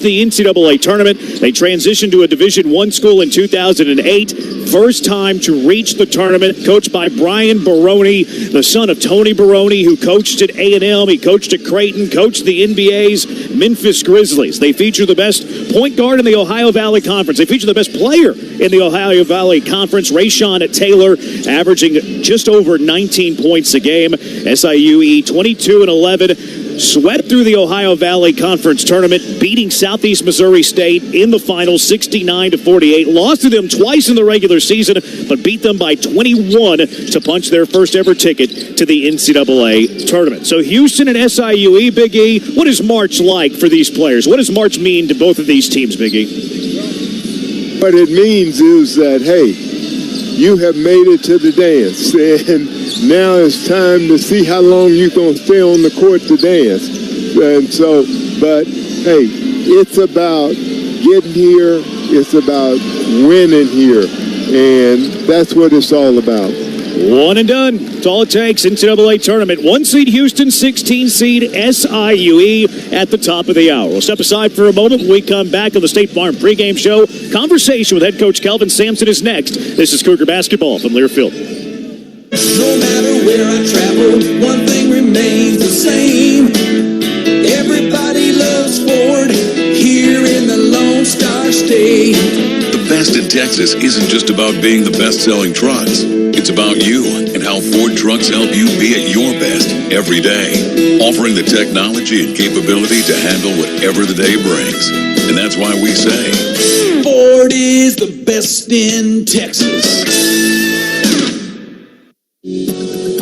The NCAA tournament. They transitioned to a Division I school in 2008. First time to reach the tournament. Coached by Brian Baroni, the son of Tony Baroni, who coached at A&M. He coached at Creighton, coached the NBA's Memphis Grizzlies. They feature the best point guard in the Ohio Valley Conference. They feature the best player in the Ohio Valley Conference, Rayshon Taylor, averaging just over 19 points a game. SIUE 22-11. Swept through the Ohio Valley Conference tournament, beating Southeast Missouri State in the final 69-48. Lost to them twice in the regular season, but beat them by 21 to punch their first ever ticket to the NCAA tournament. So Houston and SIUE, Big E, what is March like for these players? What does March mean to both of these teams, Big E? What it means is that, hey, you have made it to the dance, and now it's time to see how long you're going to stay on the court to dance. And so, but hey, it's about getting here, it's about winning here, and that's what it's all about. One and done. That's all it takes. NCAA tournament. 1 seed Houston, 16 seed SIUE at the top of the hour. We'll step aside for a moment when we come back on the State Farm pregame show. Conversation with head coach Kelvin Sampson is next. This is Cougar basketball from Learfield. No matter where I travel, one thing remains the same. Everybody loves Ford here in the Lone Star State. The best in Texas isn't just about being the best-selling trucks. It's about you and how Ford trucks help you be at your best every day, offering the technology and capability to handle whatever the day brings. And that's why we say, Ford is the best in Texas.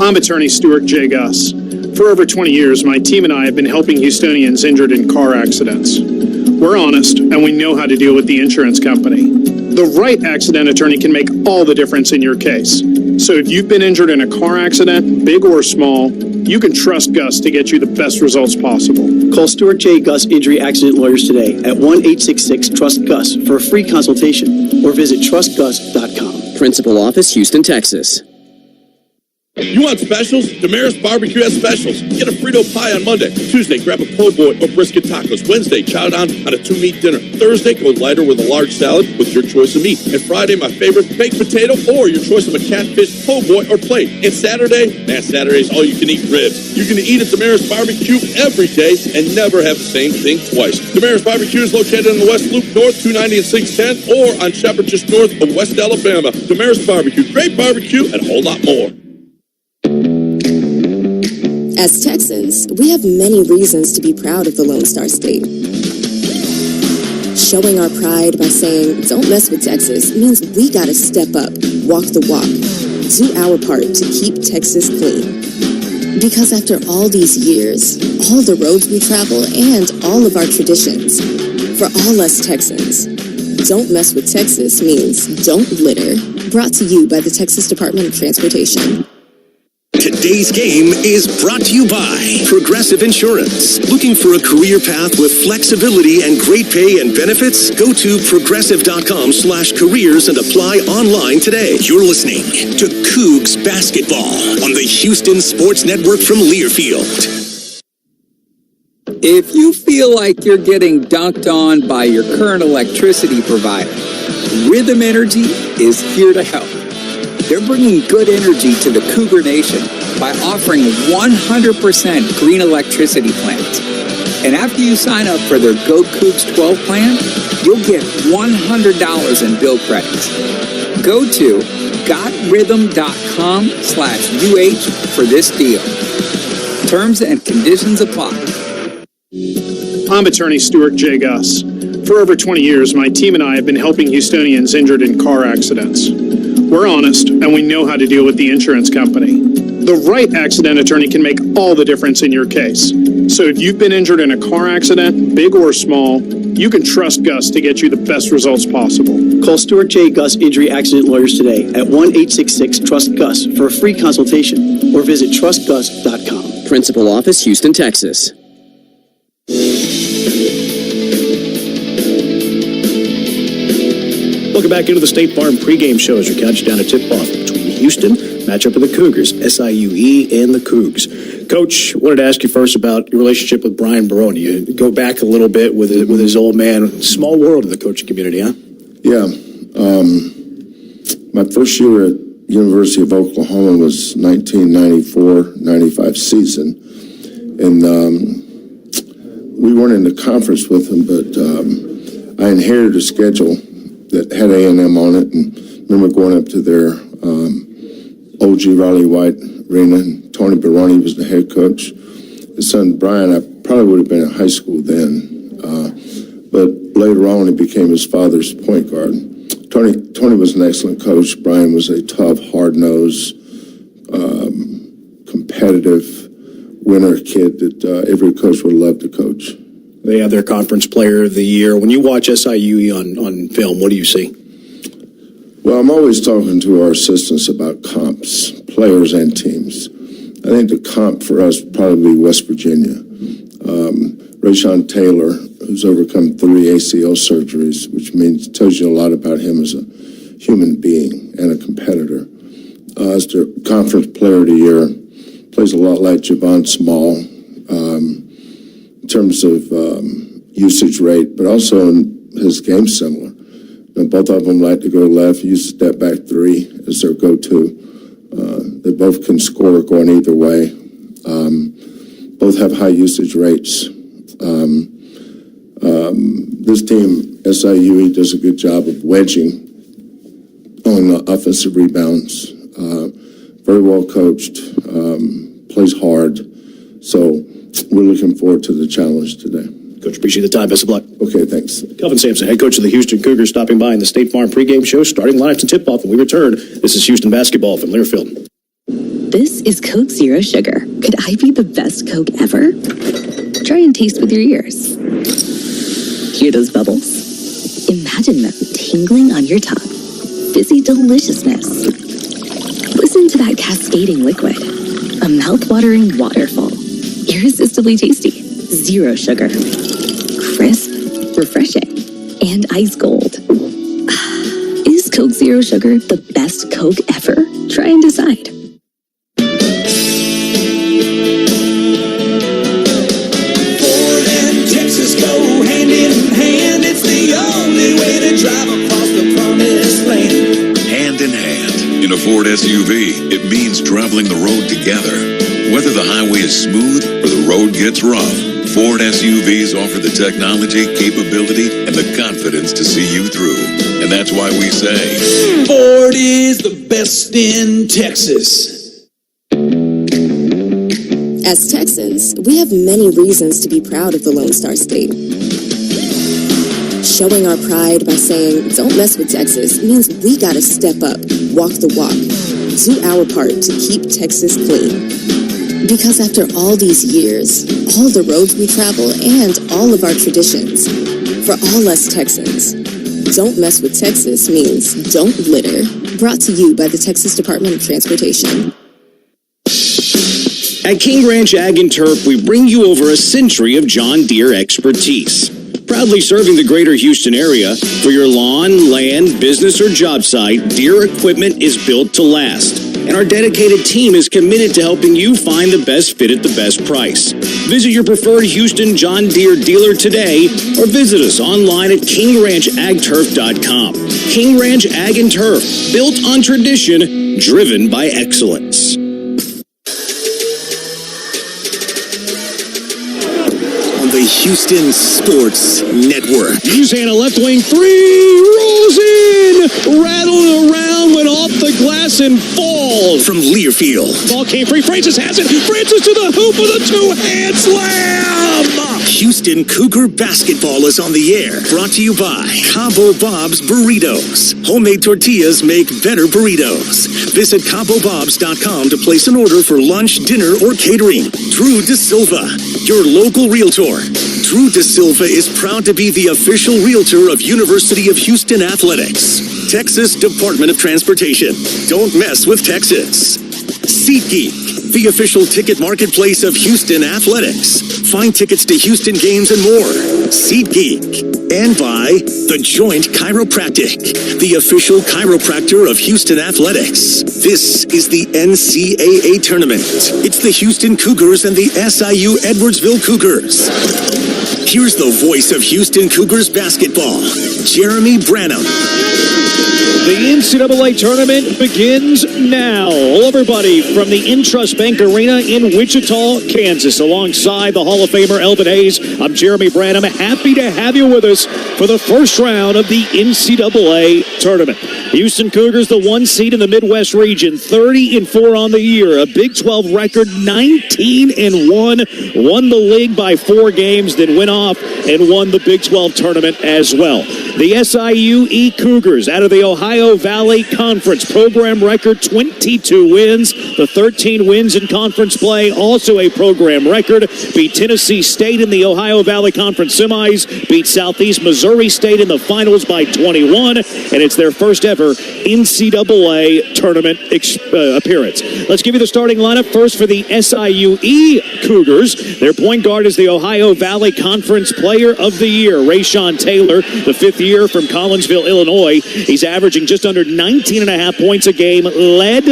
I'm attorney Stuart J. Guss. For over 20 years, my team and I have been helping Houstonians injured in car accidents. We're honest, and we know how to deal with the insurance company. The right accident attorney can make all the difference in your case. So if you've been injured in a car accident, big or small, you can trust Gus to get you the best results possible. Call Stuart J. Gus Injury Accident Lawyers today at 1-866-TRUST-GUS for a free consultation or visit trustgus.com. Principal Office, Houston, Texas. You want specials? Damaris Barbecue has specials. Get a Frito pie on Monday. Tuesday, grab a po' boy or brisket tacos. Wednesday, chow down on a 2-meat dinner. Thursday, go lighter with a large salad with your choice of meat. And Friday, my favorite, baked potato or your choice of a catfish, po' boy, or plate. And Saturday's all you can eat ribs. You can eat at Damaris Barbecue every day and never have the same thing twice. Damaris Barbecue is located in the West Loop North, 290 and 610, or on Shepherd just north of West Alabama. Damaris Barbecue, great barbecue and a whole lot more. As Texans, we have many reasons to be proud of the Lone Star State. Showing our pride by saying, don't mess with Texas, means we gotta step up, walk the walk, do our part to keep Texas clean. Because after all these years, all the roads we travel, and all of our traditions, for all us Texans, don't mess with Texas means don't litter. Brought to you by the Texas Department of Transportation. Today's game is brought to you by Progressive Insurance. Looking for a career path with flexibility and great pay and benefits? Go to progressive.com/careers and apply online today. You're listening to Cougs Basketball on the Houston Sports Network from Learfield. If you feel like you're getting dunked on by your current electricity provider, Rhythm Energy is here to help. They're bringing good energy to the Cougar Nation by offering 100% green electricity plans. And after you sign up for their Go Cougs 12 plan, you'll get $100 in bill credits. Go to gotrhythm.com/UH for this deal. Terms and conditions apply. I'm attorney Stuart J. Guss. For over 20 years, my team and I have been helping Houstonians injured in car accidents. We're honest, and we know how to deal with the insurance company. The right accident attorney can make all the difference in your case. So if you've been injured in a car accident, big or small, you can trust Gus to get you the best results possible. Call Stuart J. Gus Injury Accident Lawyers today at 1-866-TRUST-GUS for a free consultation or visit trustgus.com. Principal Office, Houston, Texas. Welcome back into the State Farm pregame show as we count you down to tip-off between Houston, matchup of the Cougars, SIUE and the Cougs. Coach, wanted to ask you first about your relationship with Brian Baroni. You go back a little bit with his old man. Small world in the coaching community, huh? Yeah. My first year at University of Oklahoma was 1994-95 season. And we weren't in the conference with him, but I inherited a schedule that had A&M on it, and remember going up to their OG Riley White Arena, and Tony Baroni was the head coach. His son Brian, I probably would have been in high school then, but later on he became his father's point guard. Tony was an excellent coach. Brian was a tough, hard-nosed, competitive winner kid that every coach would love to coach. They have their conference player of the year. When you watch SIUE on film, what do you see? Well, I'm always talking to our assistants about comps, players and teams. I think the comp for us would probably be West Virginia. Rayshon Taylor, who's overcome 3 ACL surgeries, which tells you a lot about him as a human being and a competitor. As the conference player of the year, plays a lot like Javon Small in terms of usage rate, but also in his game similar. Both of them like to go left, use step back 3 as their go-to. They both can score going either way. Both have high usage rates. This team, SIUE, does a good job of wedging on offensive rebounds. Very well coached, plays hard. So we're looking forward to the challenge today. Coach, appreciate the time. Best of luck. Okay, thanks. Kelvin Sampson, head coach of the Houston Cougars, stopping by in the State Farm pregame show. Starting lineups and tip-off when we return. This is Houston basketball from Learfield. This is Coke Zero Sugar. Could I be the best Coke ever? Try and taste with your ears. Hear those bubbles? Imagine them tingling on your tongue. Fizzy deliciousness. Listen to that cascading liquid. A mouth-watering waterfall. Irresistibly tasty. Zero sugar. Crisp, refreshing, and ice cold. Is Coke Zero Sugar the best Coke ever? Try and decide. Ford and Texas go hand in hand. It's the only way to drive across the promised land. Hand in hand. In a Ford SUV, it means traveling the road together. Whether the highway is smooth or the road gets rough, Ford SUVs offer the technology, capability, and the confidence to see you through. And that's why we say, Ford is the best in Texas. As Texans, we have many reasons to be proud of the Lone Star State. Showing our pride by saying, don't mess with Texas, means we gotta step up, walk the walk, do our part to keep Texas clean. Because after all these years, all the roads we travel, and all of our traditions, for all us Texans, don't mess with Texas means don't litter. Brought to you by the Texas Department of Transportation. At King Ranch Ag and Turf, we bring you over a century of John Deere expertise. Proudly serving the greater Houston area, for your lawn, land, business, or job site, Deere equipment is built to last. And our dedicated team is committed to helping you find the best fit at the best price. Visit your preferred Houston John Deere dealer today or visit us online at KingRanchAgTurf.com. King Ranch Ag and Turf, built on tradition, driven by excellence. The Houston Sports Network. Using a left wing 3, rolls in, rattled around, went off the glass and falls. From Learfield. Ball came free, Francis has it, Francis to the hoop with a 2-hand slam! Houston Cougar basketball is on the air. Brought to you by Cabo Bob's Burritos. Homemade tortillas make better burritos. Visit CaboBobs.com to place an order for lunch, dinner, or catering. Drew De Silva, your local realtor. Drew De Silva is proud to be the official realtor of University of Houston Athletics. Texas Department of Transportation. Don't mess with Texas. SeatGeek, the official ticket marketplace of Houston Athletics. Find tickets to Houston games and more. SeatGeek. And by The Joint Chiropractic, the official chiropractor of Houston Athletics. This is the NCAA tournament. It's the Houston Cougars and the SIU Edwardsville Cougars. Here's the voice of Houston Cougars basketball, Jeremy Branham. The NCAA tournament begins now. Hello, everybody, from the Intrust Bank Arena in Wichita, Kansas. Alongside the Hall of Famer Elvin Hayes, I'm Jeremy Branham. Happy to have you with us for the first round of the NCAA tournament. Houston Cougars, the 1 seed in the Midwest region, 30-4 on the year. A Big 12 record, 19-1. Won the league by 4 games, then went off and won the Big 12 tournament as well. The SIUE Cougars out of the Ohio Valley Conference. Program record, 22 wins. The 13 wins in conference play, also a program record. Beat Tennessee State in the Ohio Valley Conference semis. Beat Southeast Missouri State in the finals by 21. And it's their first ever NCAA tournament appearance. Let's give you the starting lineup first for the SIUE Cougars. Their point guard is the Ohio Valley Conference Player of the Year, Rayshawn Taylor, the 5th year from Collinsville, Illinois. He's averaging just under 19.5 points a game, led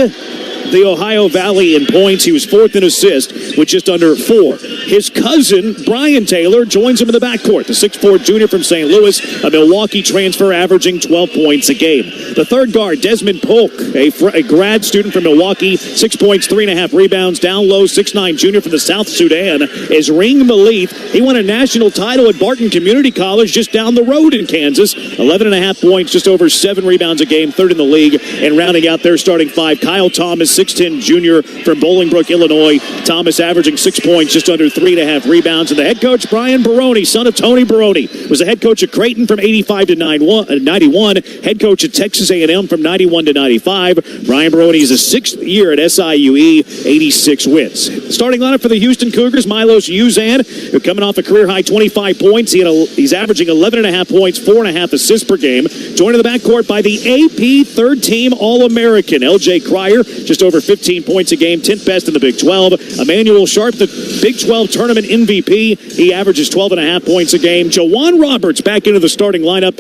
the Ohio Valley in points. He was 4th in assists with just under 4. His cousin, Brian Taylor, joins him in the backcourt. The 6'4 junior from St. Louis, a Milwaukee transfer, averaging 12 points a game. The third guard, Desmond Polk, a grad student from Milwaukee, 6 points, 3.5 rebounds. Down low, 6'9 junior from the South Sudan is Ring Malith. He won a national title at Barton Community College just down the road in Kansas. 11.5 points, just over 7 rebounds a game, 3rd in the league. And rounding out their starting 5, Kyle Thomas, 6'10 junior from Bolingbrook, Illinois. Thomas averaging 6 points, just under 3.5 rebounds. And the head coach, Brian Baroni, son of Tony Baroni, was the head coach at Creighton from 85 to 91, head coach at Texas A&M from 91 to 95. Brian Baroni is his 6th year at SIUE, 86 wins. Starting lineup for the Houston Cougars, Milos Uzan, who coming off a career-high 25 points. He's averaging 11.5 points, 4.5 assists per game. Joined in the backcourt by the AP third-team All-American, L.J. Cryer, just over 15 points a game, 10th best in the Big 12. Emmanuel Sharp, the Big 12 tournament MVP. He averages 12.5 points a game. Jawan Roberts back into the starting lineup,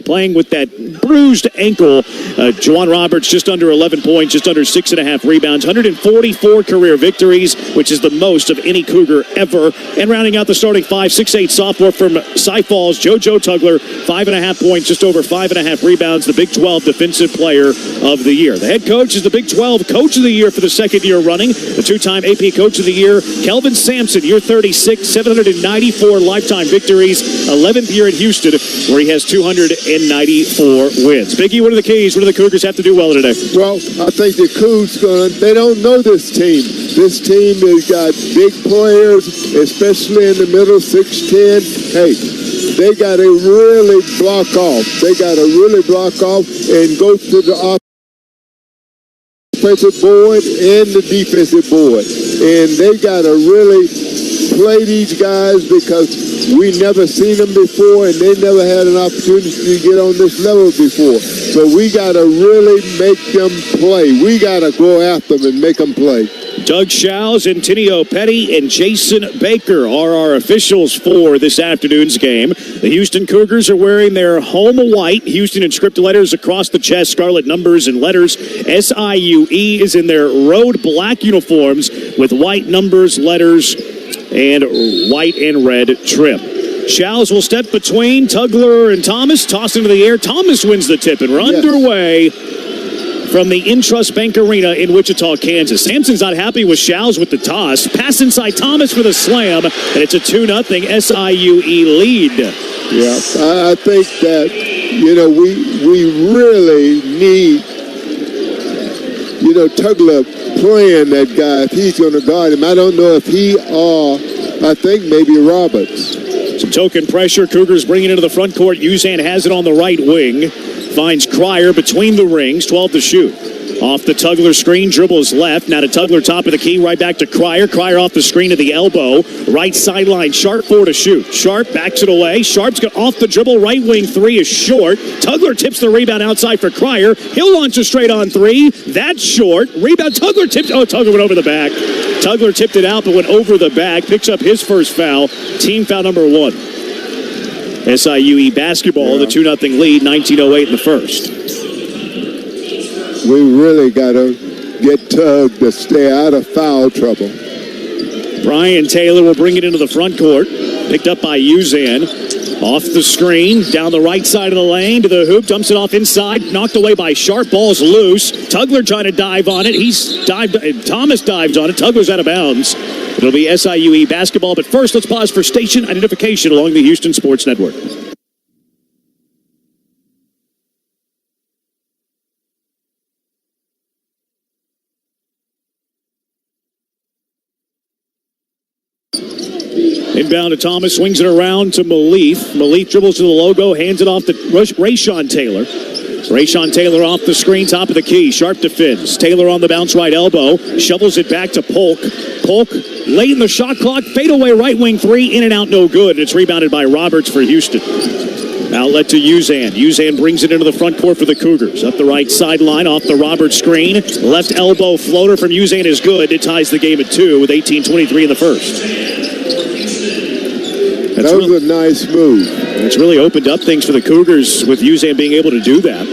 playing with that bruised ankle. Jawan Roberts just under 11 points, just under 6.5 rebounds, 144 career victories, which is the most of any Cougar ever. And rounding out the starting 5, 6'8 sophomore from Cy Falls, JoJo Tugler, 5.5 points, just over 5.5 rebounds, the Big 12 Defensive Player of the Year. The head coach is the Big 12 Coach of the Year for the 2nd year running, the 2-time AP Coach of the Year, Kelvin Sampson, year 36, 794 lifetime victories, 11th year at Houston, where he has 294 wins. Biggie, what are the keys? What do the Cougars have to do well today? Well, I think the Cougs they don't know this team. This team has got big players, especially in the middle, 6'10". Hey, they got to really block off. They got to really block off and go to the offensive board and the defensive board. And they got to really play these guys because we never seen them before and they never had an opportunity to get on this level before. So we got to really make them play. We got to go after them and make them play. Doug Shows, Antonio Petty, and Jason Baker are our officials for this afternoon's game. The Houston Cougars are wearing their home white, Houston inscripted letters across the chest, scarlet numbers and letters. SIUE is in their road black uniforms with white numbers, letters, and white and red trim. Shows will step between Tugler and Thomas, toss into the air. Thomas wins the tip, and we're underway from the Intrust Bank Arena in Wichita, Kansas. Sampson's not happy with Shows with the toss. Pass inside Thomas for the slam, and it's a 2-0 SIUE lead. Yeah, I think that, we really need, Tugler playing that guy if he's going to guard him. I don't know if he or I think maybe Roberts. Some token pressure. Cougars bringing into the front court. Uzan has it on the right wing. Finds Cryer between the rings. 12 to shoot. Off the Tugler screen, dribbles left. Now to Tugler, top of the key, right back to Cryer. Cryer off the screen to the elbow. Right sideline, Sharp for to shoot. Sharp backs it away. Sharp's got off the dribble. Right wing three is short. Tugler tips the rebound outside for Cryer. He'll launch a straight on three. That's short. Rebound, Tugler tipped. Oh, Tugler went over the back. Tugler tipped it out but went over the back. Picks up his first foul. Team foul number 1. SIUE basketball, the 2-0 lead, 19:08 in the first. We really got to get Tug to stay out of foul trouble. Brian Taylor will bring it into the front court. Picked up by Uzan. Off the screen, down the right side of the lane to the hoop, dumps it off inside, knocked away by Sharp, ball's loose. Tugler trying to dive on it. Thomas dives on it. Tugler's out of bounds. It'll be SIUE basketball, but first let's pause for station identification along the Houston Sports Network. Inbound to Thomas, swings it around to Malif. Malif dribbles to the logo, hands it off to Rayshawn Taylor. Rayshawn Taylor off the screen, top of the key. Sharp defends. Taylor on the bounce right elbow. Shovels it back to Polk. Polk late in the shot clock. Fadeaway right wing three. In and out, no good. It's rebounded by Roberts for Houston. Outlet to Uzan. Uzan brings it into the front court for the Cougars. Up the right sideline, off the Roberts screen. Left elbow floater from Uzan is good. It ties the game at 2 with 18:23 in the first. That was a nice move. It's really opened up things for the Cougars with Uzan being able to do that.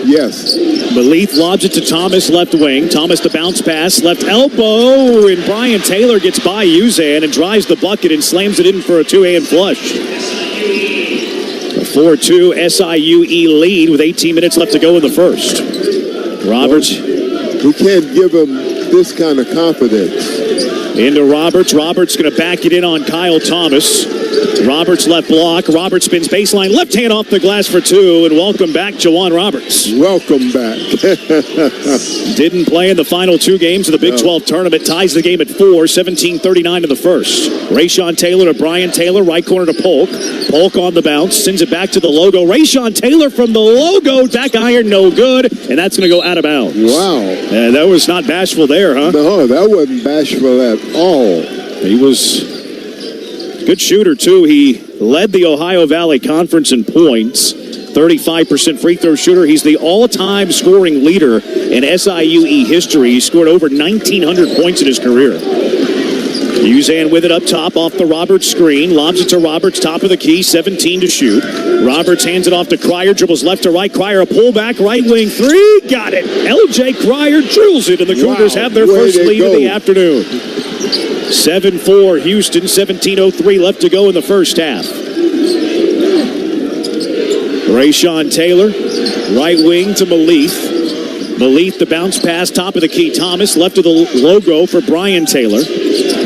Yes. Malif lobs it to Thomas, left wing. Thomas the bounce pass, left elbow, and Brian Taylor gets by Uzan and drives the bucket and slams it in for a two-hand flush. A 4-2 SIUE lead with 18 minutes left to go in the first. Roberts. We can't give him this kind of confidence. Into Roberts. Roberts going to back it in on Kyle Thomas. Roberts left block. Roberts spins baseline. Left hand off the glass for 2. And welcome back, Jawan Roberts. Welcome back. Didn't play in the final 2 games of the Big 12 tournament. Ties the game at 4. 17:39 in the first. Rayshawn Taylor to Brian Taylor. Right corner to Polk. Polk on the bounce. Sends it back to the logo. Rayshawn Taylor from the logo. Back iron, no good. And that's going to go out of bounds. Wow. That was not bashful there, huh? No, that wasn't bashful at all. He was a good shooter, too. He led the Ohio Valley Conference in points. 35% free throw shooter. He's the all-time scoring leader in SIUE history. He scored over 1,900 points in his career. Uzan with it up top off the Roberts screen. Lobs it to Roberts, top of the key, 17 to shoot. Roberts hands it off to Cryer, dribbles left to right. Cryer a pullback, right wing three. Got it. LJ Cryer drills it, and the Cougars have their first lead of the afternoon. 7-4 Houston, 17:03 left to go in the first half. Rayshawn Taylor, right wing to Malif. Malif, the bounce pass, top of the key. Thomas, left of the logo for Brian Taylor.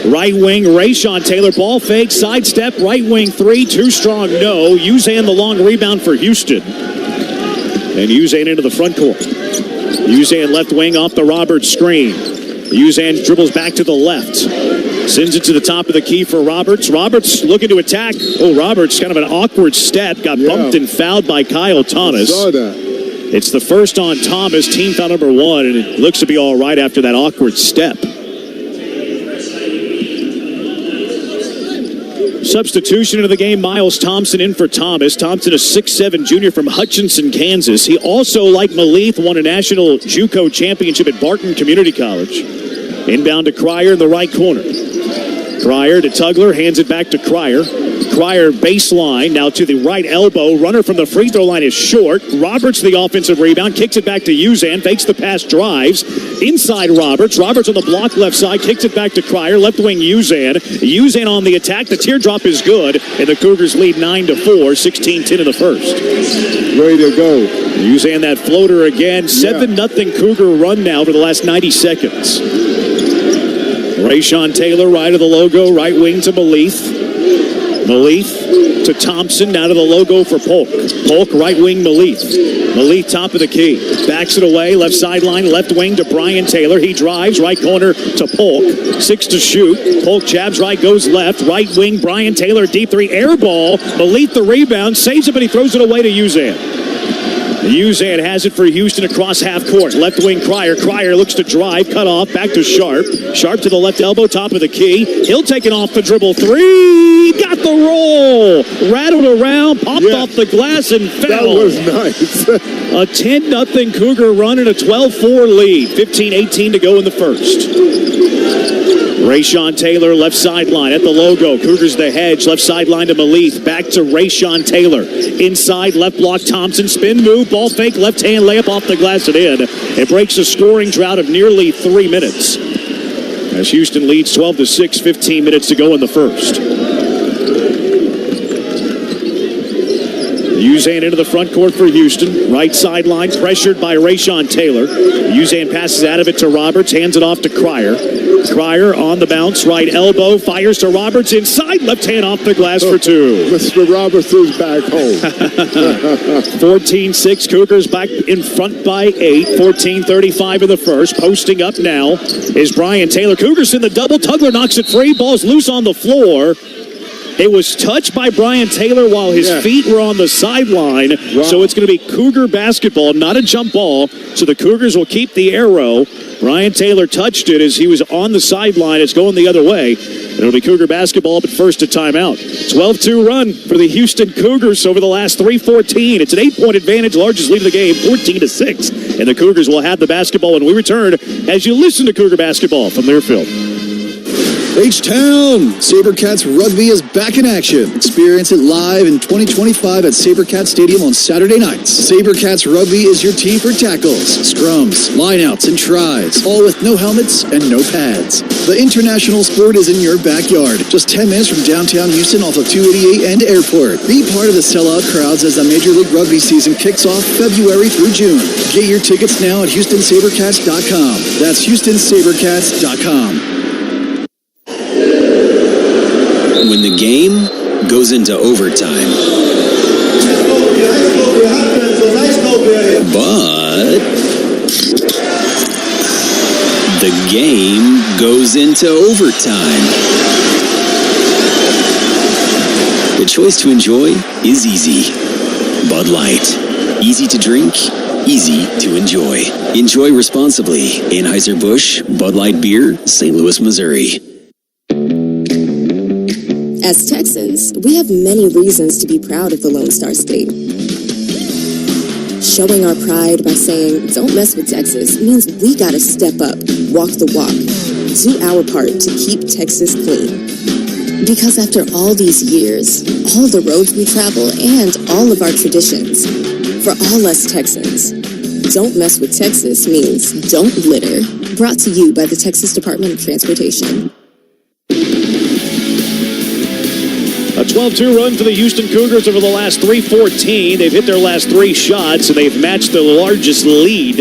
Right wing, Rayshawn Taylor, ball fake, sidestep, right wing three, too strong, no. Uzan the long rebound for Houston. And Uzan into the front court. Uzan left wing off the Roberts screen. Uzan dribbles back to the left. Sends it to the top of the key for Roberts. Roberts looking to attack. Oh, Roberts, kind of an awkward step. Got bumped and fouled by Kyle Thomas. I saw that. It's the first on Thomas, team foul number 1, and it looks to be all right after that awkward step. Substitution into the game, Miles Thompson in for Thomas. Thompson, a 6'7" junior from Hutchinson, Kansas. He also, like Malif, won a national JUCO championship at Barton Community College. Inbound to Cryer in the right corner. Cryer to Tugler, hands it back to Cryer. Cryer baseline, now to the right elbow. Runner from the free throw line is short. Roberts the offensive rebound, kicks it back to Uzan, fakes the pass, drives. Inside Roberts. Roberts on the block left side, kicks it back to Cryer. Left wing Uzan. Uzan on the attack. The teardrop is good, and the Cougars lead 9-4, 16-10 in the first. Way to go. Uzan that floater again. 7-0 Cougar run now for the last 90 seconds. Rayshawn Taylor, right of the logo, right wing to Malif. Malif to Thompson, now to the logo for Polk. Polk, right wing Malif. Malif, top of the key. Backs it away, left sideline, left wing to Brian Taylor. He drives, right corner to Polk. 6 to shoot. Polk jabs right, goes left. Right wing, Brian Taylor, deep three, air ball. Malif the rebound, saves it, but he throws it away to Uzan. Uzan has it for Houston across half court. Left wing Cryer. Cryer looks to drive. Cut off. Back to Sharp. Sharp to the left elbow. Top of the key. He'll take it off the dribble. Three. Got the roll. Rattled around. Popped off the glass and fell. That was nice. A 10-0 Cougar run and a 12-4 lead. 15-18 to go in the first. Rayshawn Taylor, left sideline at the logo. Cougars the hedge, left sideline to Malith. Back to Rayshawn Taylor. Inside, left block Thompson. Spin move, ball fake, left hand layup off the glass and in. It breaks a scoring drought of nearly 3 minutes. As Houston leads 12-6, 15 minutes to go in the first. Uzan into the front court for Houston. Right sideline, pressured by Rayshawn Taylor. Uzan passes out of it to Roberts, hands it off to Cryer. Cryer on the bounce, right elbow, fires to Roberts inside, left hand off the glass for two. Mr. Roberts is back home. 14-6, Cougars back in front by 8. 14-35 in the first. Posting up now is Brian Taylor. Cougars in the double. Tugler knocks it free. Ball's loose on the floor. It was touched by Brian Taylor while his feet were on the sideline. Wow. So it's going to be Cougar basketball, not a jump ball. So the Cougars will keep the arrow. Brian Taylor touched it as he was on the sideline. It's going the other way. It'll be Cougar basketball, but first a timeout. 12-2 run for the Houston Cougars over the last 3-14. It's an 8-point advantage, largest lead of the game, 14-6. And the Cougars will have the basketball when we return as you listen to Cougar basketball from Learfield. H-Town! SaberCats Rugby is back in action. Experience it live in 2025 at SaberCats Stadium on Saturday nights. SaberCats Rugby is your team for tackles, scrums, lineouts, and tries, all with no helmets and no pads. The international sport is in your backyard, just 10 minutes from downtown Houston off of 288 and Airport. Be part of the sellout crowds as the Major League Rugby season kicks off February through June. Get your tickets now at HoustonSaberCats.com. That's HoustonSaberCats.com. When the game goes into overtime. But the game goes into overtime. The choice to enjoy is easy. Bud Light. Easy to drink, easy to enjoy. Enjoy responsibly. Anheuser-Busch, Bud Light Beer, St. Louis, Missouri. As Texans, we have many reasons to be proud of the Lone Star State. Showing our pride by saying, don't mess with Texas, means we gotta step up, walk the walk, do our part to keep Texas clean. Because after all these years, all the roads we travel, and all of our traditions, for all us Texans, don't mess with Texas means don't litter. Brought to you by the Texas Department of Transportation. A 12-2 run for the Houston Cougars over the last 3-14. They've hit their last 3 shots, and they've matched the largest lead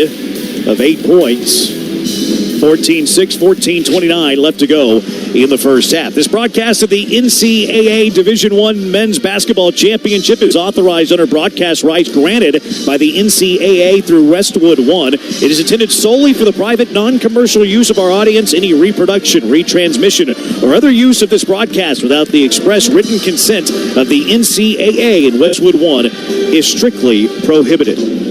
of 8 points. 14-6, 14-29 left to go in the first half. This broadcast of the NCAA Division I Men's Basketball Championship is authorized under broadcast rights granted by the NCAA through Westwood One. It is intended solely for the private, non-commercial use of our audience. Any reproduction, retransmission, or other use of this broadcast without the express written consent of the NCAA in Westwood One is strictly prohibited.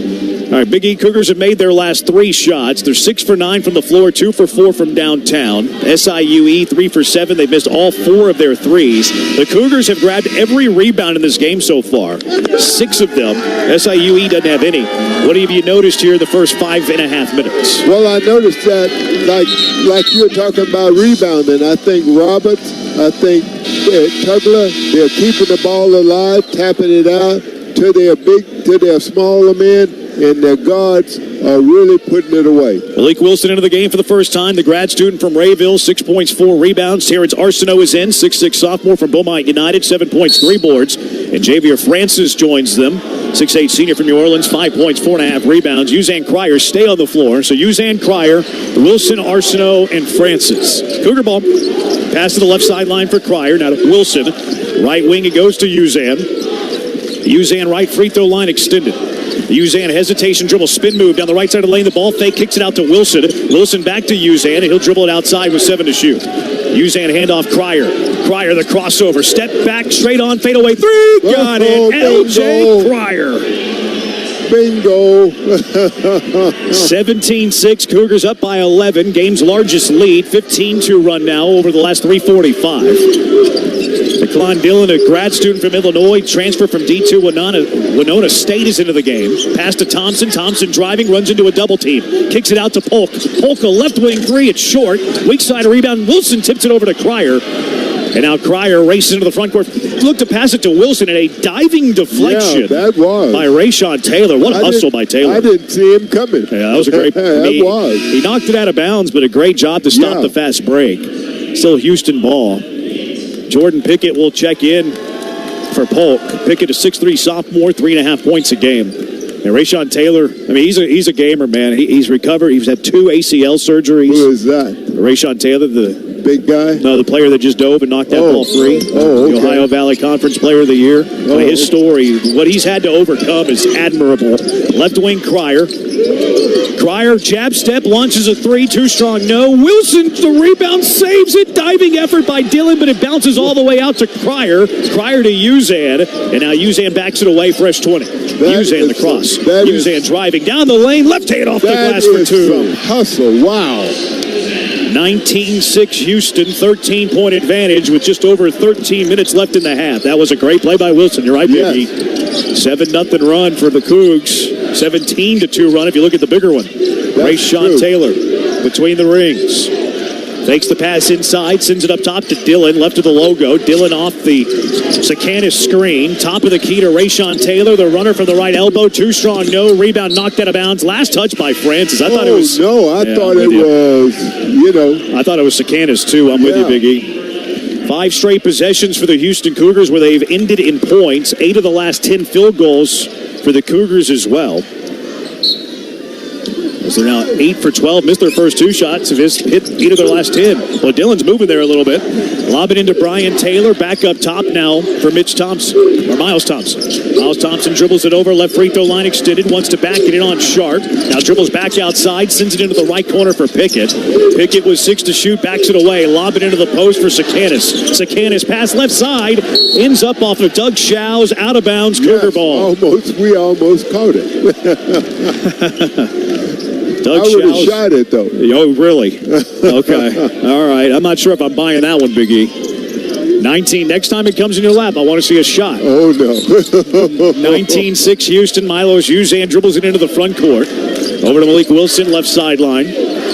All right, Big E Cougars have made their last 3 shots. They're 6 for 9 from the floor, 2 for 4 from downtown. SIUE 3 for 7. They've missed all 4 of their threes. The Cougars have grabbed every rebound in this game so far. 6 of them. SIUE doesn't have any. What have you noticed here in the first 5.5 minutes? Well, I noticed that, like you're talking about rebounding, I think Roberts, I think Tugler, they're keeping the ball alive, tapping it out to their smaller men. And their guards are really putting it away. Malik Wilson into the game for the first time. The grad student from Rayville, 6 points, 4 rebounds. Terrence Arsenault is in, 6'6" sophomore from Beaumont United, 7 points, 3 boards. And Javier Francis joins them, 6'8" senior from New Orleans, 5 points, 4.5 rebounds. Uzan Cryer stay on the floor. So Uzan Cryer, Wilson, Arsenault, and Francis. Cougar ball. Pass to the left sideline for Cryer. Now to Wilson. Right wing, it goes to Uzan. Uzan right free throw line extended. Uzan hesitation dribble, spin move down the right side of the lane. The ball fake, kicks it out to Wilson. Wilson back to Uzan, and he'll dribble it outside with 7 to shoot. Uzan handoff Cryer. Cryer the crossover, step back, straight on, fadeaway 3. Got it, LJ Cryer. Bingo. 17-6, Cougars up by 11. Game's largest lead, 15-2 run now over the last 3:45. Declan Dillon, a grad student from Illinois, transfer from D2 Winona State, is into the game. Pass to Thompson. Thompson driving, runs into a double team. Kicks it out to Polk. Polk, a left wing three. It's short. Weak side rebound. Wilson tips it over to Cryer. And now Cryer races into the front court. Look to pass it to Wilson, and a diving deflection that was by Rayshawn Taylor. What a hustle by Taylor. I didn't see him coming. Yeah, that was a great He knocked it out of bounds, but a great job to stop the fast break. Still Houston ball. Jordan Pickett will check in for Polk. Pickett, a 6'3 sophomore, 3.5 points a game. And Rayshawn Taylor, I mean, he's a gamer, man. He's recovered. He's had 2 ACL surgeries. Who is that? Rayshawn Taylor, the big guy? No, the player that just dove and knocked that ball free. Okay. The Ohio Valley Conference Player of the Year. His story, what he's had to overcome is admirable. Left wing Cryer. Cryer, jab step, launches a three, too strong, no. Wilson, the rebound, saves it. Diving effort by Dillon, but it bounces all the way out to Cryer. Cryer to Uzan, and now Uzan backs it away, fresh 20. Uzan the cross. Uzan driving down the lane, left hand off the glass for 2. Hustle, wow. 19-6 Houston, 13-point advantage with just over 13 minutes left in the half. That was a great play by Wilson. You're right, Biggie. 7-0 run for the Cougs. 17-2 run if you look at the bigger one. Rayshawn Taylor between the rings. Takes the pass inside, sends it up top to Dillon, left of the logo. Dillon off the Sakanis screen. Top of the key to Rayshawn Taylor, the runner from the right elbow. Too strong, no. Rebound knocked out of bounds. Last touch by Francis. I thought it was... No, I thought it was, I thought it was Sakanis, too. I'm with you, Biggie. 5 straight possessions for the Houston Cougars where they've ended in points. 8 of the last 10 field goals for the Cougars as well. They're now 8 for 12, missed their first 2 shots, have hit 8 of their last 10. Well, Dillon's moving there a little bit. Lob it into Brian Taylor, back up top now for Miles Thompson. Miles Thompson dribbles it over, left free throw line extended, wants to back it in on Sharp. Now dribbles back outside, sends it into the right corner for Pickett. Pickett with 6 to shoot, backs it away, lob it into the post for Sakanis. Sakanis pass left side, ends up off of Doug Schau's out of bounds Cougar ball. We almost caught it. I would have shot it, though. Oh, really? Okay. All right. I'm not sure if I'm buying that one, Big E. 19. Next time it comes in your lap, I want to see a shot. Oh, no. 19-6 Houston. Milos Uzan dribbles it into the front court. Over to Malik Wilson, left sideline.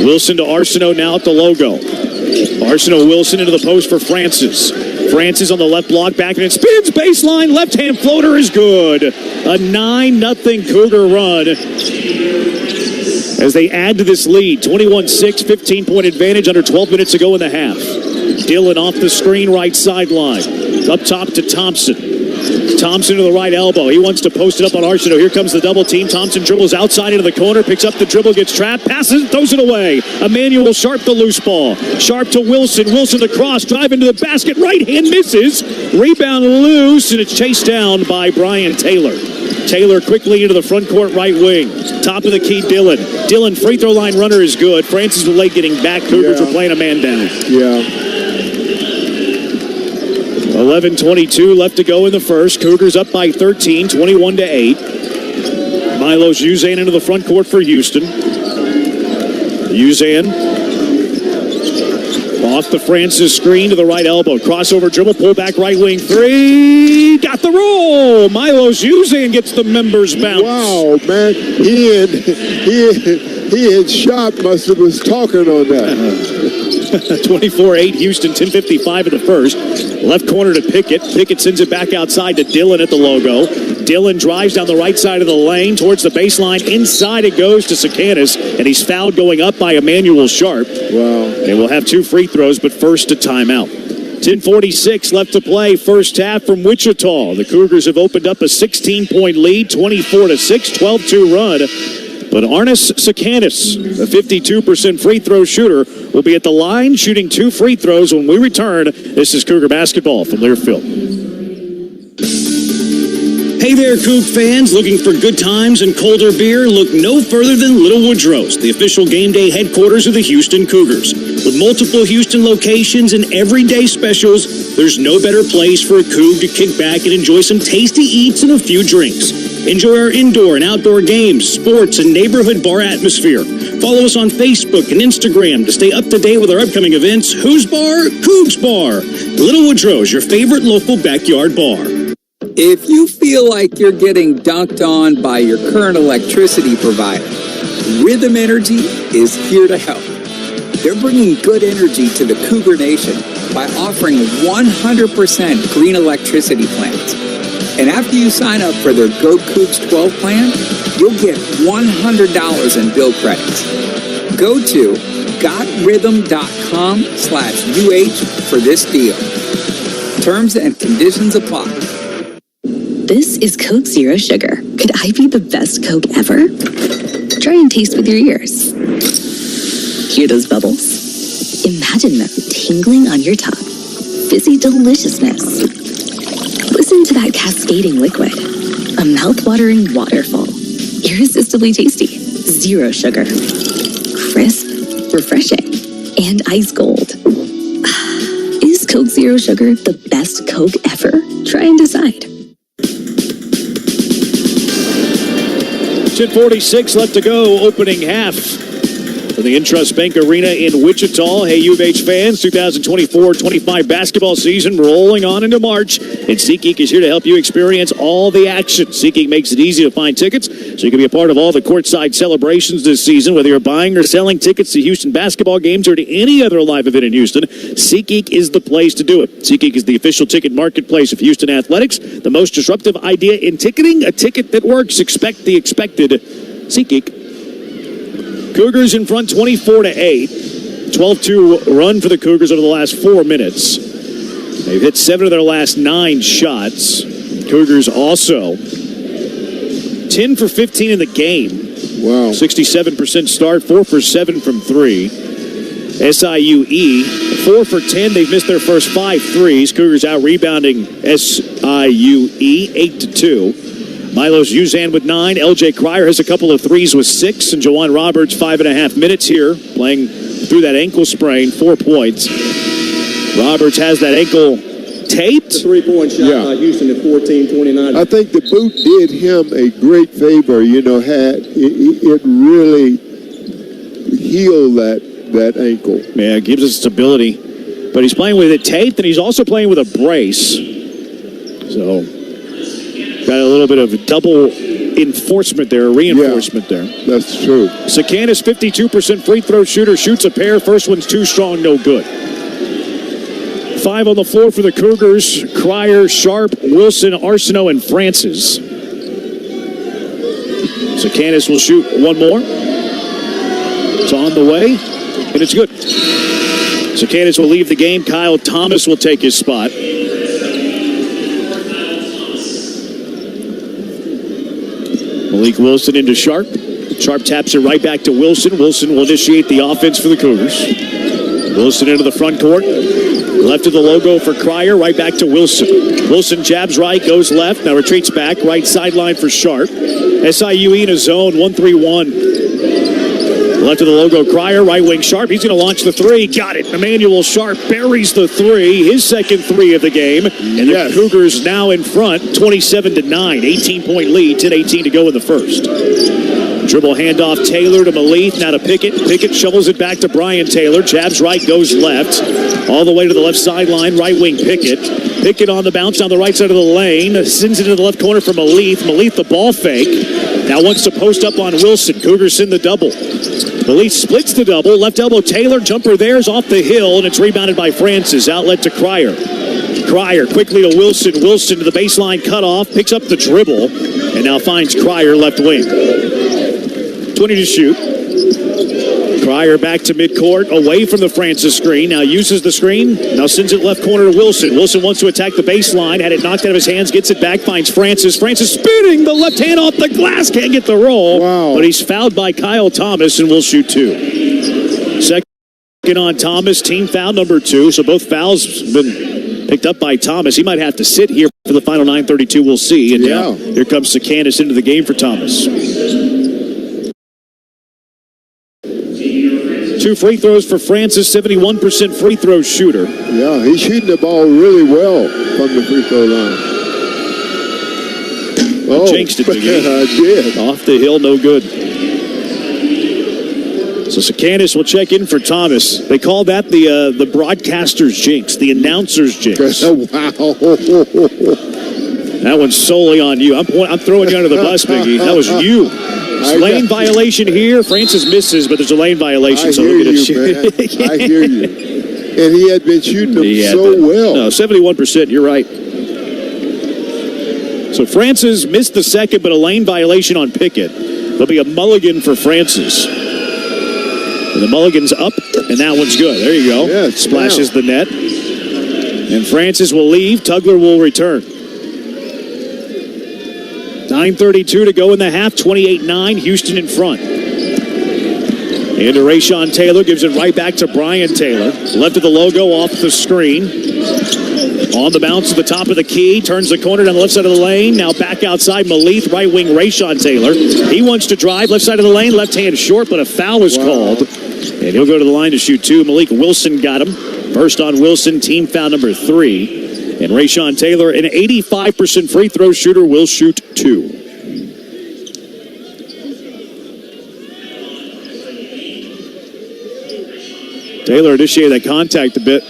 Wilson to Arsenault now at the logo. Arsenault Wilson into the post for Francis. Francis on the left block, back and it spins, baseline, left-hand floater is good. A 9-0 Cougar run as they add to this lead. 21-6, 15-point advantage under 12 minutes to go in the half. Dillon off the screen, right sideline. Up top to Thompson. Thompson to the right elbow. He wants to post it up on Arsenault. Here comes the double team. Thompson dribbles outside into the corner, picks up the dribble, gets trapped, passes, throws it away. Emmanuel Sharp the loose ball. Sharp to Wilson. Wilson the cross, drive into the basket. Right hand misses. Rebound loose, and it's chased down by Brian Taylor. Taylor quickly into the front court right wing. Top of the key, Dillon. Dillon, free throw line runner is good. Francis Lake getting back. Cougars are playing a man down. 11:22 left to go in the first. Cougars up by 13, 21-8. Milos Uzan into the front court for Houston. Uzan off the Francis screen to the right elbow. Crossover dribble, pull back right wing three. Got the roll. Milos Uzan gets the members bounce. Wow, man. He and Sharp must have was talking on that. 24-8 Houston, 10:55 in the first. Left corner to Pickett. Pickett sends it back outside to Dillon at the logo. Dillon drives down the right side of the lane towards the baseline. Inside it goes to Sakanis, and he's fouled going up by Emmanuel Sharp. Wow. They will have 2 free throws, but first a timeout. 10:46 left to play, first half from Wichita. The Cougars have opened up a 16-point lead, 24-6, 12-2 run. But Arnis Sakanis, a 52% free throw shooter, will be at the line shooting 2 free throws when we return. This is Cougar basketball from Learfield. Hey there, Coug fans. Looking for good times and colder beer? Look no further than Little Woods Roast, the official game day headquarters of the Houston Cougars. With multiple Houston locations and everyday specials, there's no better place for a Coug to kick back and enjoy some tasty eats and a few drinks. Enjoy our indoor and outdoor games, sports, and neighborhood bar atmosphere. Follow us on Facebook and Instagram to stay up to date with our upcoming events. Who's Bar? Cougs Bar. Little Woodrow's, your favorite local backyard bar. If you feel like you're getting dunked on by your current electricity provider, Rhythm Energy is here to help. They're bringing good energy to the Cougar Nation by offering 100% green electricity plans. And after you sign up for their Go Cougs 12 plan, you'll get $100 in bill credits. Go to gotrhythm.com/UH for this deal. Terms and conditions apply. This is Coke Zero Sugar. Could I be the best Coke ever? Try and taste with your ears. Hear those bubbles? Imagine them tingling on your tongue. Fizzy deliciousness. Listen to that cascading liquid. A mouth-watering waterfall. Irresistibly tasty. Zero sugar. Crisp, refreshing, and ice cold. Is Coke Zero Sugar the best Coke ever? Try and decide. 10:46 left to go, opening half for the Intrust Bank Arena in Wichita. Hey, U of H fans, 2024-25 basketball season rolling on into March, and SeatGeek is here to help you experience all the action. SeatGeek makes it easy to find tickets, so you can be a part of all the courtside celebrations this season, whether you're buying or selling tickets to Houston basketball games or to any other live event in Houston. SeatGeek is the place to do it. SeatGeek is the official ticket marketplace of Houston Athletics, the most disruptive idea in ticketing, a ticket that works. Expect the expected. SeatGeek. Cougars in front 24-8. 12-2 run for the Cougars over the last 4 minutes. They've hit 7 of their last 9 shots. Cougars also 10 for 15 in the game. Wow. 67% start, 4 for 7 from 3. SIUE, 4 for 10. They've missed their first 5 threes. Cougars out rebounding SIUE 8-2. Milos Uzan with 9. LJ Cryer has a couple of threes with 6. And Jawan Roberts, 5.5 minutes here, playing through that ankle sprain, 4 points. Roberts has that ankle taped. The 3-point shot by Houston at 14-29. I think the boot did him a great favor. You know, it really healed that ankle. Yeah, it gives us stability. But he's playing with it taped, and he's also playing with a brace. So got a little bit of double enforcement there, reinforcement there. That's true. Sakanis, 52% free throw shooter, shoots a pair. First one's too strong, no good. 5 on the floor for the Cougars. Cryer, Sharp, Wilson, Arsenault, and Francis. Sakanis will shoot one more. It's on the way, and it's good. Sakanis will leave the game. Kyle Thomas will take his spot. Malik Wilson into Sharp. Sharp taps it right back to Wilson. Wilson will initiate the offense for the Cougars. Wilson into the front court. Left of the logo for Cryer. Right back to Wilson. Wilson jabs right, goes left. Now retreats back. Right sideline for Sharp. SIUE in a zone, 1-3-1. Left of the logo, Cryer, right wing Sharp. He's going to launch the 3. Got it. Emmanuel Sharp buries the 3. His second 3 of the game. And the Cougars now in front, 27-9. 18-point lead, 10-18 to go in the first. Dribble handoff, Taylor to Malith, now to Pickett. Pickett shovels it back to Brian Taylor. Jabs right, goes left. All the way to the left sideline, right wing Pickett. Pickett on the bounce down the right side of the lane. Sends it into the left corner for Malith. Malith the ball fake. Now wants to post up on Wilson. Cougars send the double. Malith splits the double. Left elbow Taylor. Jumper there's off the hill, and it's rebounded by Francis. Outlet to Cryer. Cryer quickly to Wilson. Wilson to the baseline cutoff. Picks up the dribble, and now finds Cryer left wing. 20 to shoot. Cryer back to midcourt, away from the Francis screen. Now uses the screen. Now sends it left corner to Wilson. Wilson wants to attack the baseline. Had it knocked out of his hands. Gets it back. Finds Francis. Francis spinning. The left hand off the glass. Can't get the roll. Wow. But he's fouled by Kyle Thomas and will shoot 2. Second on Thomas. Team foul number 2. So both fouls have been picked up by Thomas. He might have to sit here for the final 9:32. We'll see. And now here comes Sakanis into the game for Thomas. 2 free throws for Francis, 71% free throw shooter. Yeah, he's shooting the ball really well from the free throw line. Oh, jinxed it, Big E. I did. Off the hill, no good. So Sakanis will check in for Thomas. They call that the broadcaster's jinx, the announcer's jinx. Oh, wow. That one's solely on you. I'm throwing you under the bus, Big E. That was you. Lane violation here. Francis misses, but there's a lane violation. I hear you, man. I hear you. And he had been shooting them well. No, 71%. You're right. So Francis missed the second, but a lane violation on Pickett. There'll be a mulligan for Francis. And the mulligan's up, and that one's good. There you go. Yes, splashes the net. And Francis will leave. Tugler will return. 9:32 to go in the half. 28-9. Houston in front. Into Rayshon Taylor. Gives it right back to Brian Taylor. Left of the logo, off the screen. On the bounce at the top of the key. Turns the corner down the left side of the lane. Now back outside. Malith, right wing Rayshon Taylor. He wants to drive. Left side of the lane. Left hand short, but a foul was called. And he'll go to the line to shoot two. Malik Wilson got him. First on Wilson. Team foul number 3. And Rayshon Taylor, an 85% free throw shooter, will shoot 2. Taylor initiated that contact a bit.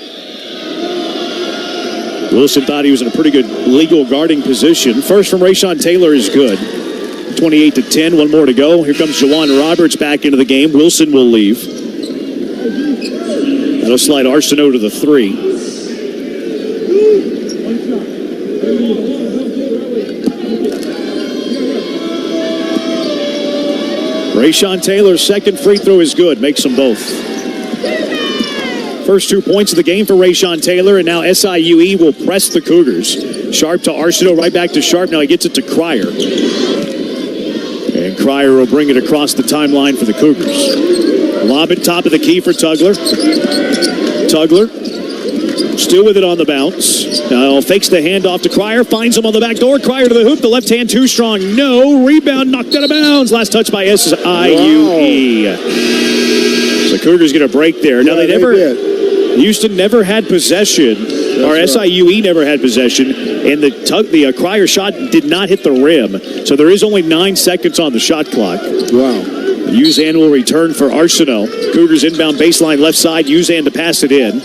Wilson thought he was in a pretty good legal guarding position. First from Rayshon Taylor is good. 28-10, one more to go. Here comes Jawan Roberts back into the game. Wilson will leave. That'll slide Arsenault to the 3. Rayshon Taylor's second free throw is good. Makes them both. First 2 points of the game for Rayshon Taylor, and now SIUE will press the Cougars. Sharp to Arsenault, right back to Sharp. Now he gets it to Cryer. And Cryer will bring it across the timeline for the Cougars. Lob it top of the key for Tugler. Tugler still with it on the bounce. Now fakes the handoff to Cryer. Finds him on the back door. Cryer to the hoop. The left hand too strong. No. Rebound knocked out of bounds. Last touch by SIUE. Wow. So Cougars get a break there. Now they Houston never had possession. SIUE never had possession. And the Cryer shot did not hit the rim. So there is only 9 seconds on the shot clock. Wow. Uzan will return for Arsenault. Cougars inbound baseline left side. Uzan to pass it in.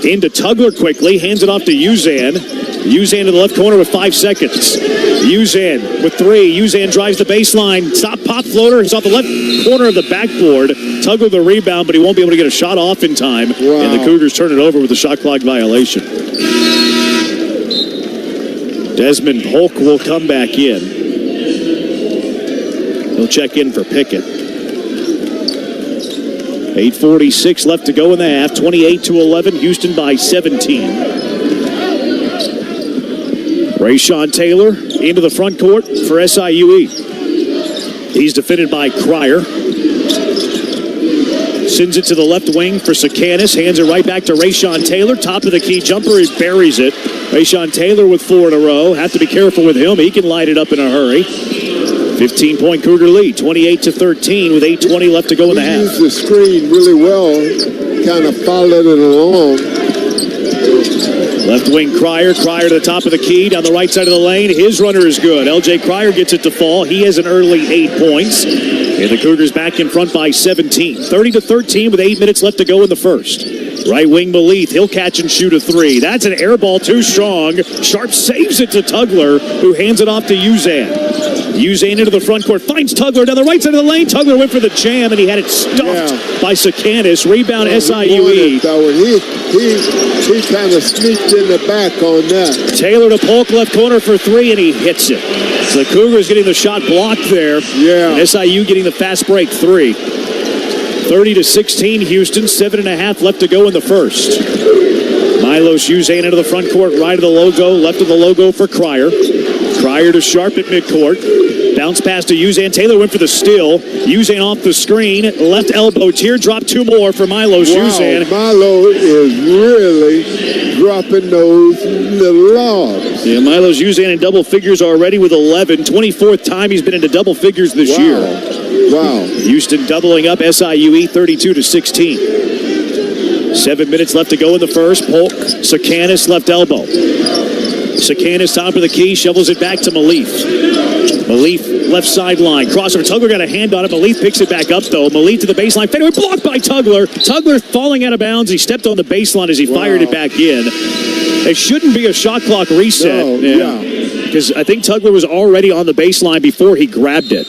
Into Tugler quickly. Hands it off to Uzan. Uzan to the left corner with 5 seconds. Uzan with 3. Uzan drives the baseline. Stop pop floater. He's off the left corner of the backboard. Tugler the rebound, but he won't be able to get a shot off in time. Wow. And the Cougars turn it over with a shot clock violation. Desmond Polk will come back in. He'll check in for Pickett. 8:46 left to go in the half. 28-11. Houston by 17. Rayshon Taylor into the front court for SIUE. He's defended by Cryer. Sends it to the left wing for Sakanis. Hands it right back to Rayshon Taylor. Top of the key jumper. He buries it. Rayshon Taylor with 4 in a row. Have to be careful with him. He can light it up in a hurry. 15-point Cougar lead. 28-13 with 8:20 left to go in the half. Used the screen really well. Kind of followed it along. Left wing Cryer. Cryer to the top of the key. Down the right side of the lane. His runner is good. LJ Cryer gets it to fall. He has an early 8 points. And the Cougars back in front by 17. 30-13 with 8 minutes left to go in the first. Right wing Malith. He'll catch and shoot a 3. That's an air ball too strong. Sharp saves it to Tugler, who hands it off to Uzan. Uzan into the front court. Finds Tugler down the right side of the lane. Tugler went for the jam, and he had it stuffed by Sakanis. Rebound SIUE. He kind of sneaked in the back on that. Taylor to Polk, left corner for 3, and he hits it. So the Cougars getting the shot blocked there. Yeah. And SIU getting the fast break 3. 30-16 Houston. 7.5 left to go in the first. Milos Uzan into the front court. Right of the logo. Left of the logo for Cryer. Cryer to Sharp at midcourt. Bounce pass to Uzan. Taylor went for the steal. Uzan off the screen. Left elbow. Teardrop 2 more for Milos Uzan. Milo is really dropping those little lobs. Yeah, Milos Uzan in double figures already with 11. 24th time he's been into double figures this year. Wow. Houston doubling up SIUE 32-16. 7 minutes left to go in the first. Polk, Sakanis, left elbow. Sakanis, top of the key, shovels it back to Malif. Malif, left sideline. Crossover. Tugler got a hand on it. Malif picks it back up, though. Malif to the baseline. Fadeaway blocked by Tugler. Tugler falling out of bounds. He stepped on the baseline as he fired it back in. It shouldn't be a shot clock reset. No, because I think Tugler was already on the baseline before he grabbed it.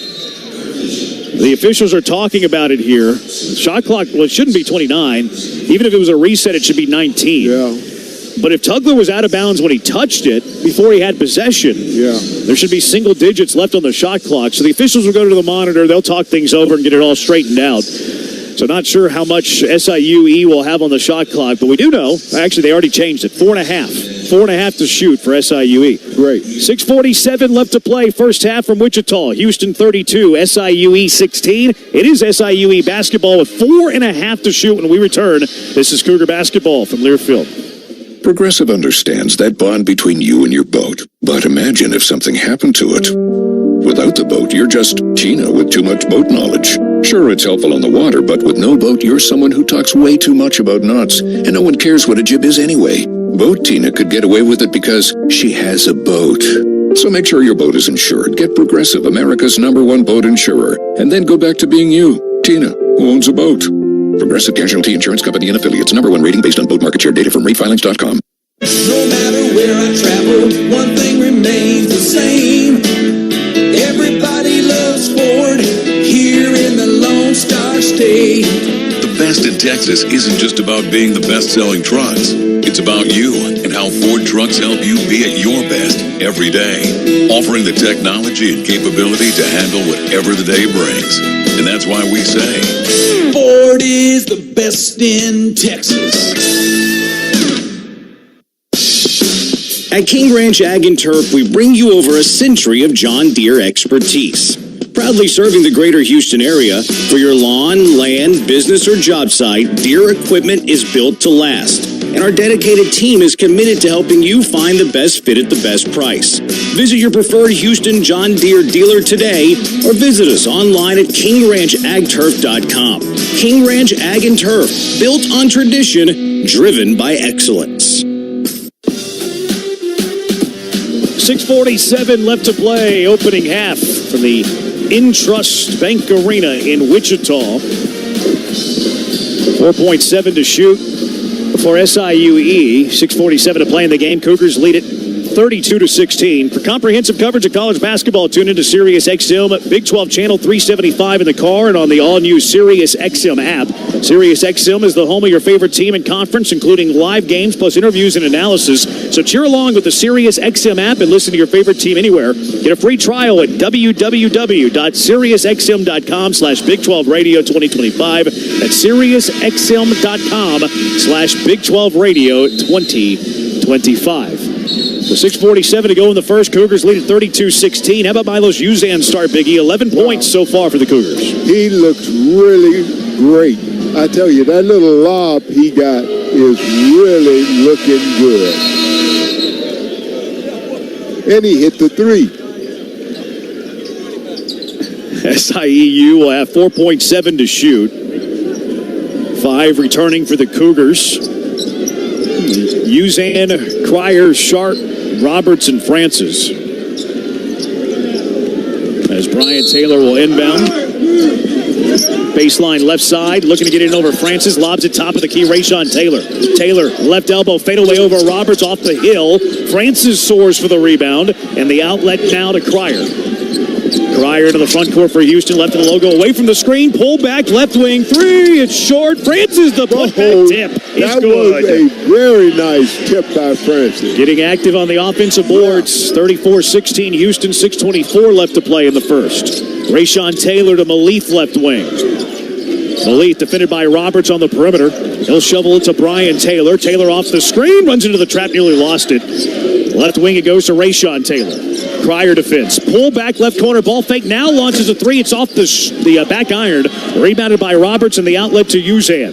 The officials are talking about it here. Shot clock, well, it shouldn't be 29. Even if it was a reset, it should be 19. Yeah. But if Tugler was out of bounds when he touched it before he had possession, there should be single digits left on the shot clock. So the officials will go to the monitor. They'll talk things over and get it all straightened out. So not sure how much SIUE will have on the shot clock, but we do know, actually they already changed it, 4.5. 4.5 to shoot for SIUE. Great. 6:47 left to play, first half from Wichita. Houston 32, SIUE 16. It is SIUE basketball with 4.5 to shoot when we return. This is Cougar basketball from Learfield. Progressive understands that bond between you and your boat. But imagine if something happened to it. Without the boat, you're just Tina with too much boat knowledge. Sure, it's helpful on the water, but with no boat, you're someone who talks way too much about knots, and no one cares what a jib is anyway. Boat Tina could get away with it because she has a boat. So make sure your boat is insured. Get Progressive, America's #1 boat insurer, and then go back to being you, Tina, who owns a boat. Progressive Casualty Insurance Company and affiliates. #1 rating based on boat market share data from ratefilings.com. No matter where I travel, one thing remains the same. Everybody loves Ford here in the Lone Star State. The best in Texas isn't just about being the best-selling trucks. It's about you and how Ford trucks help you be at your best every day, offering the technology and capability to handle whatever the day brings. And that's why we say, Ford is the best in Texas. At King Ranch Ag and Turf, we bring you over a century of John Deere expertise. Proudly serving the greater Houston area, for your lawn, land, business, or job site, Deere equipment is built to last. And our dedicated team is committed to helping you find the best fit at the best price. Visit your preferred Houston John Deere dealer today or visit us online at KingRanchAgTurf.com. King Ranch Ag and Turf, built on tradition, driven by excellence. 6:47 left to play, opening half from the Intrust Bank Arena in Wichita. 4.7 to shoot for SIUE. 6:47 to play in the game. Cougars lead it 32-16. For comprehensive coverage of college basketball, tune into Sirius XM, Big 12 Channel 375 in the car and on the all-new Sirius XM app. Sirius XM is the home of your favorite team and conference, including live games plus interviews and analysis. So cheer along with the Sirius XM app and listen to your favorite team anywhere. Get a free trial at www.SiriusXM.com/Big12Radio 2025. That's SiriusXM.com/Big 12 Radio 2025. So 6:47 to go in the first. Cougars lead at 32-16. How about Milos Uzan start, Biggie? 11 points so far for the Cougars. He looks really great. I tell you, that little lob he got is really looking good. And he hit the three. SIEU will have 4.7 to shoot. 5 returning for the Cougars. Uzan, Cryer, Sharp, Roberts, and Francis. As Brian Taylor will inbound. Baseline left side, looking to get in over Francis. Lobs it top of the key, Rayshawn Taylor. Taylor, left elbow, fadeaway over Roberts off the hill. Francis soars for the rebound, and the outlet now to Cryer. Cryer to the front court for Houston, left of the logo, away from the screen, pull back, left wing, three, it's short. Francis, the putback tip. It's that good. Was a very nice tip by Francis. Getting active on the offensive boards, 34-16, Houston, 6:24 left to play in the first. Rayshawn Taylor to Malif, left wing. Malif defended by Roberts on the perimeter. He'll shovel it to Brian Taylor. Taylor off the screen, runs into the trap, nearly lost it. Left wing, it goes to Rayshawn Taylor. Cryer defense. Pull back left corner, ball fake. Now launches a three. It's off the back iron. Rebounded by Roberts and the outlet to Uzan.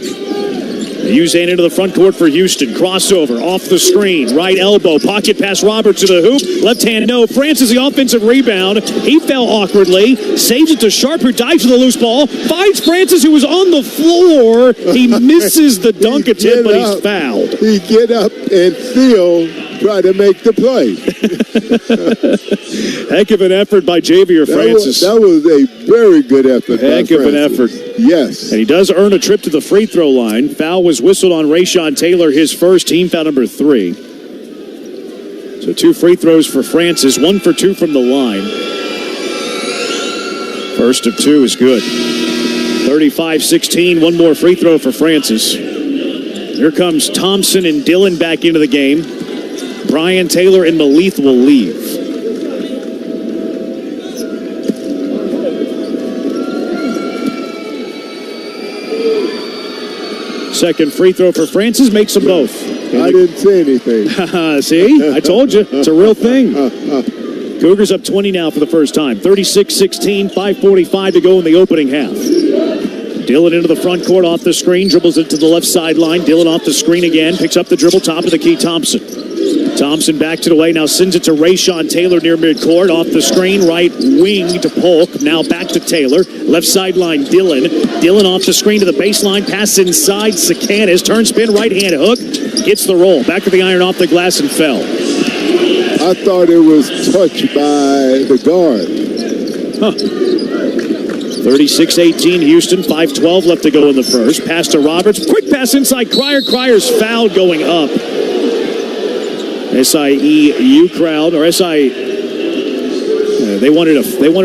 Uzan into the front court for Houston. Crossover off the screen. Right elbow. Pocket pass Roberts to the hoop. Left hand no. Francis the offensive rebound. He fell awkwardly. Saves it to Sharp who dives for the loose ball. Finds Francis who was on the floor. He misses the dunk attempt, but he's fouled. He get up and feel try to make the play. Heck of an effort by Javier Francis. That was a very good effort. Heck of an effort. Yes. And he does earn a trip to the free throw line. Foul was whistled on Rayshawn Taylor, his first, team foul number 3. So 2 free throws for Francis, 1 for 2 from the line. First of 2 is good. 35-16, 1 more free throw for Francis. Here comes Thompson and Dillon back into the game. Brian Taylor and Malith will leave. Second free throw for Francis makes them both. I didn't say anything. See? I told you. It's a real thing. Cougars up 20 now for the first time. 36-16, 5:45 to go in the opening half. Dillon into the front court off the screen, dribbles it to the left sideline. Dillon off the screen again, picks up the dribble, top of the key, Thompson. Thompson back to the way, now sends it to Rayshawn Taylor near midcourt. Off the screen, right wing to Polk. Now back to Taylor. Left sideline, Dillon. Dillon off the screen to the baseline. Pass inside, Sakanis. Turn, spin, right hand hook. Gets the roll. Back to the iron, off the glass, and fell. I thought it was touched by the guard. 36-18 Houston. 5:12 left to go in the first. Pass to Roberts. Quick pass inside Cryer. Cryer's fouled going up. SIU crowd, or they wanted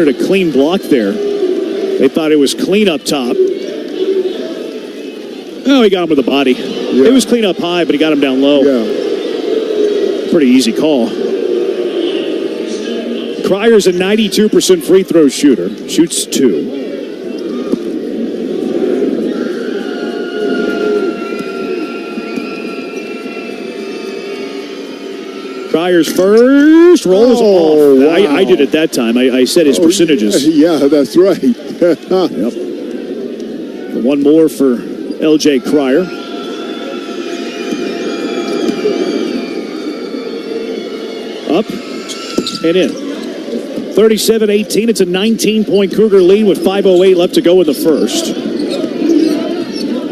a clean block there. They thought it was clean up top. Oh, he got him with the body. Yeah. It was clean up high, but he got him down low. Yeah. Pretty easy call. Cryer's a 92% free throw shooter. Shoots 2. Cryer's first rolls off. Wow. I did it that time. I said his percentages. Yeah, that's right. Yep. One more for L.J. Cryer. Up and in. 37-18. It's a 19-point Cougar lead with 5:08 left to go in the first.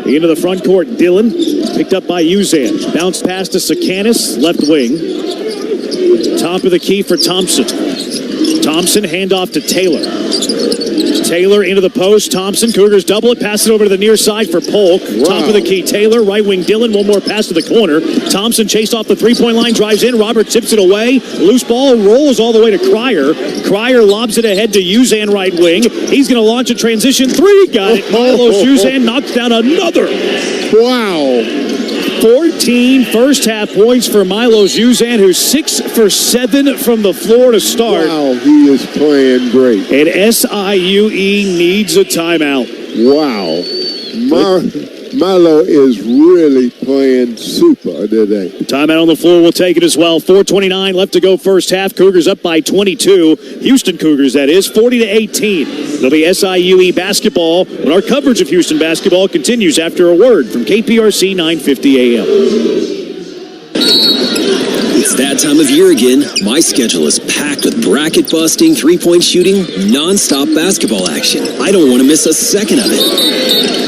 Into the front court, Dillon. Picked up by Uzan. Bounce pass to Sakanis, left wing. Top of the key for Thompson. Thompson, handoff to Taylor. Taylor into the post. Thompson, Cougars double it. Pass it over to the near side for Polk. Wow. Top of the key, Taylor. Right wing, Dillon. One more pass to the corner. Thompson chased off the three-point line, drives in. Robert tips it away. Loose ball rolls all the way to Cryer. Cryer lobs it ahead to Uzan, right wing. He's going to launch a transition three. Got it. Milos Uzan knocks down another. Wow. 14 first half points for Milos Uzan, who's 6 for 7 from the floor to start. Wow, he is playing great. And SIUE needs a timeout. Wow. Milo is really playing super today. Timeout on the floor will take it as well. 4:29 left to go first half. Cougars up by 22. Houston Cougars, that is, 40-18. It'll be SIUE basketball when our coverage of Houston basketball continues after a word from KPRC 950 AM. It's that time of year again. My schedule is packed with bracket-busting, three-point shooting, non-stop basketball action. I don't want to miss a second of it.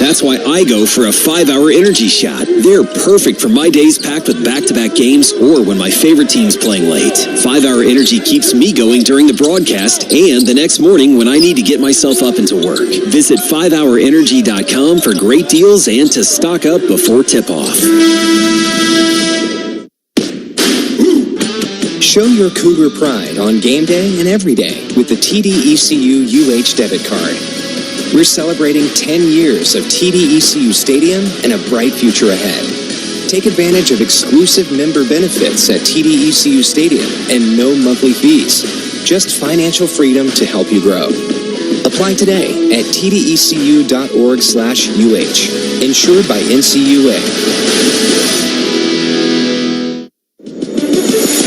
That's why I go for a 5-hour energy shot. They're perfect for my days packed with back-to-back games or when my favorite team's playing late. 5-hour energy keeps me going during the broadcast and the next morning when I need to get myself up into work. Visit 5hourenergy.com for great deals and to stock up before tip-off. Show your Cougar pride on game day and every day with the TD ECU debit card. We're celebrating 10 years of TD ECU Stadium and a bright future ahead. Take advantage of exclusive member benefits at TD ECU Stadium and no monthly fees. Just financial freedom to help you grow. Apply today at tdecu.org/UH. Insured by NCAA.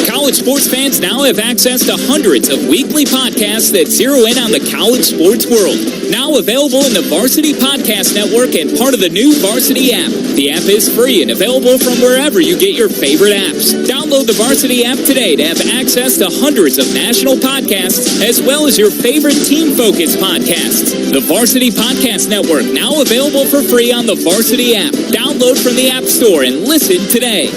College sports fans now have access to hundreds of weekly podcasts that zero in on the college sports world. Now available in the Varsity Podcast Network and part of the new Varsity app. The app is free and available from wherever you get your favorite apps. Download the Varsity app today to have access to hundreds of national podcasts as well as your favorite team-focused podcasts. The Varsity Podcast Network now available for free on the Varsity app. Download from the App Store and listen today.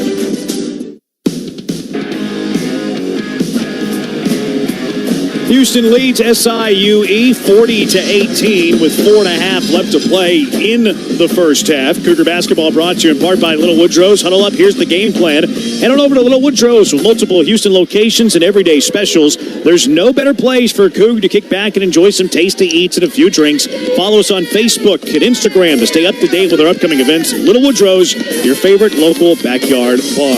Houston leads SIUE 40-18 with 4.5 left to play in the first half. Cougar basketball brought to you in part by Little Woodrow's. Huddle up. Here's the game plan. Head on over to Little Woodrow's with multiple Houston locations and everyday specials. There's no better place for a Coug to kick back and enjoy some tasty eats and a few drinks. Follow us on Facebook and Instagram to stay up to date with our upcoming events. Little Woodrow's, your favorite local backyard bar.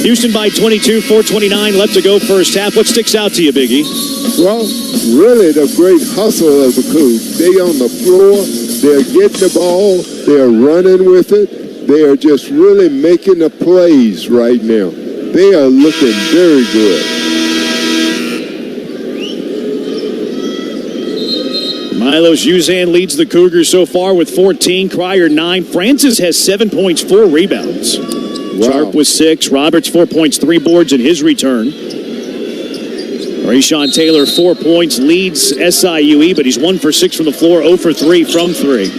Houston by 22, 4:29 left to go first half. What sticks out to you, Biggie? Well, really the great hustle of the Cougs. They on the floor, they're getting the ball, they're running with it. They are just really making the plays right now. They are looking very good. Milos Uzan leads the Cougars so far with 14, Cryer 9. Francis has 7 points, 4 rebounds. Wow. Sharp with 6. Roberts 4 points, 3 boards in his return. Rayshawn Taylor 4 points, leads SIUE, but he's 1 for 6 from the floor, 0 for 3 from 3.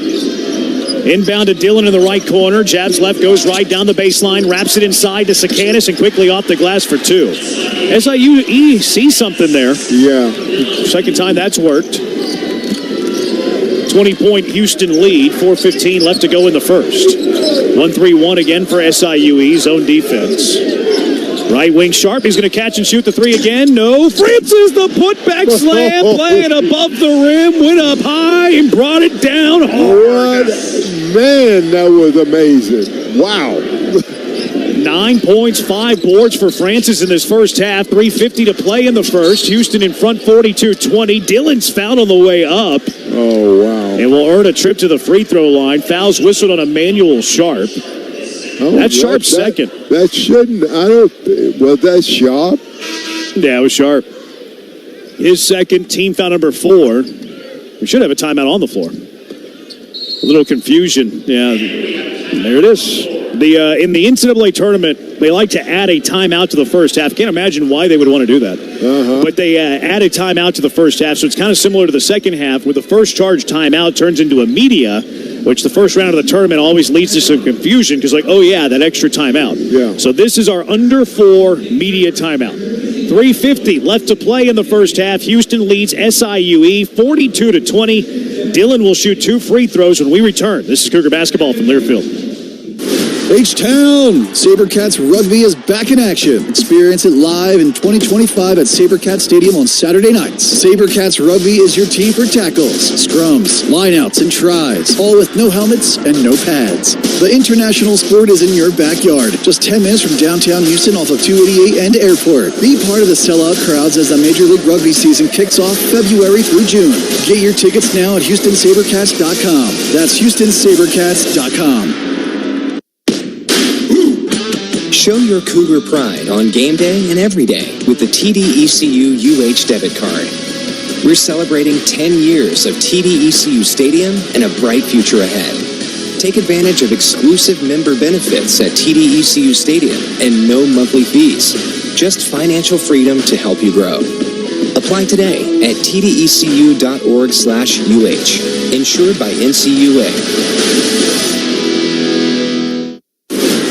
Inbound to Dillon in the right corner. Jabs left, goes right down the baseline, wraps it inside to Sakanis and quickly off the glass for 2. SIUE sees something there. Yeah. Second time that's worked. 20-point Houston lead, 4:15 left to go in the first. 1-3-1 again for SIUE, zone defense. Right wing Sharp, he's going to catch and shoot the 3 again. No, Francis, the putback slam, playing above the rim, went up high and brought it down hard. Man, that was amazing. Wow. 9 points, 5 boards for Francis in this first half. 3:50 to play in the first. Houston in front 42-20. Dillon's fouled on the way up. Oh, wow. And will earn a trip to the free throw line. Fouls whistled on Emmanuel Sharp. Oh, that's Sharp's second. That shouldn't, was that Sharp? Yeah, it was Sharp. His second, team foul number 4. We should have a timeout on the floor. A little confusion. Yeah, there it is. In the NCAA tournament, they like to add a timeout to the first half. Can't imagine why they would want to do that. But they add a timeout to the first half, so it's kind of similar to the second half, where the first charge timeout turns into a media, which the first round of the tournament always leads to some confusion because, like, oh, yeah, that extra timeout. Yeah. So this is our under 4 media timeout. 3:50 left to play in the first half. Houston leads SIUE 42-20. Dillon will shoot 2 free throws when we return. This is Cougar basketball from Learfield. H-Town! SaberCats Rugby is back in action. Experience it live in 2025 at SaberCats Stadium on Saturday nights. SaberCats Rugby is your team for tackles, scrums, lineouts, and tries, all with no helmets and no pads. The international sport is in your backyard, just 10 minutes from downtown Houston off of 288 and Airport. Be part of the sellout crowds as the Major League Rugby season kicks off February through June. Get your tickets now at HoustonSaberCats.com. That's HoustonSaberCats.com. Show your Cougar pride on game day and every day with the TDECU UH debit card. We're celebrating 10 years of TDECU Stadium and a bright future ahead. Take advantage of exclusive member benefits at TDECU Stadium and no monthly fees. Just financial freedom to help you grow. Apply today at tdecu.org/UH. Insured by NCAA.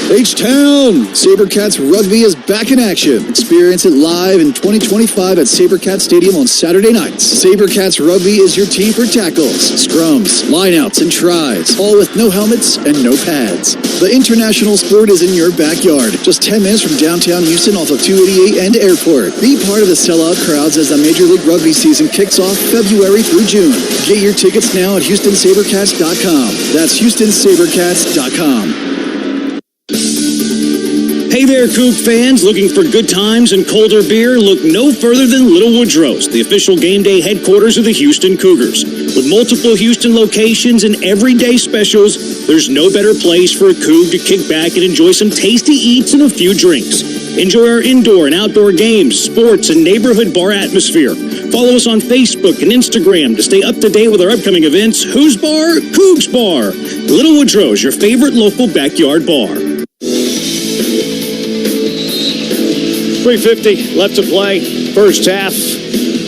H-Town! SaberCats Rugby is back in action. Experience it live in 2025 at SaberCats Stadium on Saturday nights. SaberCats Rugby is your team for tackles, scrums, lineouts, and tries, all with no helmets and no pads. The international sport is in your backyard, just 10 minutes from downtown Houston off of 288 and Airport. Be part of the sellout crowds as the Major League Rugby season kicks off February through June. Get your tickets now at HoustonSaberCats.com. That's HoustonSaberCats.com. Hey there, Coug fans. Looking for good times and colder beer? Look no further than Little Woodrow's, the official game day headquarters of the Houston Cougars. With multiple Houston locations and everyday specials, there's no better place for a Coug to kick back and enjoy some tasty eats and a few drinks. Enjoy our indoor and outdoor games, sports, and neighborhood bar atmosphere. Follow us on Facebook and Instagram to stay up to date with our upcoming events. Who's Bar? Cougs Bar. Little Woodrow's, your favorite local backyard bar. 3:50 left to play. First half.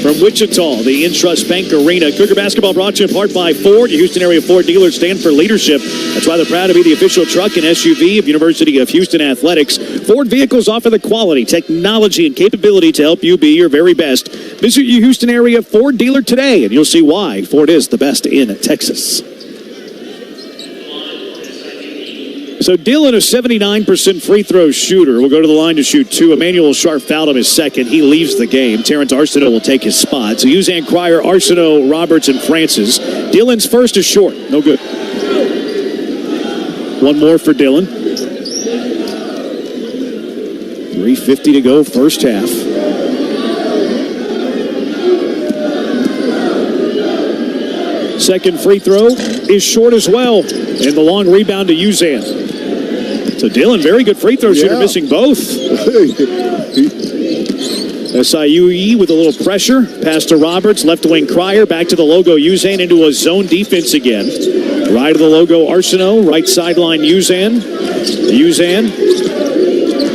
from Wichita, the Intrust Bank Arena. Cougar basketball brought to you in part by Ford. Your Houston area Ford dealers stand for leadership. That's why they're proud to be the official truck and SUV of University of Houston Athletics. Ford vehicles offer the quality, technology, and capability to help you be your very best. Visit your Houston area Ford dealer today, and you'll see why Ford is the best in Texas. So Dillon, a 79% free throw shooter, will go to the line to shoot 2. Emmanuel Sharp fouled him his second. He leaves the game. Terrence Arsenault will take his spot. So Uzan, Cryer, Arsenault, Roberts, and Francis. Dillon's first is short. No good. One more for Dillon. 3:50 to go, first half. Second free throw is short as well. And the long rebound to Uzan. So Dillon, very good free throw shooter, missing both. SIUE with a little pressure. Pass to Roberts, left wing Cryer, back to the logo Uzan into a zone defense again. Right of the logo Arsenault, right sideline Uzan. Uzan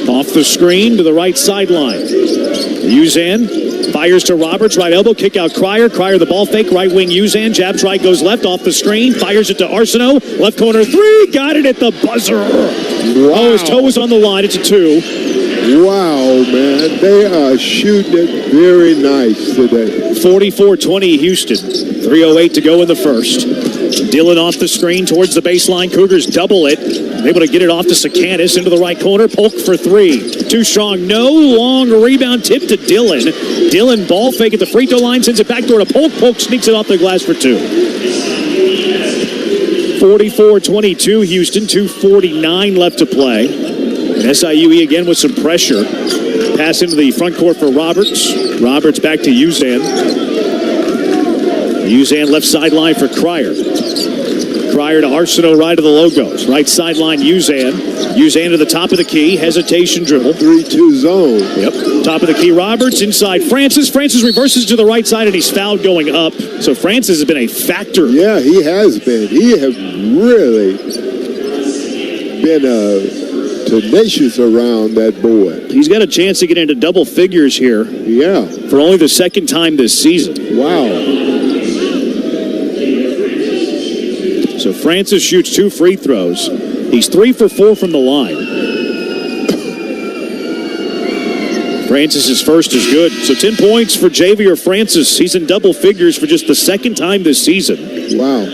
off the screen to the right sideline. Uzan fires to Roberts, right elbow, kick out Cryer. Cryer the ball fake, right wing Uzan, jabs right, goes left, off the screen, fires it to Arsenault, left corner 3, got it at the buzzer. Wow. Oh, his toe was on the line, it's a 2. Wow, man, they are shooting it very nice today. 44-20 Houston, 3:08 to go in the first. Dillon off the screen towards the baseline, Cougars double it. Able to get it off to Sakanis into the right corner. Polk for 3. Too strong. No. Long rebound tip to Dillon. Dillon ball fake at the free throw line. Sends it back door to Polk. Polk sneaks it off the glass for 2. 44-22 Houston. 2:49 left to play. And SIUE again with some pressure. Pass into the front court for Roberts. Roberts back to Uzan. Uzan left sideline for Cryer. Cryer to Arsenault, right of the logos. Right sideline, Uzan. Uzan to the top of the key. Hesitation dribble. 3-2 zone. Yep. Top of the key, Roberts. Inside, Francis. Francis reverses to the right side, and he's fouled going up. So Francis has been a factor. Yeah, he has been. He has really been tenacious around that boy. He's got a chance to get into double figures here. Yeah. For only the second time this season. Wow. So Francis shoots 2 free throws. He's 3 for 4 from the line. Francis's first is good. So 10 points for Javier Francis. He's in double figures for just the second time this season. Wow.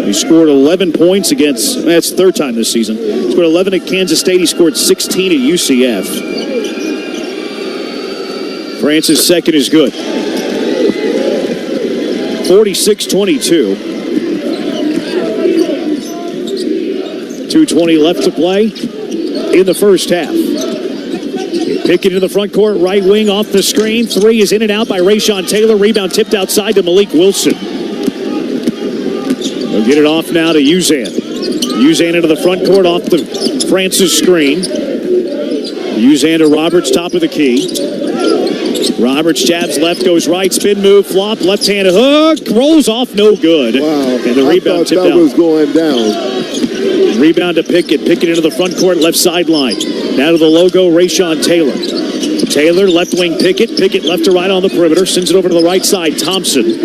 He scored 11 points against, that's third time this season. He scored 11 at Kansas State. He scored 16 at UCF. Francis' second is good. 46-22. 2:20 left to play in the first half. Pickett in the front court, right wing off the screen. 3 is in and out by Rayshon Taylor. Rebound tipped outside to Malik Wilson. They'll get it off now to Uzan. Uzan into the front court off the Francis screen. Uzan to Roberts, top of the key. Roberts jabs left, goes right, spin move, flop, left-hand hook, rolls off, no good. Wow. And the rebound tipped out. That was going down. Rebound to Pickett. Pickett into the front court, left sideline. Now to the logo, Rayshon Taylor. Taylor, left wing Pickett. Pickett left to right on the perimeter. Sends it over to the right side, Thompson.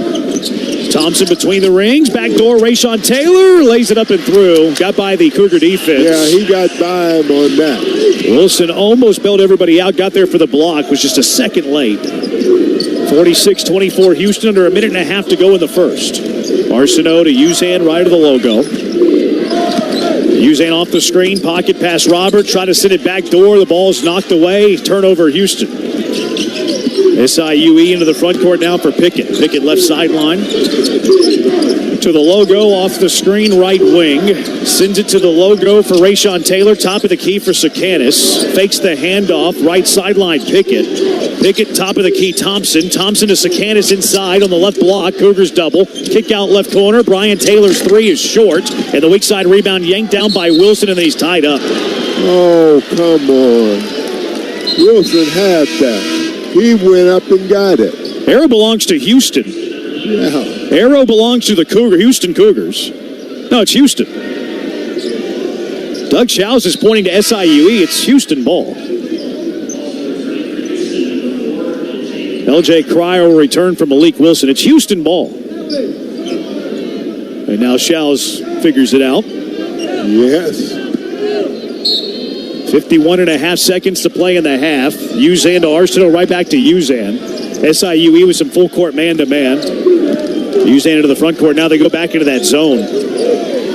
Thompson between the rings. Back door, Rayshon Taylor lays it up and through. Got by the Cougar defense. Yeah, he got by him on that. Wilson almost bailed everybody out. Got there for the block. Was just a second late. 46-24 Houston, under a minute and a half to go in the first. Arsenault to Uzan, right of the logo. Uzan off the screen, pocket pass Robert, try to send it back door. The ball's knocked away. Turnover Houston. SIUE into the front court now for Pickett. Pickett left sideline. To the logo off the screen, right wing. Sends it to the logo for Rayshon Taylor. Top of the key for Sakanis. Fakes the handoff. Right sideline, Pickett. Pickett, top of the key, Thompson. Thompson to Sakanis inside on the left block. Cougars double. Kick out left corner. Brian Taylor's 3 is short. And the weak side rebound yanked down by Wilson, and then he's tied up. Oh, come on. Wilson had that. He went up and got it. Arrow belongs to Houston. Yeah. Arrow belongs to the Houston Cougars. No, it's Houston. Doug Schaus is pointing to SIUE. It's Houston ball. L.J. Cryer will return from Malik Wilson. It's Houston ball. And now Shows figures it out. Yes. 51 and a half seconds to play in the half. Uzan to Arsenal, right back to Uzan. SIUE with some full court man-to-man. Uzan into the front court. Now they go back into that zone.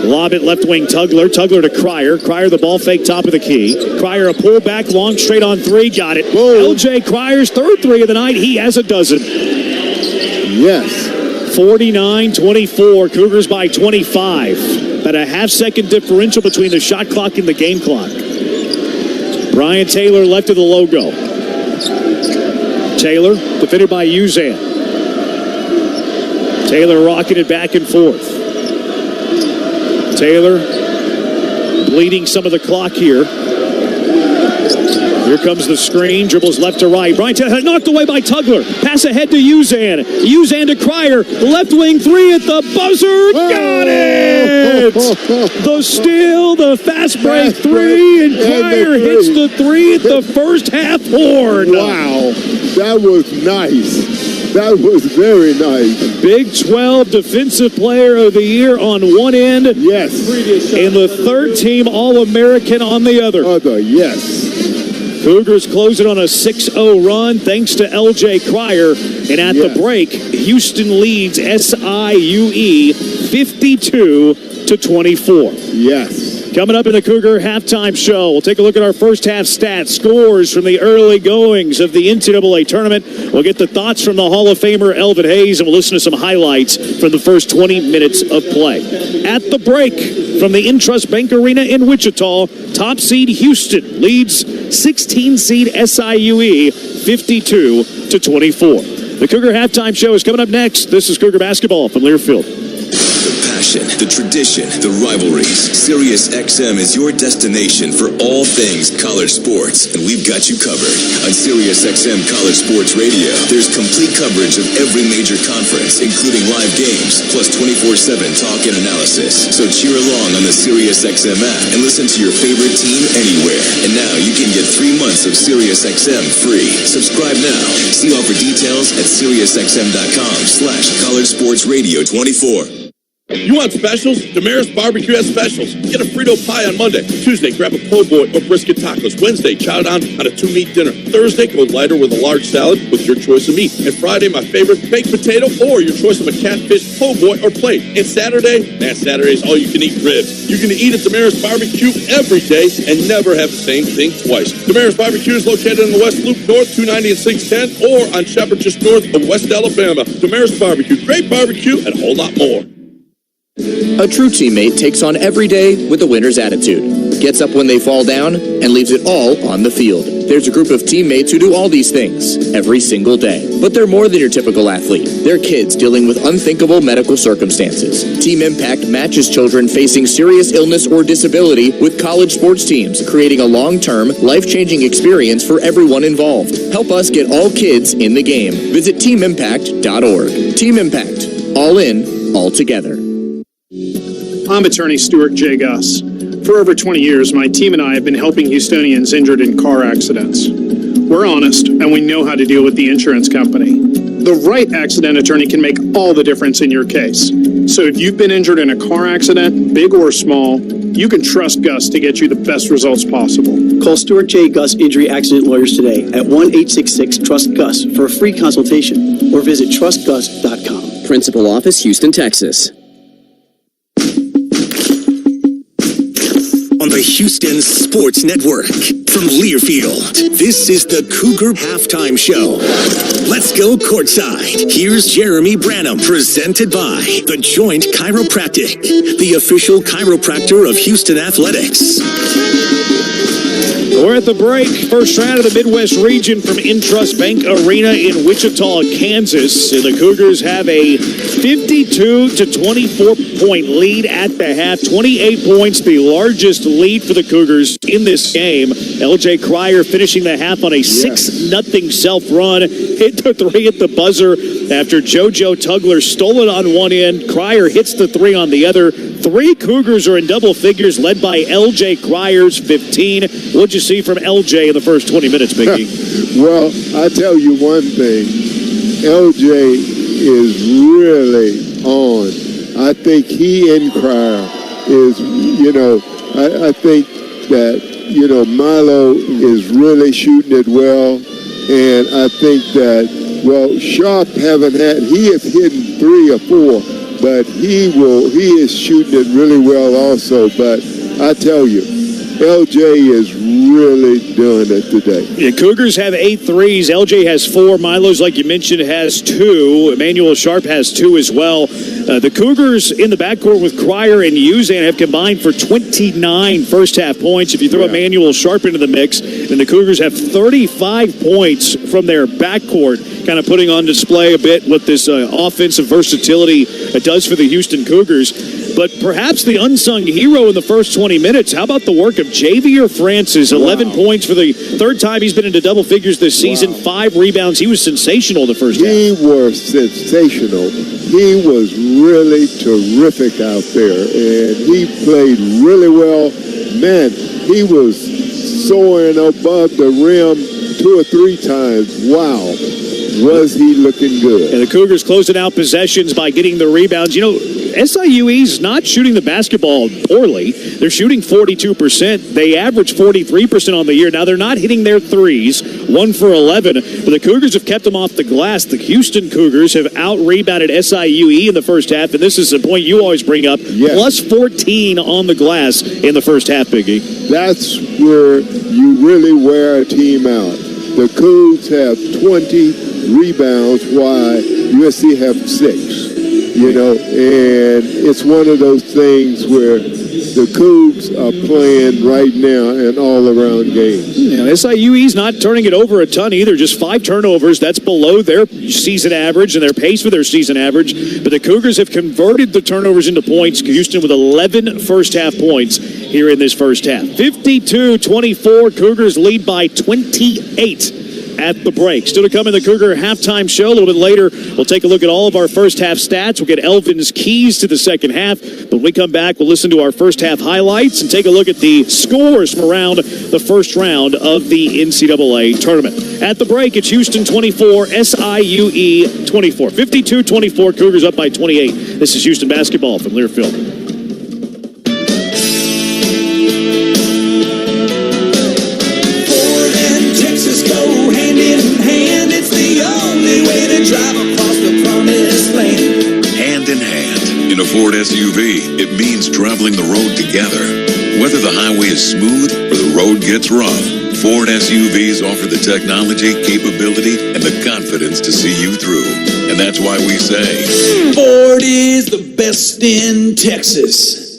Lob it left wing Tugler. Tugler to Cryer. Cryer the ball fake top of the key. Cryer a pull back long straight on three. Got it. L.J. Cryer's third three of the night. He has a dozen. Yes. 49-24. Cougars by 25. About a half-second differential between the shot clock and the game clock. Brian Taylor left of the logo. Taylor defended by Uzan. Taylor rocking it back and forth. Taylor bleeding some of the clock here. Here comes the screen. Dribbles left to right. Brian Taylor knocked away by Tugler. Pass ahead to Uzan. Uzan to Cryer. Left wing three at the buzzer. Got it! The steal, the fast break three, and Cryer hits the three at the first half horn. Wow, that was nice. That was very nice. Big 12 Defensive Player of the Year on one end. Yes. And the third team All-American on the other. Yes. Cougars close it on a 6-0 run thanks to L.J. Cryer. And at the break, Houston leads SIUE 52-24. Yes. Coming up in the Cougar halftime show, we'll take a look at our first half stats, scores from the early goings of the NCAA tournament. We'll get the thoughts from the Hall of Famer Elvin Hayes, and we'll listen to some highlights from the first 20 minutes of play. At the break from the Intrust Bank Arena in Wichita, top seed Houston leads 16 seed SIUE 52-24. The Cougar halftime show is coming up next. This is Cougar basketball from Learfield. The passion, the tradition, the rivalries. SiriusXM is your destination for all things college sports, and we've got you covered. On SiriusXM College Sports Radio, there's complete coverage of every major conference, including live games, plus 24/7 talk and analysis. So cheer along on the SiriusXM app and listen to your favorite team anywhere. And now you can get 3 months of SiriusXM free. Subscribe now. See offer details at SiriusXM.com/College Sports Radio 24. You want specials? Damaris Barbecue has specials. Get a Frito pie on Monday. Tuesday, grab a po' boy or brisket tacos. Wednesday, chow down on a 2-meat dinner. Thursday, go lighter with a large salad with your choice of meat. And Friday, my favorite, baked potato or your choice of a catfish, po' boy, or plate. And Saturday, Saturday's all-you-can-eat ribs. You can eat at Damaris Barbecue every day and never have the same thing twice. Damaris Barbecue is located in the West Loop North, 290 and 610, or on Shepherd just north of West Alabama. Damaris Barbecue, great barbecue and a whole lot more. A true teammate takes on every day with a winner's attitude, gets up when they fall down, and leaves it all on the field. There's a group of teammates who do all these things every single day. But they're more than your typical athlete. They're kids dealing with unthinkable medical circumstances. Team Impact matches children facing serious illness or disability with college sports teams, creating a long-term, life-changing experience for everyone involved. Help us get all kids in the game. Visit teamimpact.org. Team Impact. All in, all together. I'm attorney Stuart J. Guss. For over 20 years, my team and I have been helping Houstonians injured in car accidents. We're honest, and we know how to deal with the insurance company. The right accident attorney can make all the difference in your case. So if you've been injured in a car accident, big or small, you can trust Gus to get you the best results possible. Call Stuart J. Gus Injury Accident Lawyers today at 1-866-TRUST-GUS for a free consultation or visit trustgus.com. Principal Office, Houston, Texas. On the Houston Sports Network from Learfield, this is the Cougar Halftime Show. Let's go courtside. Here's Jeremy Branham, presented by The Joint Chiropractic, the official chiropractor of Houston Athletics. We're at the break. First round of the Midwest region from Intrust Bank Arena in Wichita, Kansas. And the Cougars have a 52-24-point lead at the half. 28 points, the largest lead for the Cougars in this game. L.J. Cryer finishing the half on a 6-0 self-run. Hit the three at the buzzer after JoJo Tugler stole it on one end. Cryer hits the three on the other. 3 Cougars are in double figures, led by L.J. Cryer's 15. What'd you see from L.J. in the first 20 minutes, Biggie? Well, I tell you one thing. LJ is really on. I think he and Cryer is, I think that, Milo is really shooting it well. And I think that, Sharp he has hit 3 or 4, but he is shooting it really well also. But I tell you, LJ is really doing it today. Yeah, Cougars have 8 threes. LJ has 4. Milo's, like you mentioned, has 2. Emmanuel Sharp has 2 as well. The Cougars in the backcourt with Cryer and Uzan have combined for 29 first-half points. If you throw Emmanuel Sharp into the mix, then the Cougars have 35 points from their backcourt, kind of putting on display a bit what this offensive versatility does for the Houston Cougars. But perhaps the unsung hero in the first 20 minutes, how about the work of Javier Francis? 11 points for the third time he's been into double figures this season, 5 rebounds. He was sensational the first half. He was sensational. He was really terrific out there, and he played really well. Man, he was soaring above the rim 2 or 3 times. Wow. Was he looking good? And the Cougars closing out possessions by getting the rebounds. SIUE's not shooting the basketball poorly. They're shooting 42%. They average 43% on the year. Now, they're not hitting their threes, 1 for 11, but the Cougars have kept them off the glass. The Houston Cougars have out-rebounded SIUE in the first half, and this is a point you always bring up, plus 14 on the glass in the first half, Biggie. That's where you really wear a team out. The Cougs have 20 rebounds while USC have 6. And it's one of those things where the Cougs are playing right now an all-around game. SIUE's not turning it over a ton either, just 5 turnovers. That's below their season average and their pace for their season average. But the Cougars have converted the turnovers into points. Houston with 11 first-half points here in this first half. 52-24, Cougars lead by 28. At the break. Still to come in the Cougar halftime show. A little bit later, we'll take a look at all of our first half stats. We'll get Elvin's keys to the second half. But when we come back, we'll listen to our first half highlights and take a look at the scores from around the first round of the NCAA tournament. At the break, it's Houston 24, SIUE 24. 52-24, Cougars up by 28. This is Houston basketball from Learfield. Drive across the promised land. Hand in hand. In a Ford SUV, it means traveling the road together. Whether the highway is smooth or the road gets rough, Ford SUVs offer the technology, capability, and the confidence to see you through. And that's why we say, Ford is the best in Texas.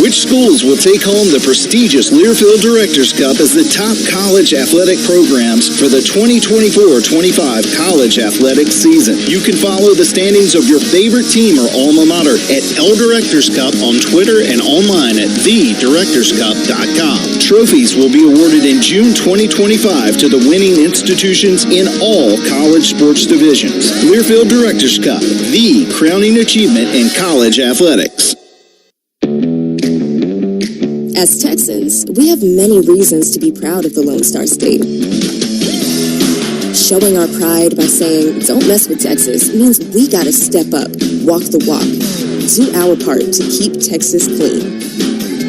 Which schools will take home the prestigious Learfield Directors Cup as the top college athletic programs for the 2024-25 college athletic season? You can follow the standings of your favorite team or alma mater at L Directors Cup on Twitter and online at thedirectorscup.com. Trophies will be awarded in June 2025 to the winning institutions in all college sports divisions. Learfield Directors Cup, the crowning achievement in college athletics. As Texans, we have many reasons to be proud of the Lone Star State. Showing our pride by saying, don't mess with Texas, means we gotta step up, walk the walk, do our part to keep Texas clean.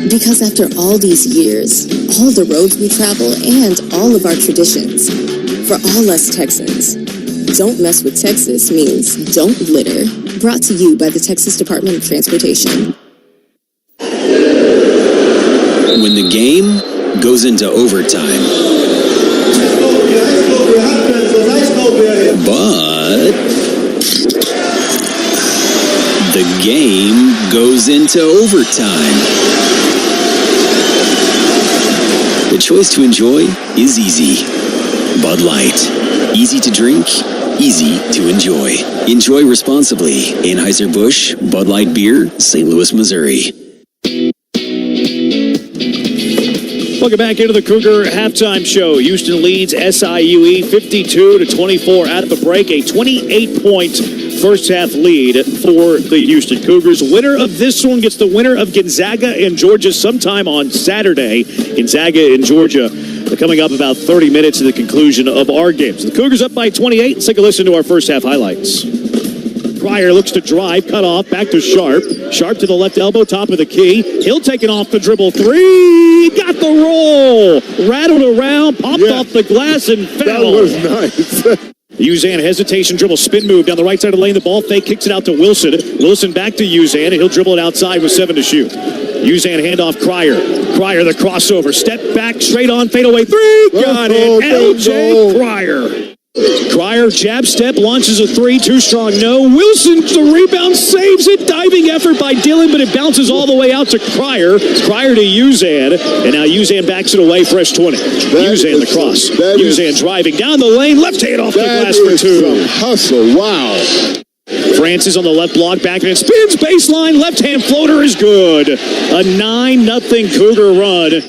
Because after all these years, all the roads we travel, and all of our traditions, for all us Texans, don't mess with Texas means don't litter. Brought to you by the Texas Department of Transportation. When the game goes into overtime. But the game goes into overtime. The choice to enjoy is easy. Bud Light. Easy to drink, easy to enjoy. Enjoy responsibly. Anheuser-Busch, Bud Light Beer, St. Louis, Missouri. Welcome back into the Cougar halftime show. Houston leads SIUE 52-24 at the break. A 28-point first half lead for the Houston Cougars. Winner of this one gets the winner of Gonzaga and Georgia sometime on Saturday. Gonzaga and Georgia coming up about 30 minutes to the conclusion of our games. The Cougars up by 28. Let's take a listen to our first half highlights. Pryor looks to drive, cut off, back to Sharp. Sharp to the left elbow, top of the key. Hill taking off the dribble three. Got the roll. Rattled around, popped off the glass, and fell. That was nice. Uzan hesitation, dribble, spin move down the right side of the lane. The ball fake, kicks it out to Wilson. Wilson back to Uzan, and he'll dribble it outside with 7 to shoot. Uzan handoff, Cryer. Cryer the crossover, step back, straight on, fadeaway three. Got it. LJ Cryer. Cryer, jab step, launches a three, too strong, no. Wilson, the rebound, saves it. Diving effort by Dillon, but it bounces all the way out to Cryer. Cryer to Uzan, and now Uzan backs it away, fresh 20. Uzan the cross. Uzan driving down the lane, left hand off the glass for 2. Hustle, wow. Francis on the left block, back and it spins, baseline, left-hand floater is good. A 9-0 Cougar run.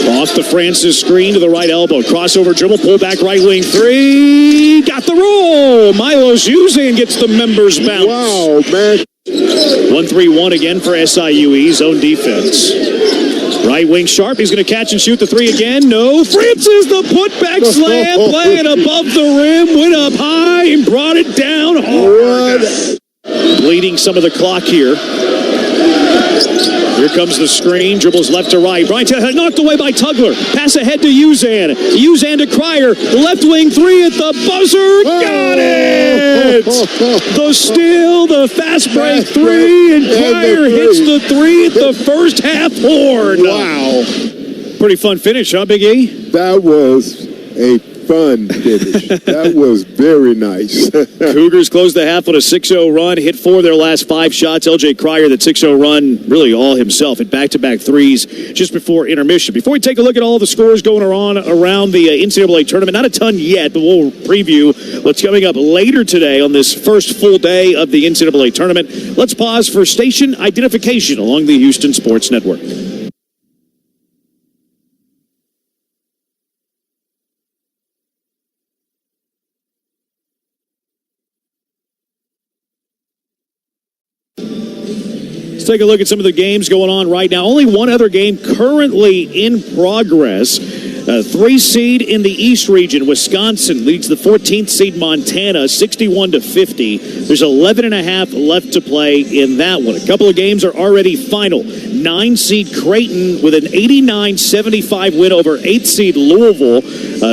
Off the Francis screen to the right elbow. Crossover dribble, pull back right wing three. Got the roll. Milos Uzan gets the members bounce. Wow, man. 1-3-1 again for SIUE, zone defense. Right wing Sharp, he's going to catch and shoot the three again. No. Francis, the putback slam, playing above the rim, went up high and brought it down hard. Bleeding some of the clock here. Here comes the screen, dribbles left to right. Brian Taylor knocked away by Tugler. Pass ahead to Uzan. Uzan to Cryer. Left wing three at the buzzer. Got it! The steal, the fast break three, and Cryer hits the three at the first half horn. Wow. Pretty fun finish, huh, Big E? That was a fun finish. That was very nice. Cougars closed the half on a 6-0 run, hit 4 of their last 5 shots. LJ Cryer, that 6-0 run, really all himself, at back-to-back threes just before intermission. Before we take a look at all the scores going on around the NCAA tournament, not a ton yet, but we'll preview what's coming up later today on this first full day of the NCAA tournament. Let's pause for station identification along the Houston Sports Network. Let's take a look at some of the games going on right now. Only one other game currently in progress. 3 seed in the East region, Wisconsin leads the 14th seed Montana 61-50. There's 11.5 left to play in that one. A couple of games are already final. 9 seed Creighton with an 89-75 win over 8 seed Louisville.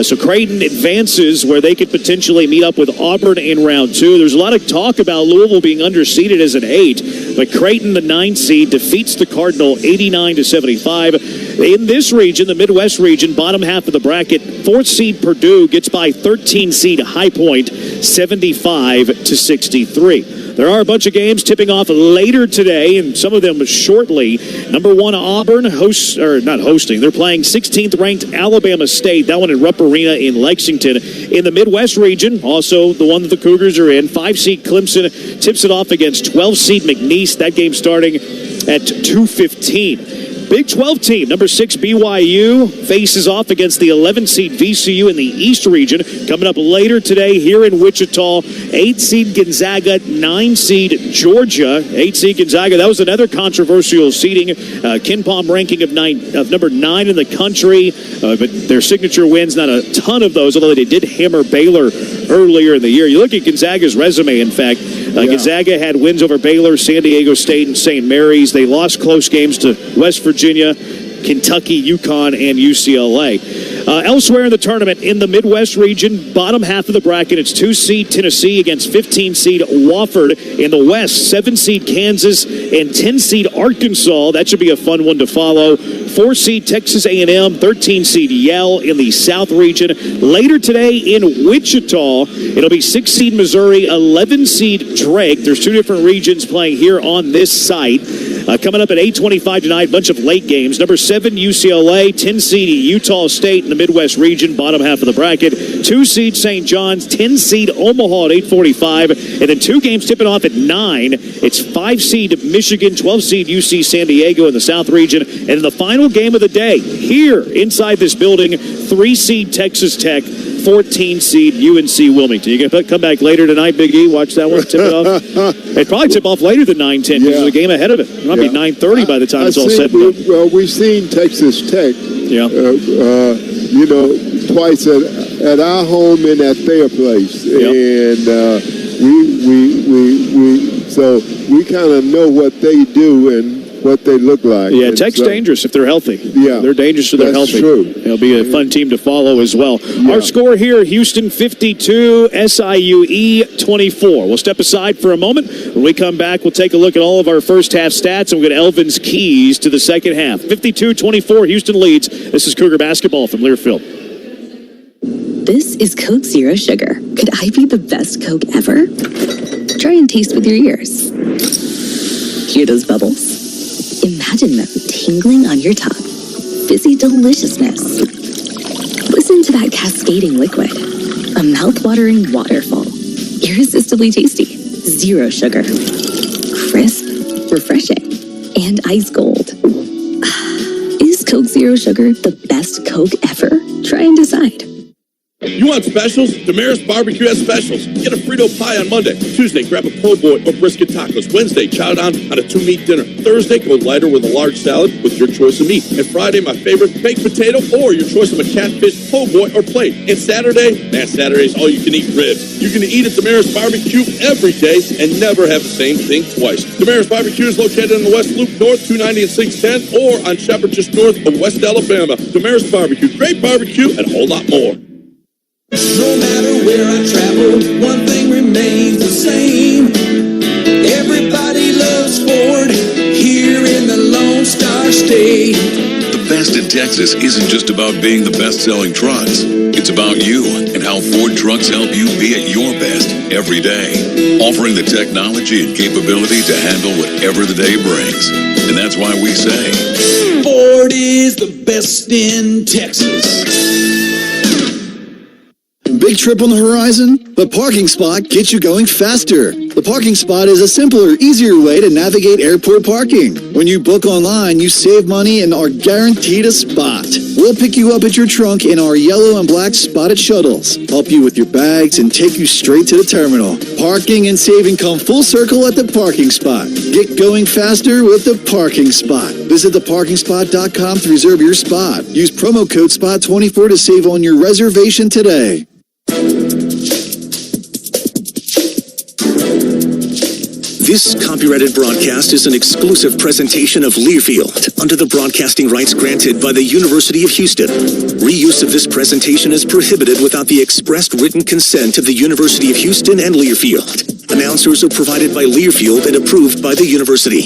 So Creighton advances where they could potentially meet up with Auburn in round 2. There's a lot of talk about Louisville being underseeded as an 8, but Creighton, the 9 seed, defeats the Cardinal 89-75. In this region, the Midwest region, bottom half of the bracket, 4th seed Purdue gets by 13 seed High Point 75-63. There are a bunch of games tipping off later today, and some of them shortly. Number 1, Auburn not hosting. They're playing 16th ranked Alabama State. That one in Rupp Arena in Lexington. In the Midwest region, also the one that the Cougars are in, 5 seed Clemson tips it off against 12 seed McNeese. That game starting at 2:15. Big 12 team, number 6 BYU faces off against the 11 seed VCU in the East region. Coming up later today here in Wichita, 8 seed Gonzaga, 9 seed Georgia. 8 seed Gonzaga, that was another controversial seeding. KenPom ranking of number 9 in the country, but their signature wins, not a ton of those, although they did hammer Baylor earlier in the year. You look at Gonzaga's resume, in fact. Gonzaga had wins over Baylor, San Diego State, and St. Mary's. They lost close games to West Virginia, Kentucky, UConn, and UCLA. Elsewhere in the tournament, in the Midwest region, bottom half of the bracket, it's 2 seed Tennessee against 15 seed Wofford. In the West, 7 seed Kansas and 10 seed Arkansas. That should be a fun one to follow. 4 seed Texas A&M, 13 seed Yale in the South region. Later today in Wichita, it'll be 6 seed Missouri, 11 seed Drake. There's 2 different regions playing here on this site. Coming up at 8:25 tonight, bunch of late games. Number 7 UCLA, 10 seed Utah State in the Midwest region, bottom half of the bracket. 2 seed St. John's, 10 seed Omaha at 8:45, and then 2 games tipping off at 9. It's 5 seed Michigan, 12 seed UC San Diego in the South region, and in the final game of the day, here inside this building, 3 seed Texas Tech 14 seed UNC Wilmington. You can come back later tonight, Big E. Watch that one. Tip it off. It'd probably tip off later than 9:10 because there's a game ahead of it. It might be 9:30 by the time it's all said and done. Well, we've seen Texas Tech, twice at our home and at their place, and so we kind of know what they do and what they look like. Yeah, Tech's dangerous if they're healthy. Yeah, they're dangerous if they're healthy. True. It'll be a fun team to follow as well. Yeah. Our score here: Houston 52, SIUE 24. We'll step aside for a moment. When we come back, we'll take a look at all of our first half stats, and we'll get Elvin's keys to the second half. 52-24, Houston leads. This is Cougar basketball from Learfield. This is Coke Zero Sugar. Could I be the best Coke ever? Try and taste with your ears. Hear those bubbles? Imagine them tingling on your tongue. Fizzy deliciousness. Listen to that cascading liquid. A mouth-watering waterfall. Irresistibly tasty. Zero sugar. Crisp, refreshing, and ice cold. Is Coke Zero Sugar the best Coke ever? Try and decide. You want specials? Damaris Barbecue has specials. Get a Frito pie on Monday. Tuesday, grab a po' boy or brisket tacos. Wednesday, chow down on a 2-meat dinner. Thursday, go lighter with a large salad with your choice of meat. And Friday, my favorite, baked potato or your choice of a catfish, po' boy, or plate. And Saturday's all-you-can-eat ribs. You can eat at Damaris Barbecue every day and never have the same thing twice. Damaris Barbecue is located in the West Loop North, 290 and 610, or on Shepherd just north of West Alabama. Damaris Barbecue, great barbecue and a whole lot more. No matter where I travel, one thing remains the same. Everybody loves Ford here in the Lone Star State. The best in Texas isn't just about being the best-selling trucks. It's about you and how Ford trucks help you be at your best every day, offering the technology and capability to handle whatever the day brings. And that's why we say, Ford is the best in Texas. Big trip on the horizon? The parking spot gets you going faster. The parking spot is a simpler, easier way to navigate airport parking. When you book online, you save money and are guaranteed a spot. We'll pick you up at your trunk in our yellow and black spotted shuttles, help you with your bags, and take you straight to the terminal. Parking and saving come full circle at the parking spot. Get going faster with the parking spot. Visit theparkingspot.com to reserve your spot. Use promo code SPOT24 to save on your reservation today. This copyrighted broadcast is an exclusive presentation of Learfield under the broadcasting rights granted by the University of Houston. Reuse of this presentation is prohibited without the expressed written consent of the University of Houston and Learfield. Announcers are provided by Learfield and approved by the university.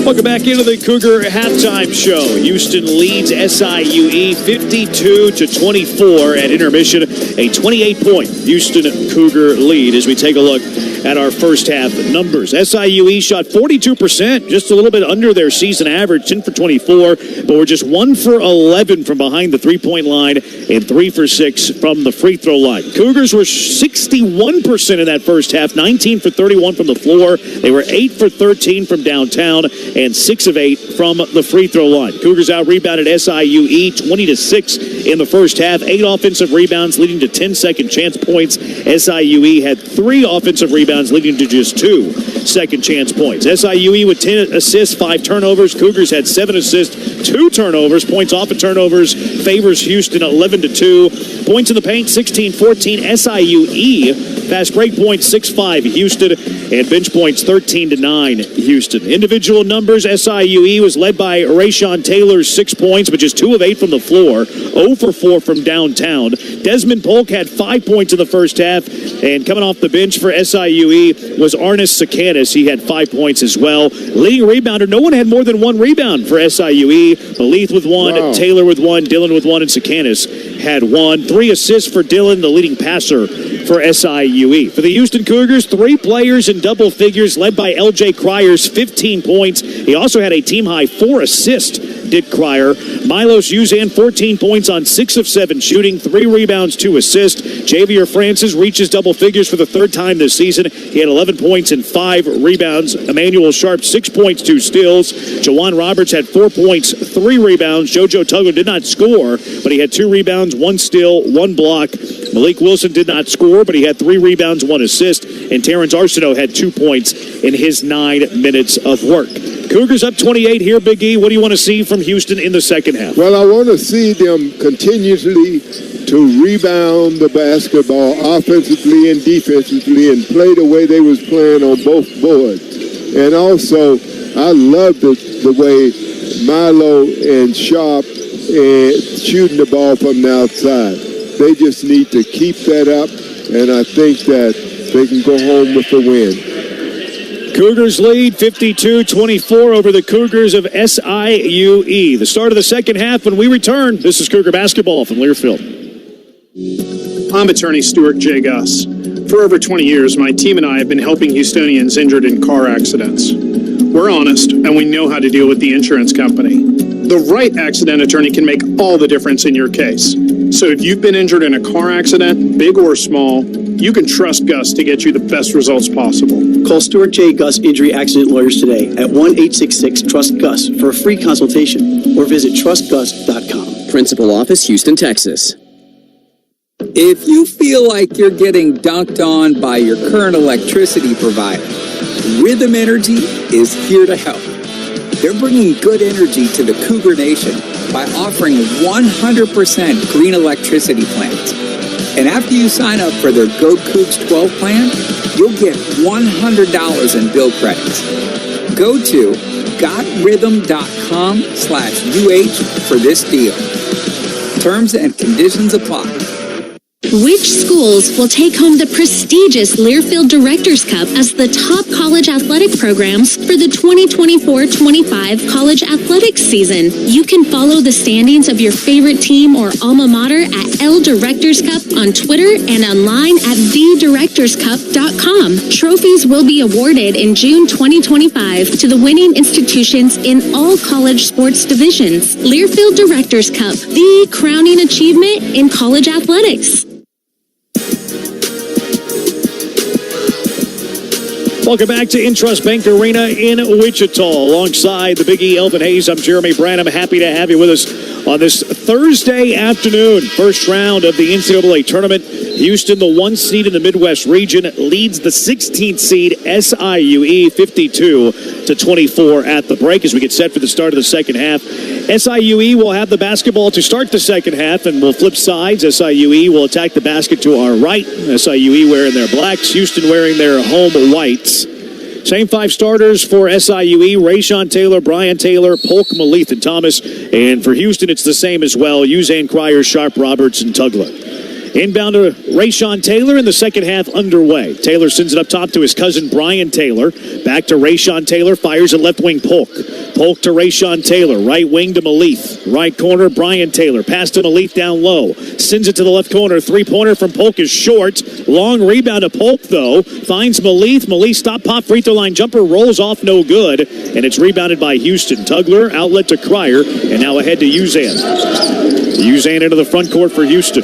Welcome back into the Cougar halftime show. Houston leads SIUE 52-24 at intermission. A 28-point Houston Cougar lead as we take a look at our first half numbers. SIUE shot 42%, just a little bit under their season average, 10 for 24, but we're just 1 for 11 from behind the three-point line and 3 for 6 from the free throw line. Cougars were 61% in that first half, 19 for 31 from the floor. They were 8 for 13 from downtown and 6 of 8 from the free throw line. Cougars out-rebounded SIUE 20-6 in the first half, 8 offensive rebounds leading to 10 second chance points. SIUE had 3 offensive rebounds leading to just 2 second chance points. SIUE with 10 assists, 5 turnovers. Cougars had 7 assists, 2 turnovers. Points off of turnovers favors Houston 11-2. Points in the paint 16-14 SIUE. Fast break points 6-5 Houston, and bench points 13-9 Houston. Individual numbers, SIUE was led by Rayshawn Taylor, 6 points, but just 2 of 8 from the floor, 0 for 4 from downtown. Desmond Polk had 5 points in the first half, and coming off the bench for SIUE was Arnis Sakanis. He had 5 points as well. Leading rebounder, no one had more than 1 rebound for SIUE. Beleath with 1, Taylor with 1, Dillon with 1, and Sakanis had 1. 3 assists for Dillon, the leading passer for SIUE. For the Houston Cougars, 3 players in double figures, led by LJ Cryers, 15 points. He also had a team-high 4 assists did Cryer. Milos Uzan, 14 points on 6 of 7 shooting, 3 rebounds, 2 assists. Javier Francis reaches double figures for the third time this season. He had 11 points and 5 rebounds. Emmanuel Sharp, 6 points, 2 steals. Jawan Roberts had 4 points, 3 rebounds. JoJo Tugler did not score, but he had 2 rebounds, 1 steal, 1 block. Malik Wilson did not score, but he had 3 rebounds, 1 assist. And Terrence Arsenault had 2 points in his 9 minutes of work. Cougars up 28 here, Big E. What do you want to see from Houston in the second half? Well, I want to see them continuously to rebound the basketball offensively and defensively and play the way they was playing on both boards. And also, I love the way Milo and Sharp shooting the ball from the outside. They just need to keep that up, and I think that they can go home with the win. Cougars lead 52-24 over the Cougars of SIUE. The start of the second half when we return. This is Cougar basketball from Learfield. I'm attorney Stuart J. Guss. For over 20 years, my team and I have been helping Houstonians injured in car accidents. We're honest, and we know how to deal with the insurance company. The right accident attorney can make all the difference in your case. So if you've been injured in a car accident, big or small, you can trust Gus to get you the best results possible. Call Stuart J. Gus Injury Accident Lawyers today at 1-866-TRUST-GUS for a free consultation or visit trustgus.com. Principal Office, Houston, Texas. If you feel like you're getting dunked on by your current electricity provider, Rhythm Energy is here to help. They're bringing good energy to the Cougar Nation by offering 100% green electricity plans. And after you sign up for their Go Cougs 12 plan, you'll get $100 in bill credits. Go to gotrhythm.com/UH for this deal. Terms and conditions apply. Which schools will take home the prestigious Learfield Directors Cup as the top college athletic programs for the 2024-25 college athletics season? You can follow the standings of your favorite team or alma mater at L Directors Cup on Twitter and online at thedirectorscup.com. Trophies will be awarded in June 2025 to the winning institutions in all college sports divisions. Learfield Directors Cup, the crowning achievement in college athletics. Welcome back to Intrust Bank Arena in Wichita. Alongside the Big E, Elvin Hayes, I'm Jeremy Branham. Happy to have you with us on this Thursday afternoon. First round of the NCAA tournament. Houston, the 1 seed in the Midwest region, leads the 16th seed SIUE 52-24 at the break as we get set for the start of the second half. SIUE will have the basketball to start the second half, and we'll flip sides. SIUE will attack the basket to our right. SIUE wearing their blacks, Houston wearing their home whites. Same 5 starters for SIUE: Rayshawn Taylor, Brian Taylor, Polk, Maleth, and Thomas. And for Houston, it's the same as well: Uzan, Cryer, Sharp, Roberts, and Tugler. Inbound to Rayshawn Taylor in the second half underway. Taylor sends it up top to his cousin Brian Taylor. Back to Rayshawn Taylor, fires at left wing Polk. Polk to Rayshawn Taylor, right wing to Maleth. Right corner, Brian Taylor. Pass to Maleth down low. Sends it to the left corner. Three-pointer from Polk is short. Long rebound to Polk, though. Finds Maleth. Maleth stop pop free throw line jumper. Rolls off no good. And it's rebounded by Houston. Tugler outlet to Cryer. And now ahead to Uzan. Uzan into the front court for Houston.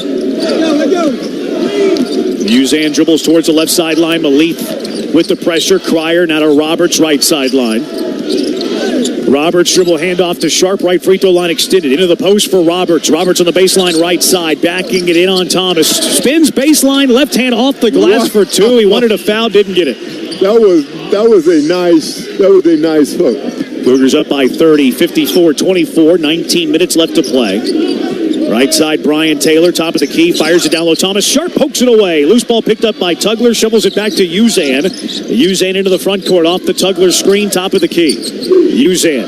Uzan dribbles towards the left sideline. Maleth with the pressure. Cryer now to Roberts, right sideline. Roberts dribble handoff to Sharp, right free throw line extended. Into the post for Roberts. Roberts on the baseline right side. Backing it in on Thomas. Spins baseline, left hand off the glass for 2. He wanted a foul, didn't get it. That was a nice hook. Cougars up by 30, 54-24. 19 minutes left to play. Right side, Brian Taylor, top of the key, fires it down low. Thomas Sharp pokes it away. Loose ball picked up by Tugler, shovels it back to Uzan. Uzan into the front court, off the Tugler screen, top of the key. Uzan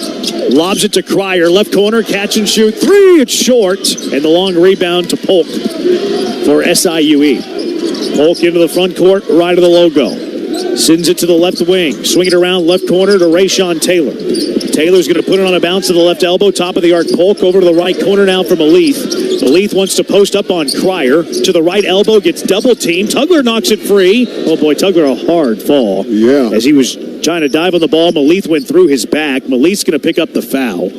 lobs it to Cryer, left corner, catch and shoot. 3, it's short. And the long rebound to Polk for SIUE. Polk into the front court, right of the logo. Sends it to the left wing. Swing it around left corner to Rayshawn Taylor. Taylor's going to put it on a bounce to the left elbow. Top of the arc, Polk over to the right corner now for Maleth. Maleth wants to post up on Cryer. To the right elbow, gets double teamed. Tugler knocks it free. Oh boy, Tugler a hard fall. Yeah. As he was trying to dive on the ball, Maleth went through his back. Maleth's going to pick up the foul.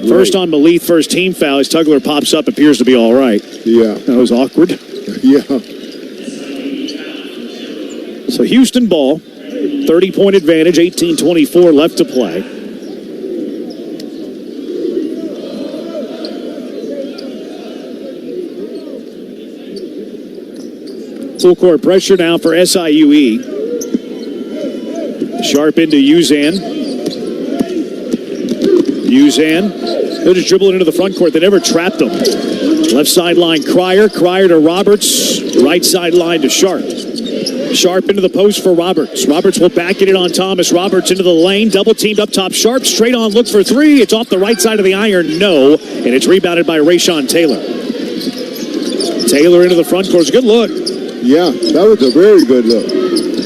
First on Malith, first team foul. As Tugler pops up, appears to be all right. Yeah. That was awkward. Yeah. So Houston ball, 30-point advantage, 18:24 left to play. Full court pressure now for SIUE. Sharp into Uzan. They'll just dribble it into the front court. They never trapped him. Left sideline, Cryer to Roberts. Right sideline to Sharp. Sharp into the post for Roberts. Roberts will back it in on Thomas. Roberts into the lane. Double teamed up top. Sharp straight on. Look for three. It's off the right side of the iron. No. And it's rebounded by Rayshawn Taylor. Taylor into the front court. It's a good look. Yeah, that was a very good look.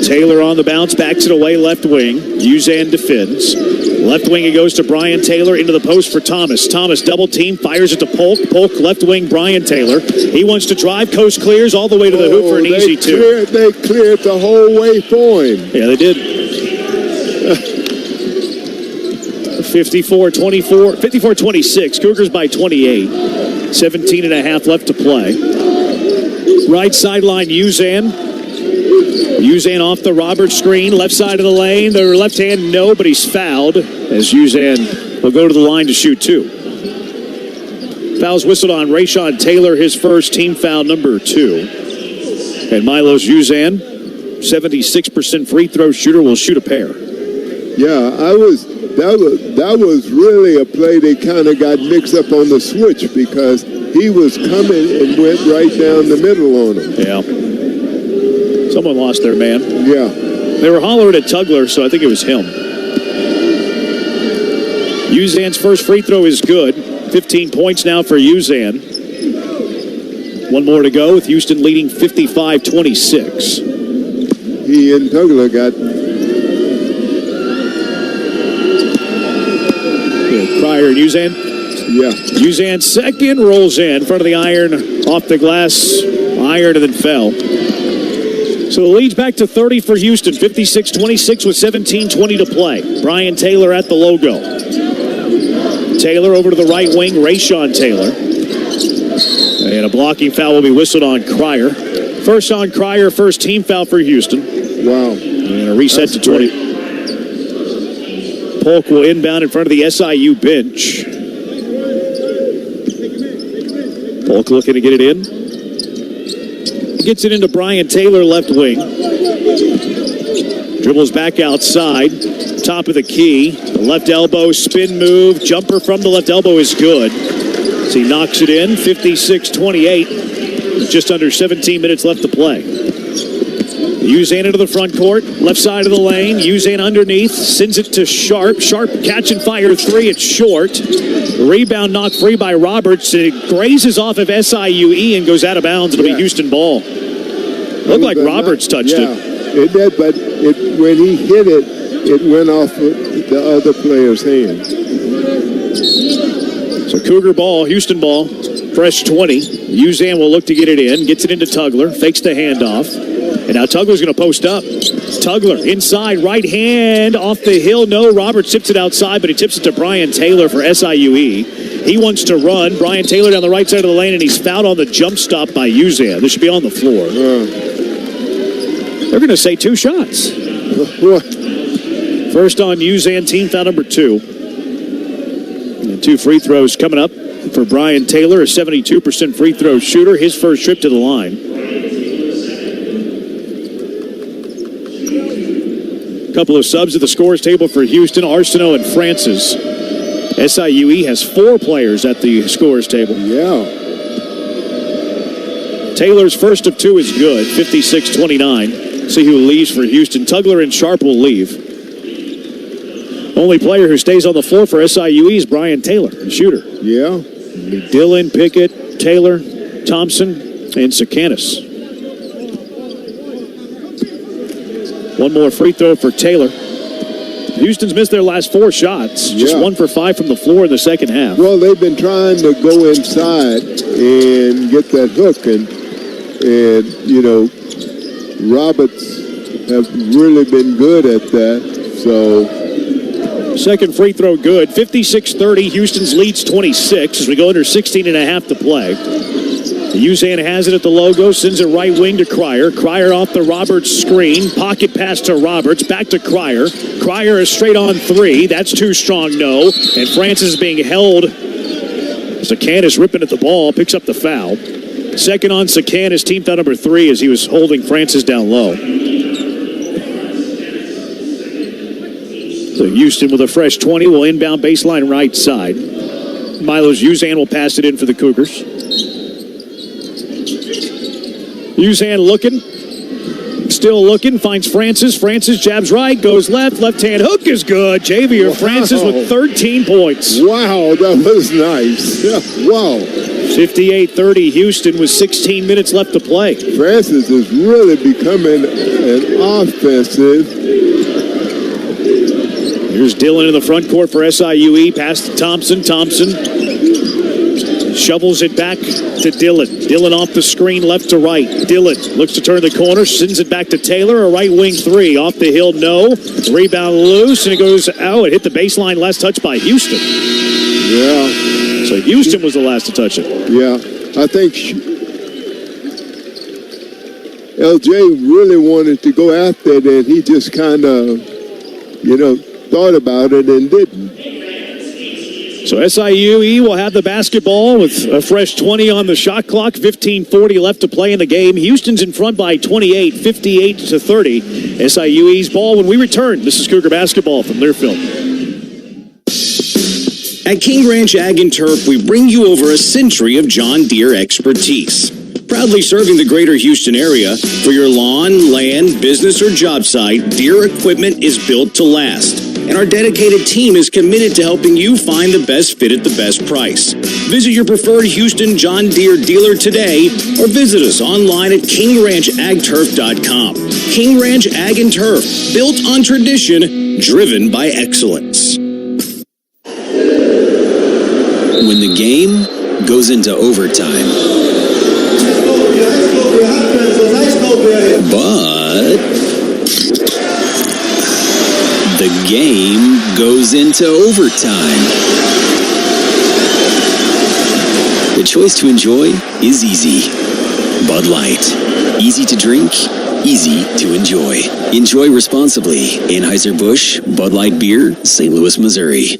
Taylor on the bounce. Backs it away left wing. Uzan defends. Left wing, it goes to Brian Taylor into the post for Thomas. Thomas double team, fires it to Polk. Polk left wing, Brian Taylor. He wants to drive, coast clears all the way to the hoop for an easy two. They cleared the whole way for him. Yeah, they did. 54-26. Cougars by 28. 17 and a half left to play. Right sideline, Uzan off the Roberts screen, left side of the lane. The left hand, no, but he's fouled as Uzan will go to the line to shoot two. Fouls whistled on Rayshawn Taylor, his first team foul number 2. And Milos Uzan, 76% free throw shooter, will shoot a pair. Yeah, that was really a play that kind of got mixed up on the switch because he was coming and went right down the middle on him. Yeah. Someone lost their man. Yeah. They were hollering at Tugler, so I think it was him. Uzan's first free throw is good. 15 points now for Uzan. One more to go with Houston leading 55-26. He and Tugler got... Cryer and Uzan. Yeah. Uzan second, rolls in front of the iron, off the glass, iron, and then fell. So the lead's back to 30 for Houston, 56-26 with 17:20 to play. Brian Taylor at the logo. Taylor over to the right wing, Rayshawn Taylor. And a blocking foul will be whistled on Cryer. First on Cryer, first team foul for Houston. Wow. And a reset to 20. Polk will inbound in front of the SIU bench. Polk looking to get it in. Gets it into Brian Taylor, left wing. Dribbles back outside. Top of the key. Left elbow, spin move. Jumper from the left elbow is good. So he knocks it in. 56-28. Just under 17 minutes left to play. Uzan into the front court. Left side of the lane. Uzan underneath. Sends it to Sharp. Sharp catch and fire three. It's short. Rebound knocked free by Roberts. It grazes off of SIUE and goes out of bounds. It'll be Houston ball. Looked like Roberts touched it. It did, but when he hit it, it went off the other player's hand. So Cougar ball, Houston ball, fresh 20. Uzan will look to get it in. Gets it into Tugler. Fakes the handoff. And now Tugler's going to post up. Tugler inside, right hand, off the hill. No, Roberts tips it outside, but he tips it to Brian Taylor for SIUE. He wants to run. Brian Taylor down the right side of the lane, and he's fouled on the jump stop by Uzan. This should be on the floor. They're going to say 2 shots. First on Uzan, team foul number 2. And 2 free throws coming up for Brian Taylor, a 72% free throw shooter. His first trip to the line. Couple of subs at the scores table for Houston, Arsenault and Francis. SIUE has 4 players at the scores table. Yeah. Taylor's first of 2 is good, 56-29. See who leaves for Houston. Tugler and Sharp will leave. Only player who stays on the floor for SIUE is Brian Taylor, the shooter. Yeah. Dillon, Pickett, Taylor, Thompson, and Sakanis. One more free throw for Taylor. Houston's missed their last 4 shots. Just 1 for 5 from the floor in the second half. Well, they've been trying to go inside and get that hook. And you know, Roberts have really been good at that. So Second free throw good. 56-30. Houston's leads 26 as we go under 16 and a half to play. Usain has it at the logo, sends it right wing to Cryer. Cryer off the Roberts screen. Pocket pass to Roberts. Back to Cryer. Cryer is straight on three. That's too strong, no. And Francis is being held. Sakanis ripping at the ball. Picks up the foul. Second on Sakanis, team foul number 3 as he was holding Francis down low. So Houston with a fresh 20 will inbound baseline right side. Milos Usain will pass it in for the Cougars. Usain looking, still looking, finds Francis. Francis jabs right, goes left, left-hand hook is good. Javier Francis with 13 points. Wow, that was nice. Yeah, wow. 58-30 Houston with 16 minutes left to play. Francis is really becoming an offensive. Here's Dillon in the front court for SIUE. Pass to Thompson. Thompson shovels it back to Dillon. Dillon off the screen left to right. Dillon looks to turn the corner, sends it back to Taylor. A right wing three. Off the hill, no. Rebound loose, and it goes out. It hit the baseline. Last touch by Houston. Yeah. So Houston was the last to touch it. Yeah. I think LJ really wanted to go after it, and he just kind of, thought about it and didn't. So SIUE will have the basketball with a fresh 20 on the shot clock. 15:40 left to play in the game. Houston's in front by 28, 58-30. SIUE's ball when we return. This is Cougar basketball from Learfield. At King Ranch Ag and Turf, we bring you over a century of John Deere expertise. Proudly serving the greater Houston area, for your lawn, land, business, or job site, Deere equipment is built to last. And our dedicated team is committed to helping you find the best fit at the best price. Visit your preferred Houston John Deere dealer today or visit us online at KingRanchAgTurf.com. King Ranch Ag and Turf, built on tradition, driven by excellence. When the game goes into overtime, but the game goes into overtime. The choice to enjoy is easy. Bud Light. Easy to drink, easy to enjoy. Enjoy responsibly. Anheuser-Busch, Bud Light Beer, St. Louis, Missouri.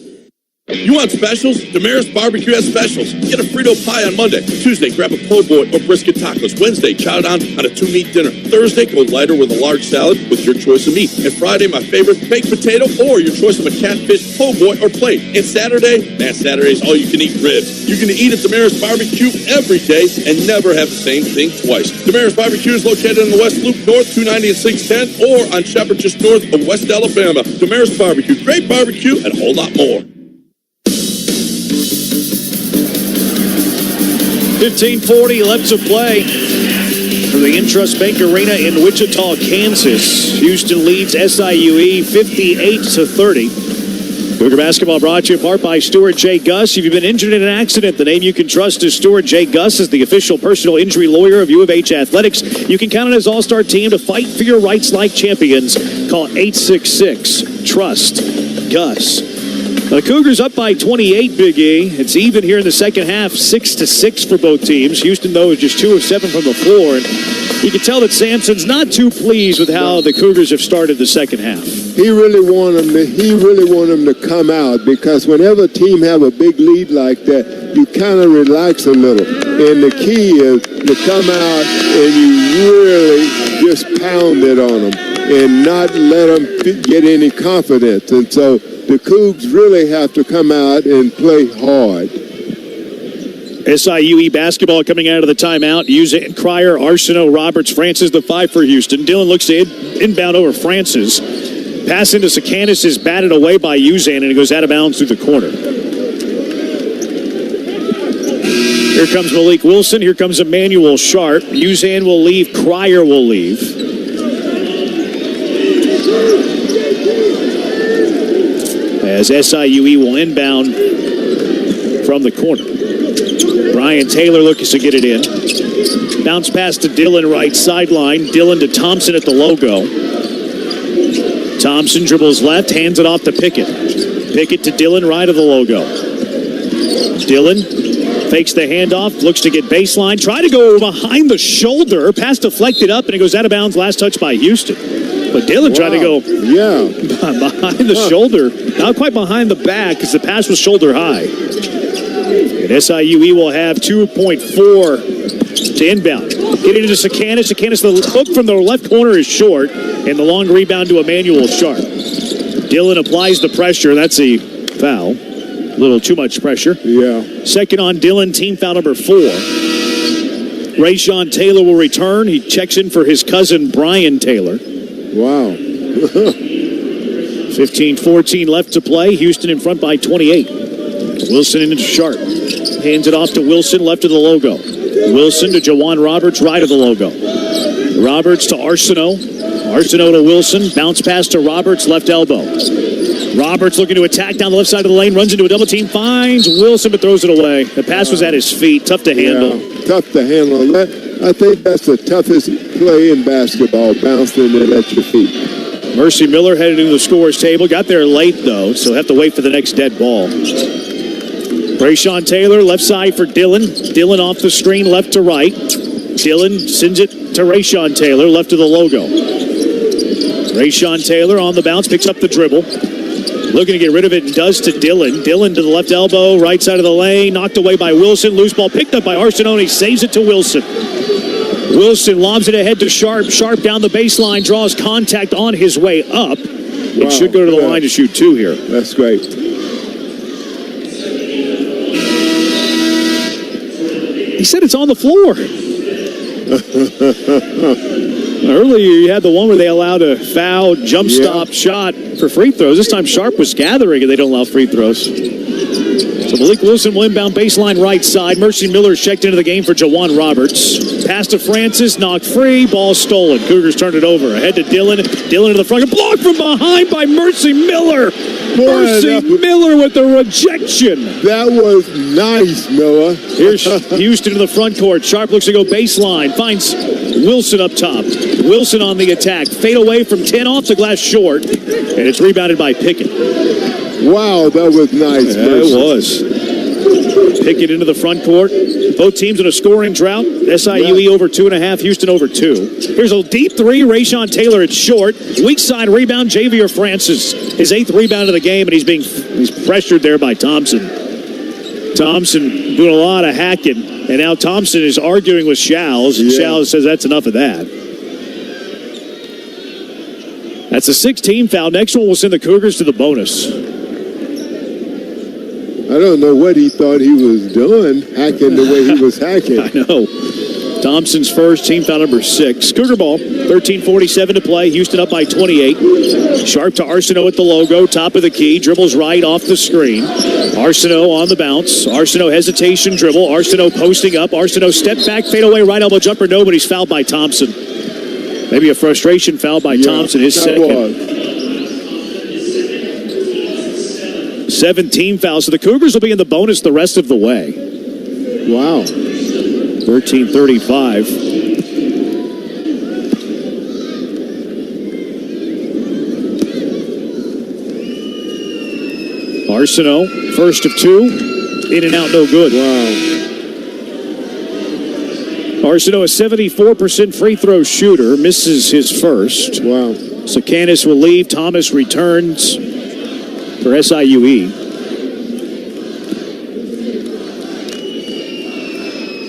You want specials? Damaris Barbecue has specials. Get a Frito pie on Monday. Tuesday, grab a po' boy or brisket tacos. Wednesday, chow down on a 2-meat dinner. Thursday, go lighter with a large salad with your choice of meat. And Friday, my favorite, baked potato or your choice of a catfish, po' boy, or plate. And Saturday, Saturday's all-you-can-eat ribs. You can eat at Damaris Barbecue every day and never have the same thing twice. Damaris Barbecue is located in the West Loop, North 290 and 610, or on Shepherd, just north of West Alabama. Damaris Barbecue, great barbecue and a whole lot more. 15:40 left to play from the Intrust Bank Arena in Wichita, Kansas. Houston leads SIUE 58-30. Cougar basketball brought to you in part by Stuart J. Gus. If you've been injured in an accident, the name you can trust is Stuart J. Gus as the official personal injury lawyer of U of H Athletics. You can count on his all-star team to fight for your rights like champions. Call 866-TRUST-GUS. The Cougars up by 28, Big E. It's even here in the second half, 6-6 for both teams. Houston, though, is just 2 of 7 from the floor. And you can tell that Sampson's not too pleased with how the Cougars have started the second half. He really wanted them to come out, because whenever a team have a big lead like that, you kind of relax a little. And the key is to come out and you really just pound it on them and not let them get any confidence. And so the Cougs really have to come out and play hard. SIUE basketball coming out of the timeout. Using Cryer, Arsenault, Roberts, Francis, the 5 for Houston. Dillon looks to inbound over Francis. Pass into Sakanis is batted away by Usain, and it goes out of bounds through the corner. Here comes Malik Wilson. Here comes Emmanuel Sharp. Usain will leave. Cryer will leave. As SIUE will inbound from the corner. Brian Taylor looking to get it in. Bounce pass to Dillon, right sideline. Dillon to Thompson at the logo. Thompson dribbles left, hands it off to Pickett. Pickett to Dillon, right of the logo. Dillon fakes the handoff, looks to get baseline, try to go behind the shoulder, pass deflected up, and it goes out of bounds, last touch by Houston. But Dillon tried to go behind the shoulder, not quite behind the back, because the pass was shoulder high. And SIUE will have 2.4 to inbound. Getting into Sakanis. Sakanis, the hook from the left corner is short, and the long rebound to Emmanuel Sharp. Dillon applies the pressure. That's a foul. A little too much pressure. Yeah. Second on Dillon, team foul number 4. Rayshawn Taylor will return. He checks in for his cousin, Brian Taylor. Wow. 15-14 left to play. Houston in front by 28. Wilson into Sharp. Hands it off to Wilson, left of the logo. Wilson to Jawan Roberts, right of the logo. Roberts to Arsenault. Arsenault to Wilson. Bounce pass to Roberts, left elbow. Roberts looking to attack down the left side of the lane. Runs into a double team. Finds Wilson, but throws it away. The pass was at his feet. Tough to handle. Yeah, tough to handle. I think that's the toughest play in basketball, bouncing it at your feet. Mercy Miller headed to the scorer's table. Got there late, though, so have to wait for the next dead ball. Rayshawn Taylor, left side for Dillon. Dillon off the screen, left to right. Dillon sends it to Rayshawn Taylor, left of the logo. Rayshawn Taylor on the bounce, picks up the dribble. Looking to get rid of it and does to Dillon. Dillon to the left elbow, right side of the lane. Knocked away by Wilson. Loose ball picked up by Arsenault. He saves it to Wilson. Wilson lobs it ahead to Sharp. Sharp down the baseline, draws contact on his way up. It should go to the line to shoot 2 here. That's great. He said it's on the floor. Earlier, you had the one where they allowed a foul jump stop shot for free throws. This time, Sharp was gathering, and they don't allow free throws. So Malik Wilson will inbound baseline right side. Mercy Miller checked into the game for Jawan Roberts. Pass to Francis, knocked free, ball stolen. Cougars turned it over. Ahead to Dillon. Dillon to the front. Blocked from behind by Mercy Miller. Mercy Miller with the rejection. That was nice, Noah. Here's Houston to the front court. Sharp looks to go baseline. Finds Wilson up top. Wilson on the attack. Fade away from 10 off the glass short. And it's rebounded by Pickett. Wow, that was nice. Yeah, it was. Pickett into the front court. Both teams in a scoring drought. SIUE over 2.5, Houston over 2. Here's a deep three. Rayshawn Taylor, it's short. Weak side rebound, Javier Francis. His 8th rebound of the game, and he's pressured there by Thompson. Thompson doing a lot of hacking, and now Thompson is arguing with Showles, and Showles says that's enough of that. That's a 16 foul. Next one will send the Cougars to the bonus. I don't know what he thought he was doing, hacking the way he was hacking. I know. Thompson's first, team foul number 6. Cougar ball, 13:47 to play. Houston up by 28. Sharp to Arsenault at the logo, top of the key. Dribbles right off the screen. Arsenault on the bounce. Arsenault hesitation dribble. Arsenault posting up. Arsenault step back, fade away, right elbow jumper. Nobody's fouled by Thompson. Maybe a frustration foul by Thompson, his second. 17 fouls. So the Cougars will be in the bonus the rest of the way. Wow. 13:35. Arsenault, first of 2. In and out, no good. Wow. Arsenault, a 74% free throw shooter, misses his first. Wow. Sakanis will leave. Thomas returns for SIUE.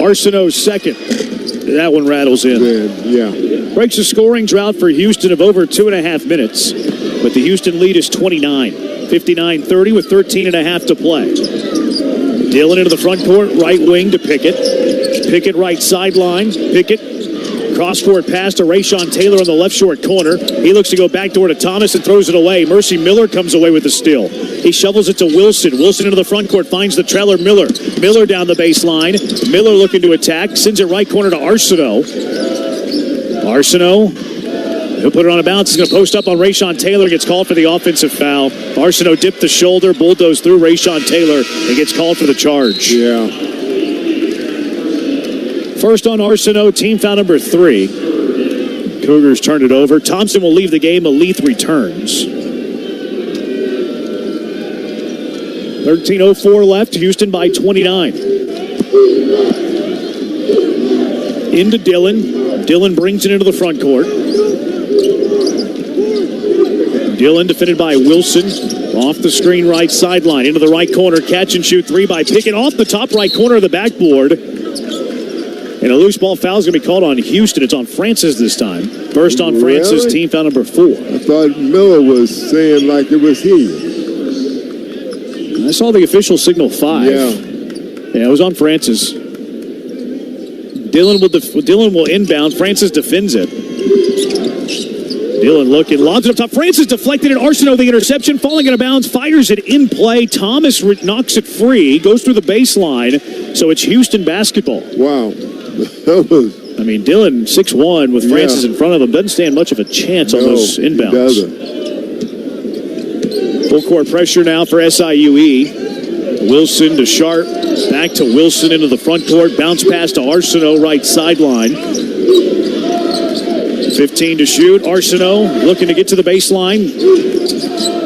Arsenault's second. That one rattles in. Yeah. Breaks a scoring drought for Houston of over 2.5 minutes. But the Houston lead is 29. 59-30 with 13.5 to play. Dillon into the front court, right wing to Pickett. Pickett right sideline. Pickett cross-court pass to Rayshawn Taylor on the left short corner. He looks to go backdoor to Thomas and throws it away. Mercy Miller comes away with the steal. He shovels it to Wilson. Wilson into the front court, finds the trailer Miller. Miller down the baseline. Miller looking to attack. Sends it right corner to Arsenault. Arsenault, he'll put it on a bounce. He's going to post up on Rayshawn Taylor. Gets called for the offensive foul. Arsenault dipped the shoulder, bulldozed through Rayshawn Taylor, and gets called for the charge. Yeah. First on Arsenault, team foul number 3. Cougars turned it over. Thompson will leave the game. Alith returns. 13:04 left. Houston by 29. Into Dillon. Dillon brings it into the front court. Dillon defended by Wilson. Off the screen right sideline. Into the right corner. Catch and shoot three by Pickett. Off the top right corner of the backboard. And a loose ball foul is going to be called on Houston. It's on Francis this time. First on Francis, team foul number 4. I thought Miller was saying like it was he. I saw the official signal 5. Yeah, it was on Francis. Dillon will inbound. Francis defends it. Dillon looking, lobs it up top. Francis deflected it. Arsenault the interception, falling out of bounds, fires it in play. Thomas knocks it free, goes through the baseline. So it's Houston basketball. Wow. I mean, Dillon 6'1" with Francis in front of him doesn't stand much of a chance on those inbounds. Full court pressure now for SIUE. Wilson to Sharp, back to Wilson into the front court, bounce pass to Arsenault right sideline. 15 to shoot. Arsenault looking to get to the baseline.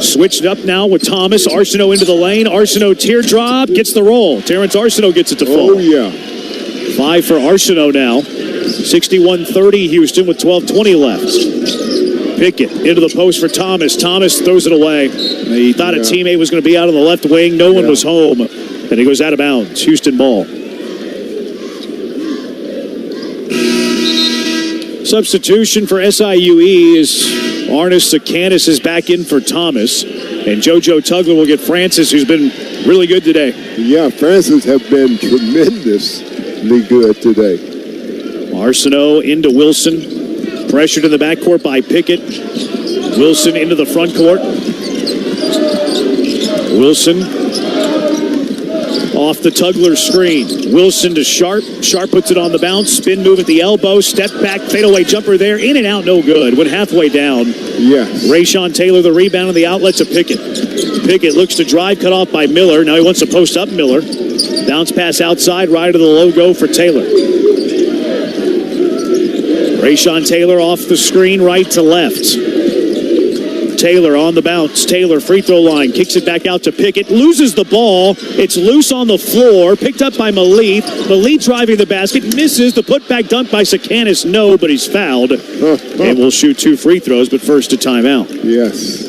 Switched up now with Thomas. Arsenault into the lane. Arsenault teardrop, gets the roll. Terrence Arsenault gets it to fall. Oh, yeah. 5 for Arsenault now. 61-30 Houston with 12:20 left. Pickett into the post for Thomas. Thomas throws it away. He thought a teammate was going to be out on the left wing. No one was home. And he goes out of bounds. Houston ball. Substitution for SIUE is Arnis Sakanis is back in for Thomas. And JoJo Tugler will get Francis, who's been really good today. Yeah, Francis have been tremendously good today. Arsenault into Wilson. Pressured in the backcourt by Pickett. Wilson into the front court. Wilson off the Tugler screen. Wilson to Sharp. Sharp puts it on the bounce. Spin move at the elbow. Step back. Fadeaway jumper there. In and out. No good. Went halfway down. Yes. Rayshawn Taylor the rebound on the outlet to Pickett. Pickett looks to drive. Cut off by Miller. Now he wants to post up Miller. Bounce pass outside. Right to the logo for Taylor. Rayshawn Taylor off the screen, right to left. Taylor on the bounce. Taylor free throw line. Kicks it back out to Pickett. Loses the ball. It's loose on the floor. Picked up by Malik. Malik driving the basket. Misses. The putback dunk by Sakanis. No, but he's fouled. And will shoot 2 free throws, but first a timeout. Yes.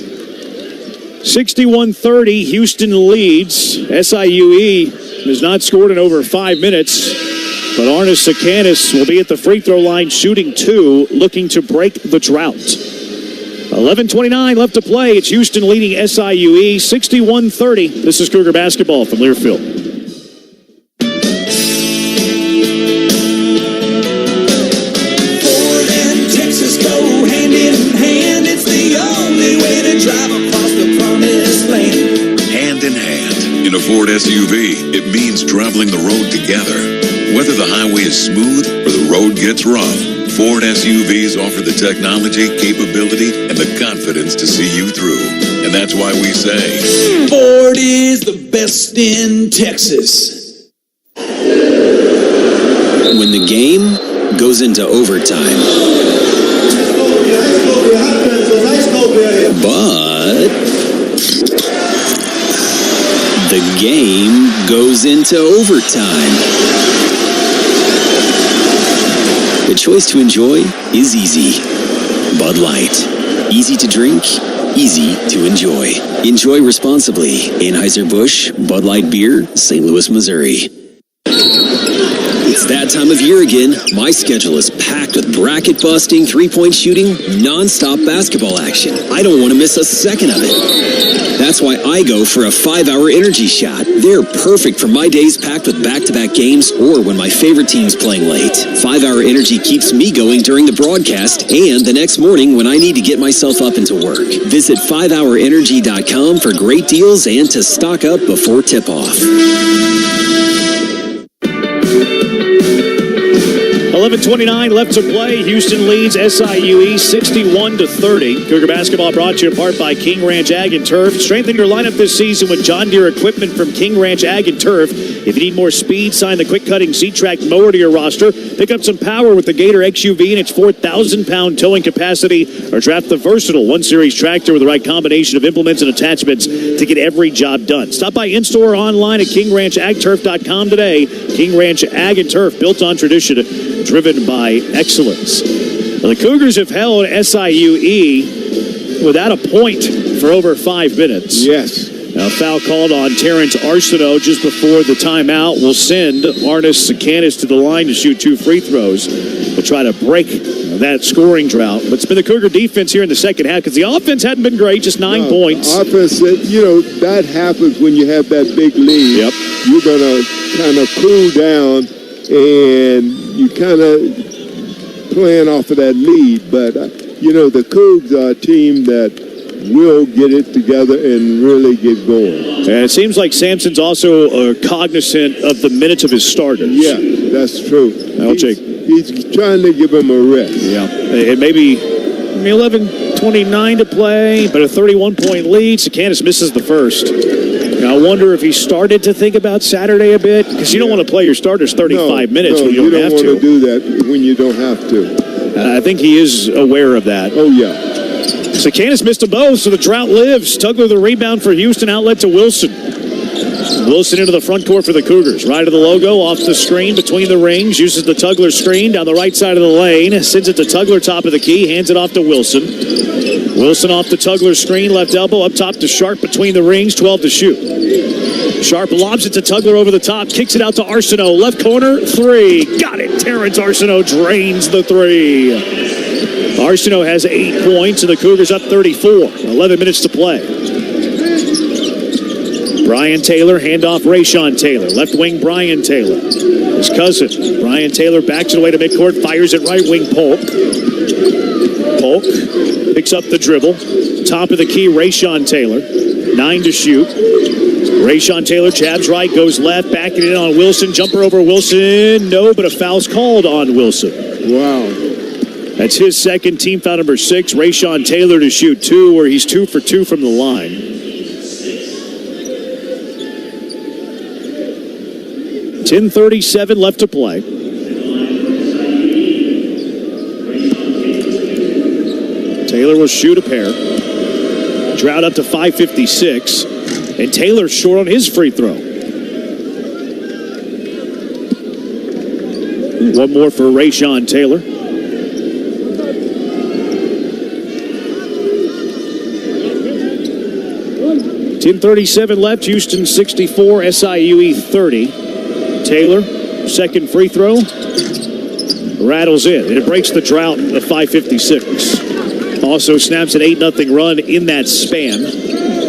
61-30. Houston leads. SIUE has not scored in over 5 minutes. But Arnis Sakanis will be at the free throw line shooting 2, looking to break the drought. 11:29 left to play. It's Houston leading SIUE 61-30. This is Cougar basketball from Learfield. Ford and Texas go hand in hand. It's the only way to drive across the promised land. Hand in hand. In a Ford SUV, it means traveling the road together. Whether the highway is smooth or the road gets rough, Ford SUVs offer the technology, capability, and the confidence to see you through. And that's why we say, Ford is the best in Texas. When the game goes into overtime. But the game goes into overtime. The choice to enjoy is easy. Bud Light. Easy to drink, easy to enjoy. Enjoy responsibly. Anheuser-Busch, Bud Light Beer, St. Louis, Missouri. It's that time of year again. My schedule is packed with bracket-busting, three-point shooting, non-stop basketball action. I don't want to miss a second of it. That's why I go for a 5-hour energy shot. They're perfect for my days packed with back-to-back games or when my favorite team's playing late. 5-hour energy keeps me going during the broadcast and the next morning when I need to get myself up into work. Visit 5hourenergy.com for great deals and to stock up before tip-off. 11:29 left to play. Houston leads SIUE 61-30. Cougar basketball brought to you in part by King Ranch Ag and Turf. Strengthen your lineup this season with John Deere equipment from King Ranch Ag and Turf. If you need more speed, sign the quick-cutting Z-Track mower to your roster. Pick up some power with the Gator XUV and its 4,000-pound towing capacity, or draft the versatile 1-Series tractor with the right combination of implements and attachments to get every job done. Stop by in-store or online at KingRanchAgTurf.com today. King Ranch Ag and Turf, built on tradition, driven by excellence. Well, the Cougars have held SIUE without a point for over 5 minutes. Yes. A foul called on Terrence Arsenault just before the timeout will send Arnis Sakanis to the line to shoot 2 free throws to try to break that scoring drought. But it's been the Cougar defense here in the second half because the offense hadn't been great, just 9 points. Offense, that happens when you have that big lead. Yep. You're going to kind of cool down and you kind of playing off of that lead. But, the Cougs are a team that will get it together and really get going. And it seems like Sampson's also cognizant of the minutes of his starters. Yeah, that's true. He's trying to give him a rest. Yeah, and maybe 11:29 to play, but a 31-point lead. Sakanis misses the first. Now, I wonder if he started to think about Saturday a bit, because you don't want to play your starters 35 minutes when you don't have to. You don't want to do that when you don't have to. I think he is aware of that. Oh, yeah. Sakanis missed them both, so the drought lives. Tugler the rebound for Houston, outlet to Wilson. Wilson into the front court for the Cougars. Right of the logo, off the screen, between the rings. Uses the Tugler screen down the right side of the lane. Sends it to Tugler, top of the key. Hands it off to Wilson. Wilson off the Tugler screen, left elbow, up top to Sharp, between the rings, 12 to shoot. Sharp lobs it to Tugler over the top. Kicks it out to Arsenault. Left corner, 3. Got it. Terrence Arsenault drains the 3. Arsenault has 8 points, and the Cougars up 34. 11 minutes to play. Brian Taylor, handoff Rayshon Taylor. Left wing, Brian Taylor. His cousin, Brian Taylor, backs it away to midcourt, fires it right wing, Polk. Polk picks up the dribble. Top of the key, Rayshon Taylor. 9 to shoot. Rayshon Taylor jabs right, goes left, backing it in on Wilson. Jumper over Wilson. No, but a foul's called on Wilson. Wow. That's his second, team foul number 6. Rayshon Taylor to shoot 2, where he's 2 for 2 from the line. 10:37 left to play. Taylor will shoot a pair. Drought up to 5:56. And Taylor's short on his free throw. One more for Rayshon Taylor. 10:37 left. Houston 64, SIUE 30. Taylor, second free throw, rattles in, and it breaks the drought of 5:56. Also snaps an 8-0 run in that span.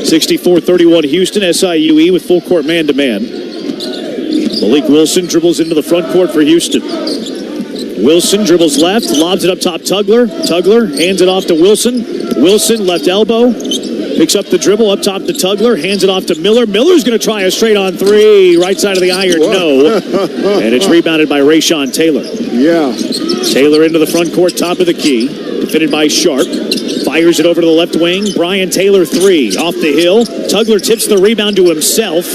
64-31 Houston, SIUE with full court man-to-man. Malik Wilson dribbles into the front court for Houston. Wilson dribbles left, lobs it up top Tugler. Tugler hands it off to Wilson. Wilson left elbow. Picks up the dribble up top to Tugler, hands it off to Miller. Miller's going to try a straight-on 3, right side of the iron, no. And it's rebounded by Rayshon Taylor. Yeah. Taylor into the front court, top of the key, defended by Sharp. Fires it over to the left wing. Brian Taylor, 3, off the hill. Tugler tips the rebound to himself,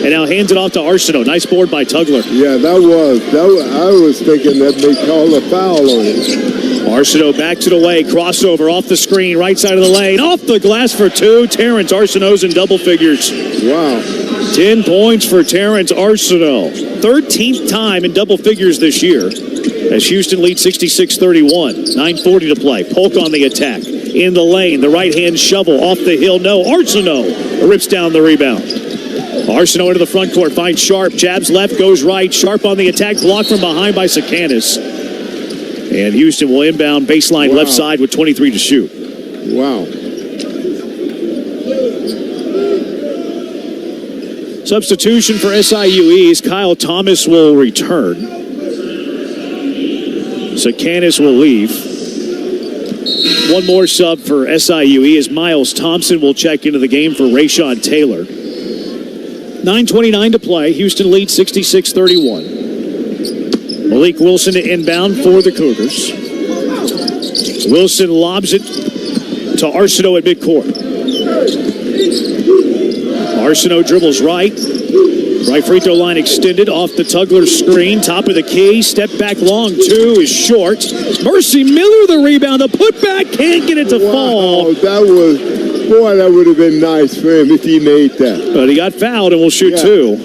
and now hands it off to Arsenault. Nice board by Tugler. Yeah, I was thinking that they called a foul on it. Arsenault backs it away, crossover off the screen, right side of the lane, off the glass for 2. Terrence Arsenault's in double figures. Wow. 10 points for Terrence Arsenault. 13th time in double figures this year as Houston leads 66-31. 9:40 to play. Polk on the attack. In the lane, the right-hand shovel off the hill. No, Arsenault rips down the rebound. Arsenault into the front court, finds Sharp, jabs left, goes right. Sharp on the attack, blocked from behind by Sakanis. And Houston will inbound baseline left side with 23 to shoot. Wow. Substitution for SIUE's Kyle Thomas will return. Sakanis will leave. One more sub for SIUE as Miles Thompson will check into the game for Rayshon Taylor. 9:29 to play. Houston leads 66-31. Malik Wilson to inbound for the Cougars. Wilson lobs it to Arsenault at midcourt. Arsenault dribbles right. Right free throw line extended off the Tugler screen. Top of the key. Step back long. Two is short. Mercy Miller the rebound. The putback can't get it to fall. That would have been nice for him if he made that. But he got fouled and will shoot two.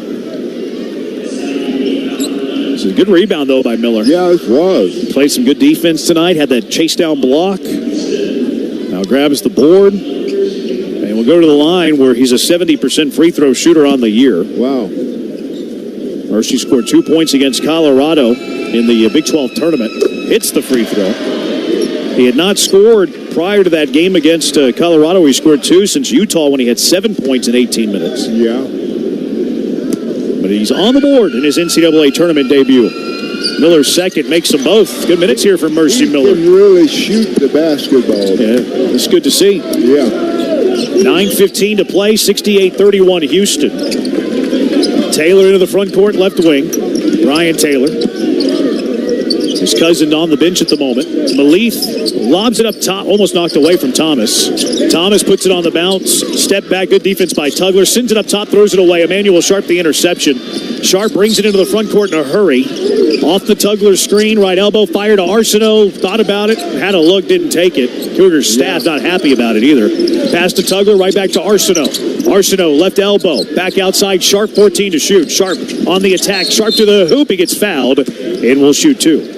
It's a good rebound, though, by Miller. Yeah, it was. Played some good defense tonight. Had that chase down block. Now grabs the board. And we'll go to the line where he's a 70% free throw shooter on the year. Wow. Mercy scored 2 points against Colorado in the Big 12 tournament. Hits the free throw. He had not scored prior to that game against Colorado. He scored 2 since Utah when he had 7 points in 18 minutes. Yeah. But he's on the board in his NCAA tournament debut. Miller's second makes them both. Good minutes here for Mercy Miller. He can really shoot the basketball. Yeah, it's good to see. Yeah. 9:15 to play, 68-31 Houston. Taylor into the front court, left wing. Brian Taylor. His cousin on the bench at the moment. Malith lobs it up top, almost knocked away from Thomas. Thomas puts it on the bounce. Step back, good defense by Tugler. Sends it up top, throws it away. Emmanuel Sharp the interception. Sharp brings it into the front court in a hurry. Off the Tugler screen, right elbow, fire to Arsenault. Thought about it, had a look, didn't take it. Cougars staff not happy about it either. Pass to Tugler, right back to Arsenault. Arsenault, left elbow, back outside. Sharp 14 to shoot. Sharp on the attack. Sharp to the hoop. He gets fouled and will shoot two.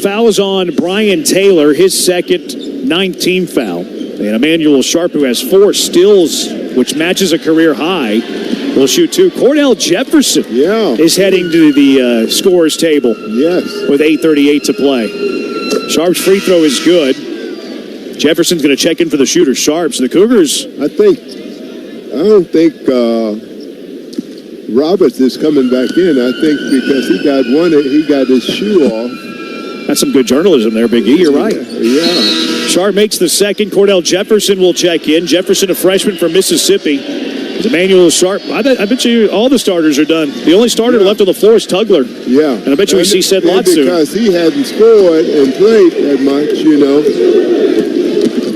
Foul is on Brian Taylor, his second 19th foul. And Emmanuel Sharp, who has 4 steals, which matches a career high, will shoot two. Cordell Jefferson is heading to the scorer's table with 8:38 to play. Sharp's free throw is good. Jefferson's going to check in for the shooter, Sharp. So the Cougars... I don't think Roberts is coming back in. I think because he got his shoe off. That's some good journalism there, Big E. You're right. Yeah. Sharp makes the second. Cordell Jefferson will check in. Jefferson, a freshman from Mississippi. Emmanuel Sharp. I bet you all the starters are done. The only starter left on the floor is Tugler. Yeah. And I bet you we see Sid Lott soon. Because he hadn't scored and played that much,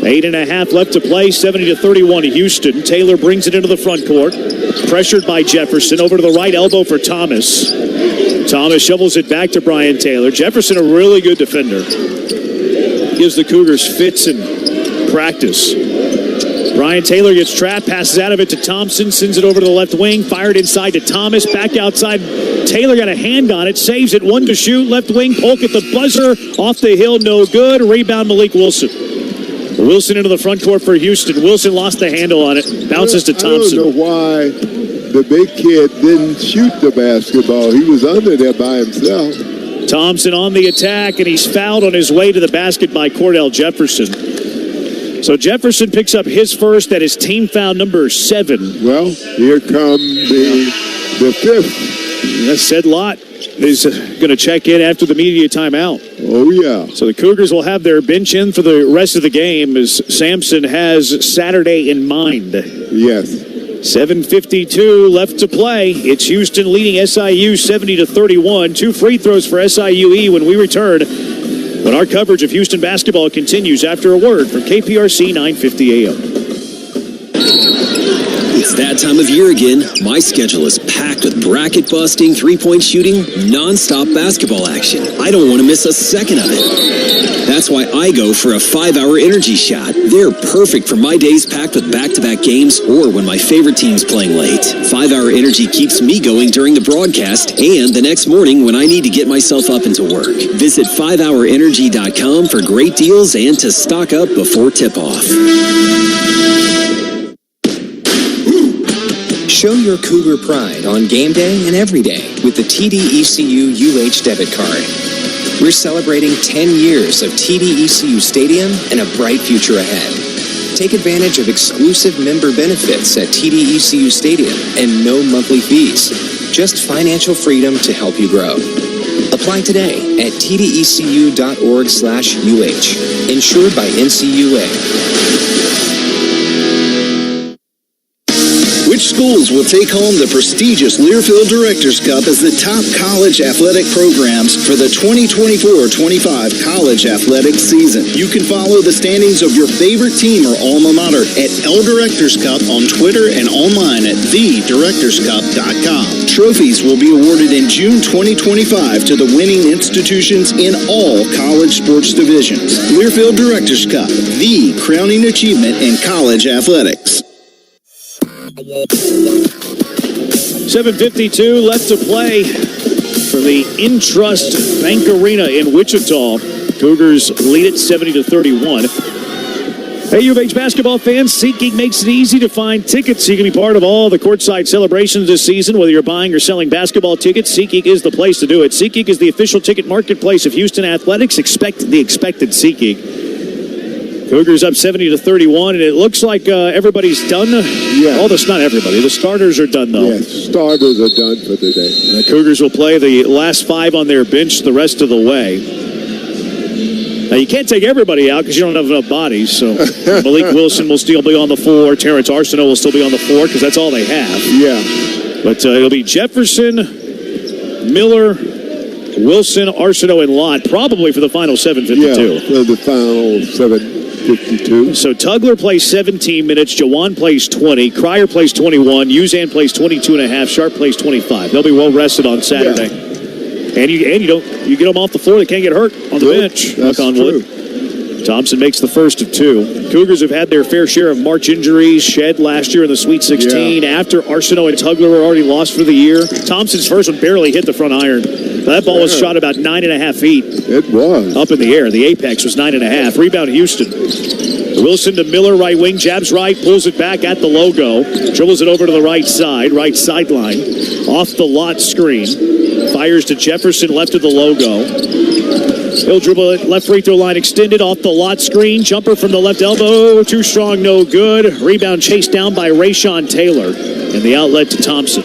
8.5 left to play, 70-31 Houston. Taylor brings it into the front court. Pressured by Jefferson. Over to the right elbow for Thomas. Thomas shovels it back to Brian Taylor. Jefferson, a really good defender. Gives the Cougars fits in practice. Brian Taylor gets trapped, passes out of it to Thompson, sends it over to the left wing, fired inside to Thomas, back outside. Taylor got a hand on it, saves it, 1 to shoot, left wing, Polk at the buzzer, off the hill, no good. Rebound Malik Wilson. Wilson into the front court for Houston. Wilson lost the handle on it, bounces to Thompson. I don't know why the big kid didn't shoot the basketball. He was under there by himself. Thompson on the attack, and he's fouled on his way to the basket by Cordell Jefferson. So Jefferson picks up his first. That is team foul number 7. Well, here come the 5th. Sid Lott is going to check in after the media timeout. Oh, yeah. So the Cougars will have their bench in for the rest of the game as Sampson has Saturday in mind. Yes. 7:52 left to play. It's Houston leading SIU 70-31. 2 free throws for SIUE when we return. But our coverage of Houston basketball continues after a word from KPRC 950 AM. It's that time of year again. My schedule is packed with bracket-busting, three-point shooting, non-stop basketball action. I don't want to miss a second of it. That's why I go for a 5-hour energy shot. They're perfect for my days packed with back-to-back games or when my favorite team's playing late. 5-hour energy keeps me going during the broadcast and the next morning when I need to get myself up into work. Visit 5hourenergy.com for great deals and to stock up before tip-off. Show your Cougar pride on game day and every day with the TD ECU debit card. We're celebrating 10 years of TD ECU Stadium and a bright future ahead. Take advantage of exclusive member benefits at TD ECU Stadium and no monthly fees. Just financial freedom to help you grow. Apply today at tdecu.org/UH. Insured by NCAA. Which schools will take home the prestigious Learfield Directors Cup as the top college athletic programs for the 2024-25 college athletics season. You can follow the standings of your favorite team or alma mater at L Directors Cup on Twitter and online at thedirectorscup.com. Trophies will be awarded in June 2025 to the winning institutions in all college sports divisions. Learfield Directors Cup, the crowning achievement in college athletics. 7:52 left to play for the Intrust Bank Arena in Wichita. Cougars lead it 70-31. Hey, U of H basketball fans, SeatGeek makes it easy to find tickets so you can be part of all the courtside celebrations this season. Whether you're buying or selling basketball tickets, SeatGeek is the place to do it. SeatGeek is the official ticket marketplace of Houston Athletics. Expect the expected SeatGeek. Cougars up 70-31, and it looks like everybody's done. Yeah. Oh, that's not everybody. The starters are done, though. Yes, starters are done for the day. The Cougars will play the last 5 on their bench the rest of the way. Now, you can't take everybody out because you don't have enough bodies. So Malik Wilson will still be on the floor. Terrence Arsenault will still be on the floor because that's all they have. Yeah. But it'll be Jefferson, Miller, Wilson, Arsenault, and Lott probably for the final 7:52. Yeah, for the final 7:52. So Tugler plays 17 minutes, Jawan plays 20, Cryer plays 21, Uzan plays 22.5, Sharp plays 25. They'll be well rested on Saturday. Yeah. And you get them off the floor, they can't get hurt on the bench. Knock on wood. Thompson makes the first of 2. Cougars have had their fair share of March injuries shed last year in the Sweet 16. Yeah. After Arsenault and Tugler were already lost for the year. Thompson's first one barely hit the front iron. That ball was shot about 9.5 feet. It was. Up in the air. The apex was 9.5. Rebound Houston. Wilson to Miller, right wing, jabs right, pulls it back at the logo, dribbles it over to the right side, right sideline, off the Lott screen, fires to Jefferson, left of the logo. He'll dribble it, left free throw line extended, off the Lott screen, jumper from the left elbow, too strong, no good. Rebound chased down by Rayshawn Taylor, and the outlet to Thompson.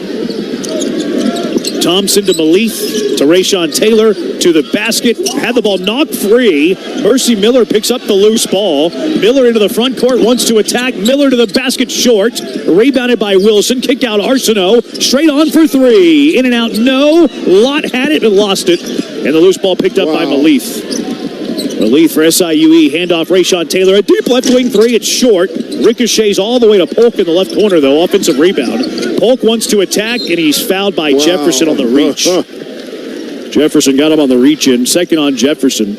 Thompson to Malik, to Rayshawn Taylor, to the basket, had the ball knocked free. Mercy Miller picks up the loose ball. Miller into the front court, wants to attack. Miller to the basket short. Rebounded by Wilson, kicked out Arsenault. Straight on for 3. In and out, no. Lott had it but lost it. And the loose ball picked up by Malik. Malik for SIUE, handoff Rayshawn Taylor. A deep left wing 3, it's short. Ricochets all the way to Polk in the left corner, though. Offensive rebound. Polk wants to attack, and he's fouled by Jefferson on the reach. Jefferson got him on the reach in. Second on Jefferson.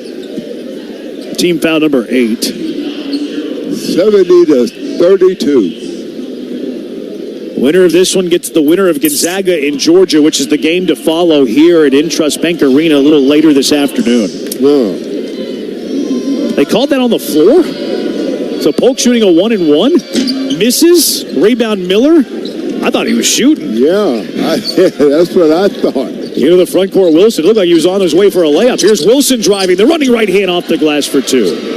Team foul number 8. 70-32. Winner of this one gets the winner of Gonzaga in Georgia, which is the game to follow here at Intrust Bank Arena a little later this afternoon. Yeah. They called that on the floor? So Polk shooting a 1-and-1. Misses. Rebound Miller. I thought he was shooting. Yeah, that's what I thought. Into the front court, Wilson. It looked like he was on his way for a layup. Here's Wilson driving. The running right hand off the glass for 2.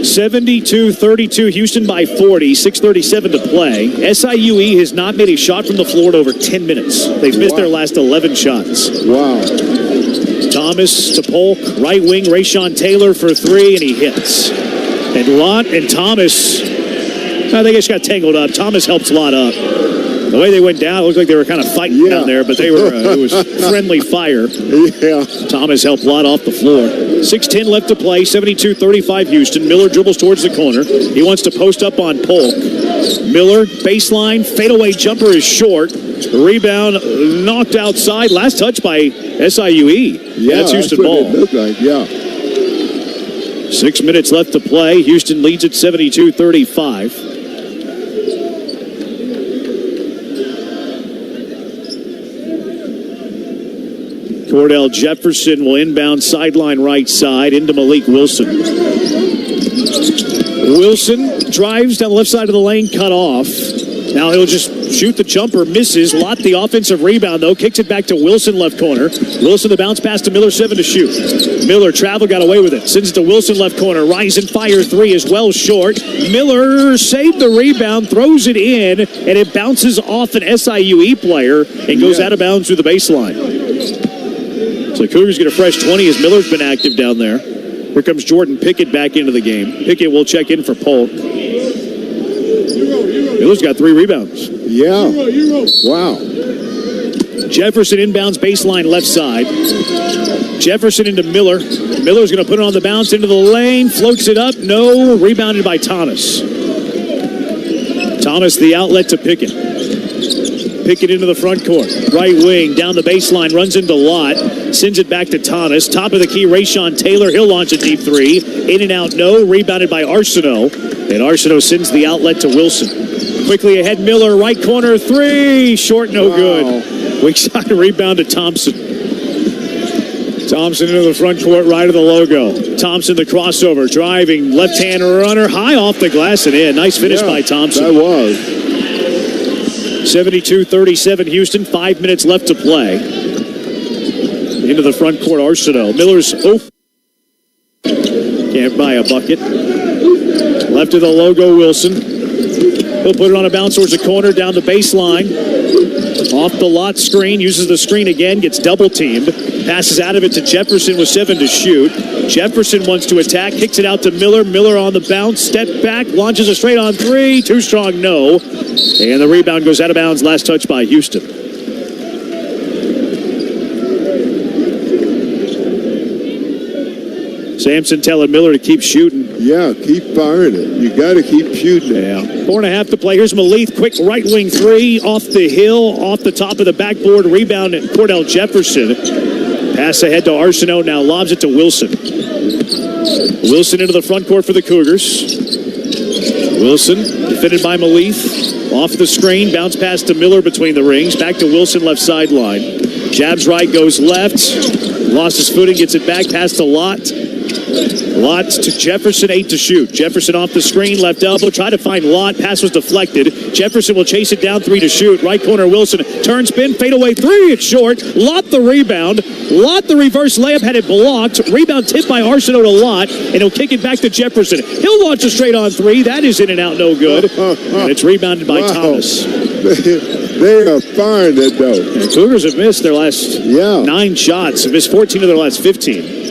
72-32, Houston by 40, 6:37 to play. SIUE has not made a shot from the floor in over 10 minutes. They've missed their last 11 shots. Wow. Thomas to Polk, right wing, Rayshawn Taylor for 3, and he hits. And Lott and Thomas, I think it just got tangled up. Thomas helps Lott up. The way they went down, it looked like they were kind of fighting down there, but they were. It was friendly fire. Yeah. Thomas helped Lott off the floor. 6:10 left to play, 72-35 Houston. Miller dribbles towards the corner. He wants to post up on Polk. Miller, baseline, fadeaway jumper is short. Rebound knocked outside. Last touch by SIUE. Yeah, that's Houston what ball. It looked like, yeah. 6 minutes left to play. Houston leads at 72-35. Cordell Jefferson will inbound sideline right side into Malik Wilson. Wilson drives down the left side of the lane, cut off. Now he'll just shoot the jumper, misses. Lott the offensive rebound, though. Kicks it back to Wilson, left corner. Wilson the bounce pass to Miller, 7 to shoot. Miller travel, got away with it. Sends it to Wilson, left corner. Rise and fire 3 is well short. Miller saved the rebound, throws it in, and it bounces off an SIUE player and goes out of bounds through the baseline. So Cougars get a fresh 20 as Miller's been active down there. Here comes Jordan Pickett back into the game. Pickett will check in for Polk. Miller's got 3 rebounds. Yeah. Wow. Jefferson inbounds baseline left side. Jefferson into Miller. Miller's going to put it on the bounce into the lane. Floats it up. No. Rebounded by Thomas. Thomas the outlet to Pickett. Pickett into the front court. Right wing. Down the baseline. Runs into Lott. Sends it back to Thomas. Top of the key. Rayshon Taylor. He'll launch a deep 3. In and out. No. Rebounded by Arsenault. And Arsenault sends the outlet to Wilson. Quickly ahead. Miller. Right corner. 3. Short. No good. Weak side rebound to Thompson. Thompson into the front court, right of the logo. Thompson the crossover, driving, left-hand runner, high off the glass and in. Nice finish by Thompson. That was. 72-37 Houston, 5 minutes left to play. Into the front court, Arsenault. Miller's can't buy a bucket. Left of the logo, Wilson. He'll put it on a bounce towards the corner, down the baseline. Off the Lott screen, uses the screen again, gets double-teamed. Passes out of it to Jefferson with 7 to shoot. Jefferson wants to attack, kicks it out to Miller. Miller on the bounce, step back, launches a straight on 3. Too strong, no. And the rebound goes out of bounds, last touch by Houston. Sampson telling Miller to keep shooting. Yeah, keep firing it. You got to keep shooting it. Yeah. 4.5 to play. Here's Malith. Quick right wing 3 off the hill, off the top of the backboard. Rebound at Cordell Jefferson. Pass ahead to Arsenault. Now lobs it to Wilson. Wilson into the front court for the Cougars. Wilson defended by Malith. Off the screen. Bounce pass to Miller between the rings. Back to Wilson left sideline. Jabs right, goes left. Lost his footing, gets it back. Pass to Lott. Lott to Jefferson, 8 to shoot. Jefferson off the screen, left elbow, try to find Lott. Pass was deflected. Jefferson will chase it down, 3 to shoot. Right corner, Wilson. Turn, spin, fade away, 3. It's short. Lott the rebound. Lott the reverse layup, had it blocked. Rebound tipped by Arsenault to Lott, and he'll kick it back to Jefferson. He'll launch a straight on 3. That is in and out, no good. And it's rebounded by Thomas. They are firing it, though. The Cougars have missed their last 9 shots. Have missed 14 of their last 15.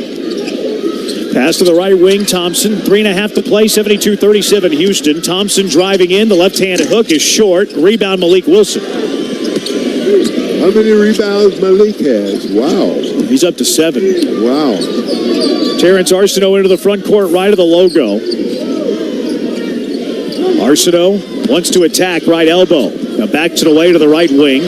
Pass to the right wing, Thompson. 3.5 to play, 72-37 Houston. Thompson driving in. The left-hand hook is short. Rebound, Malik Wilson. How many rebounds Malik has? Wow. He's up to 7. Wow. Terrence Arsenault into the front court, right of the logo. Arsenault wants to attack, right elbow. Now back to the way to the right wing.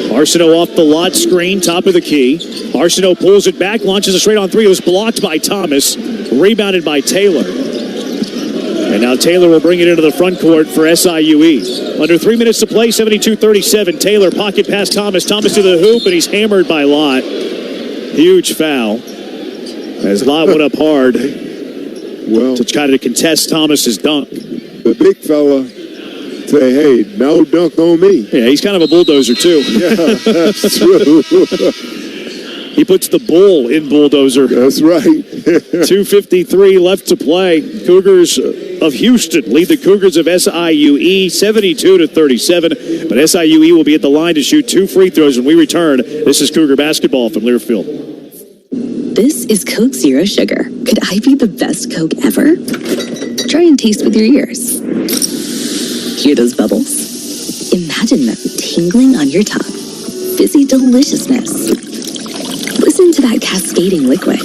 Arsenault off the Lott screen, top of the key. Arsenault pulls it back, launches a straight on 3. It was blocked by Thomas, rebounded by Taylor. And now Taylor will bring it into the front court for SIUE. Under 3 minutes to play, 72-37. Taylor pocket pass Thomas. Thomas to the hoop, and he's hammered by Lott. Huge foul. As Lott went up hard to try to contest Thomas's dunk. The big fella say, hey, no dunk on me. Yeah, he's kind of a bulldozer, too. Yeah, that's true. He puts the bull in bulldozer. That's right. 2:53 left to play. Cougars of Houston lead the Cougars of SIUE 72-37. But SIUE will be at the line to shoot 2 free throws when we return. This is Cougar basketball from Learfield. This is Coke Zero Sugar. Could I be the best Coke ever? Try and taste with your ears. Hear those bubbles? Imagine them tingling on your tongue. Fizzy deliciousness. Listen to that cascading liquid.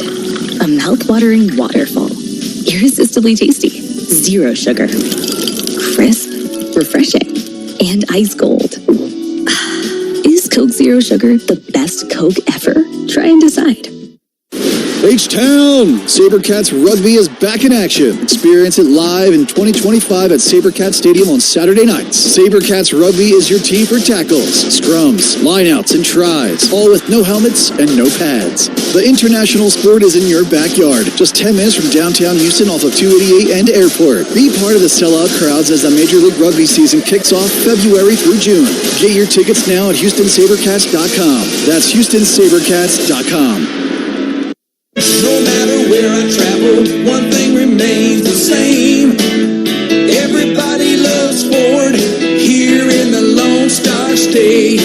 A mouth-watering waterfall. Irresistibly tasty. Zero sugar. Crisp. Refreshing. And ice cold. Is Coke Zero Sugar the best Coke ever? Try and decide. H-Town! SaberCats Rugby is back in action. Experience it live in 2025 at SaberCats Stadium on Saturday nights. SaberCats Rugby is your team for tackles, scrums, lineouts, and tries, all with no helmets and no pads. The international sport is in your backyard, just 10 minutes from downtown Houston off of 288 and Airport. Be part of the sellout crowds as the Major League Rugby season kicks off February through June. Get your tickets now at HoustonSaberCats.com. That's HoustonSaberCats.com. No matter where I travel, one thing remains the same. Everybody loves sport here in the Lone Star State.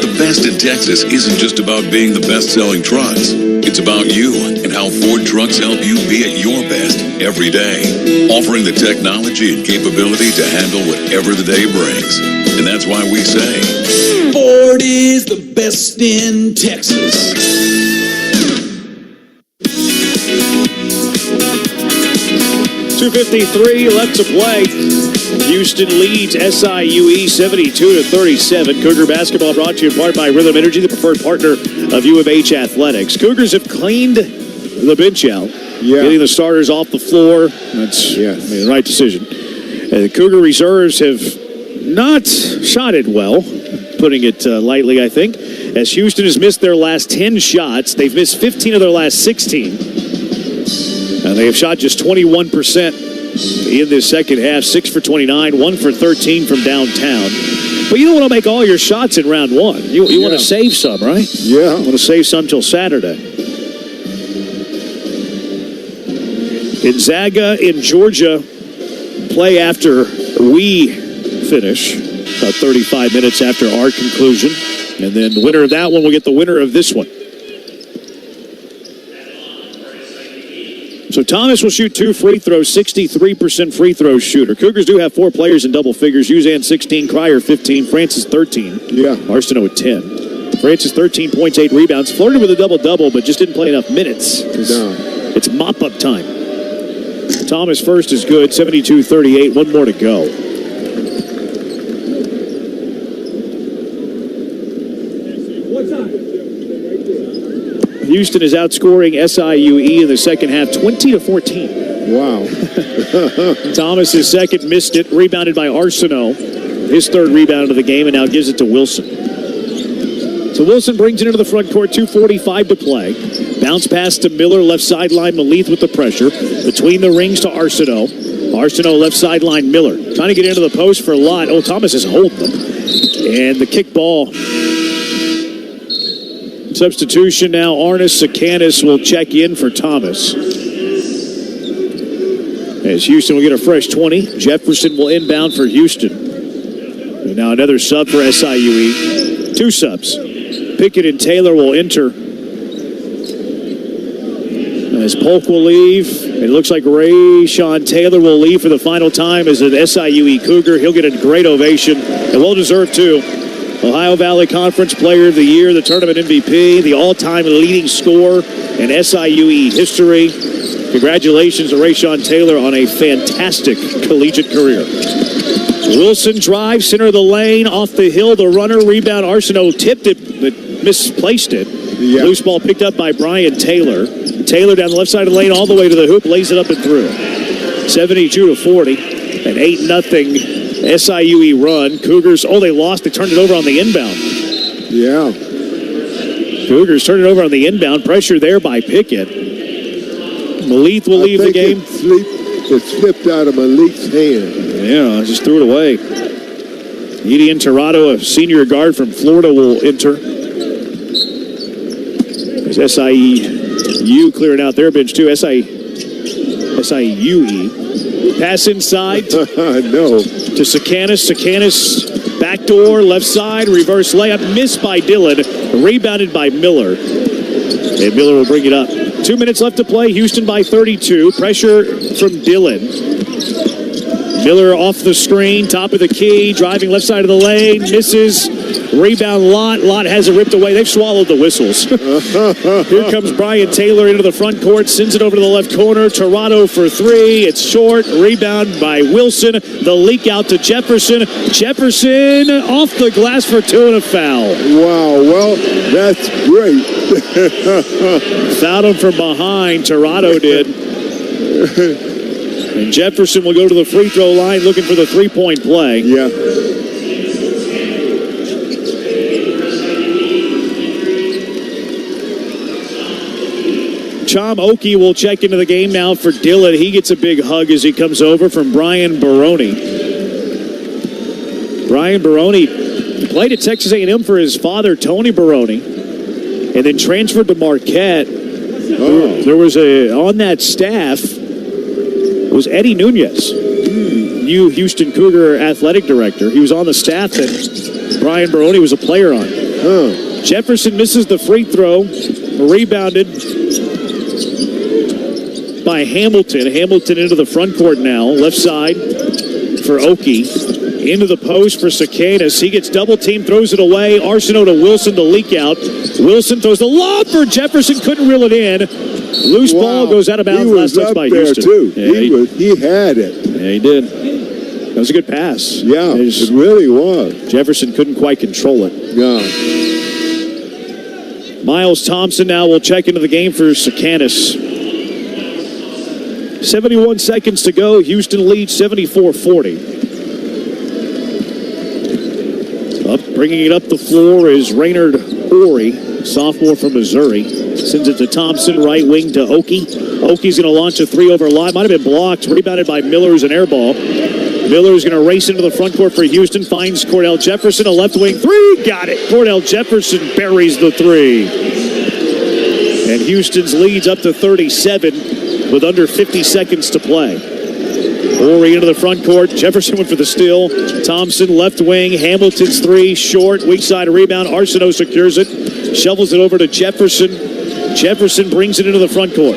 The best in Texas isn't just about being the best-selling trucks. It's about you and how Ford trucks help you be at your best every day, offering the technology and capability to handle whatever the day brings. And that's why we say, Ford is the best in Texas. .253 left to play. Houston leads SIUE 72-37. Cougar basketball brought to you in part by Rhythm Energy, the preferred partner of U of H Athletics. Cougars have cleaned the bench out, getting the starters off the floor. That's the right decision. And the Cougar reserves have not shot it well, putting it lightly, I think. As Houston has missed their last 10 shots, they've missed 15 of their last 16. And they have shot just 21% in this second half, 6 for 29, 1 for 13 from downtown. But you don't want to make all your shots in round one. You want to save some, right? Yeah. You want to save some till Saturday. Gonzaga in Georgia play after we finish, about 35 minutes after our conclusion. And then the winner of that one will get the winner of this one. So Thomas will shoot 2 free throws, 63% free throw shooter. Cougars do have 4 players in double figures. Uzan 16, Cryer 15, Francis 13. Yeah. Arsenault with 10. Francis 13 points, 8 rebounds. Flirted with a double-double, but just didn't play enough minutes. No. It's mop-up time. Thomas first is good, 72-38. 1 more to go. Houston is outscoring SIUE in the second half, 20-14. Wow. Thomas, his second, missed it, rebounded by Arsenault. His third rebound of the game, and now gives it to Wilson. So Wilson brings it into the front court, 2:45 to play. Bounce pass to Miller, left sideline, Maleth with the pressure. Between the rings to Arsenault. Arsenault, left sideline, Miller. Trying to get into the post for Lott. Oh, Thomas is holding them. And the kick ball. Substitution now, Arnis Sakanis will check in for Thomas. As Houston will get a fresh 20. Jefferson will inbound for Houston. And now another sub for SIUE. 2 subs. Pickett and Taylor will enter. As Polk will leave, it looks like Ray-Sean Taylor will leave for the final time as an SIUE Cougar. He'll get a great ovation, and well-deserved too. Ohio Valley Conference Player of the Year, the tournament MVP, the all-time leading scorer in SIUE history. Congratulations to Ray-Sean Taylor on a fantastic collegiate career. Wilson drives, center of the lane, off the hill, the runner, rebound. Arsenault tipped it, but misplaced it. Yeah. Loose ball picked up by Brian Taylor. Taylor down the left side of the lane, all the way to the hoop, lays it up and through. 72-40, an 8-0 SIUE run. Cougars, they lost. They turned it over on the inbound. Yeah. Cougars turned it over on the inbound. Pressure there by Pickett. Maleth will leave the game. It slipped out of Malik's hand. Yeah, just threw it away. Edian Tirado, a senior guard from Florida, will enter. There's SIU clearing out their bench, too. SIUE. Pass inside No. to Sakanis. Sakanis, backdoor, left side, reverse layup. Missed by Dillon. Rebounded by Miller. And Miller will bring it up. 2 minutes left to play. Houston by 32. Pressure from Dillon. Miller off the screen, top of the key, driving left side of the lane, misses. Rebound Lott. Lott has it ripped away. They've swallowed the whistles. Here comes Brian Taylor into the front court, sends it over to the left corner. Tirado for 3. It's short. Rebound by Wilson. The leak out to Jefferson. Jefferson off the glass for 2 and a foul. Wow, well, that's great. Fouled him from behind. Tirado did. And Jefferson will go to the free throw line looking for the 3-point play. Yeah. Chom Oki will check into the game now for Dillon. He gets a big hug as he comes over from Brian Baroni. Brian Baroni played at Texas A&M for his father, Tony Baroni, and then transferred to Marquette. There was on that staff was Eddie Nunez, new Houston Cougar athletic director. He was on the staff that Brian Baroni was a player on. Jefferson misses the free throw. Rebounded by Hamilton. Hamilton into the front court now. Left side for Oki. Into the post for Sakanis. He gets double-teamed, throws it away. Arsenault to Wilson to leak out. Wilson throws the lob for Jefferson. Couldn't reel it in. Loose ball goes out of bounds. Last touch by Houston. Too. Yeah, he had it. Yeah, he did. That was a good pass. Yeah, it really was. Jefferson couldn't quite control it. Yeah. Miles Thompson now will check into the game for Sakanis. 71 seconds to go. Houston leads 74-40. Bringing it up the floor is Raynard Horry, sophomore from Missouri. Sends it to Thompson, right wing to Oki. Oki's going to launch a three over line. Might have been blocked. Rebounded by Miller's an air ball. Miller's going to race into the front court for Houston. Finds Cordell Jefferson, a left wing three. Got it. Cordell Jefferson buries the three. And Houston's leads up to 37 with under 50 seconds to play. Horry into the front court. Jefferson went for the steal. Thompson, left wing. Hamilton's three, short. Weak side rebound. Arsenault secures it. Shovels it over to Jefferson. Jefferson brings it into the front court.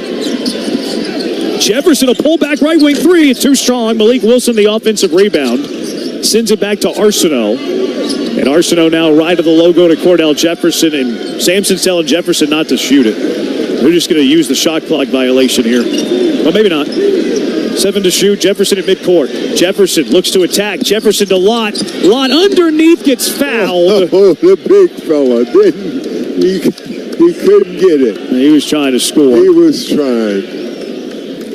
Jefferson, a pullback right wing three. It's too strong. Malik Wilson, the offensive rebound. Sends it back to Arsenault. And Arsenault now right of the logo to Cordell Jefferson. And Sampson's telling Jefferson not to shoot it. They're just going to use the shot clock violation here. Well, maybe not. 7 to shoot. Jefferson at midcourt. Jefferson looks to attack. Jefferson to Lott. Lott underneath gets fouled. Oh, the big fella didn't. He couldn't get it. He was trying to score. He was trying.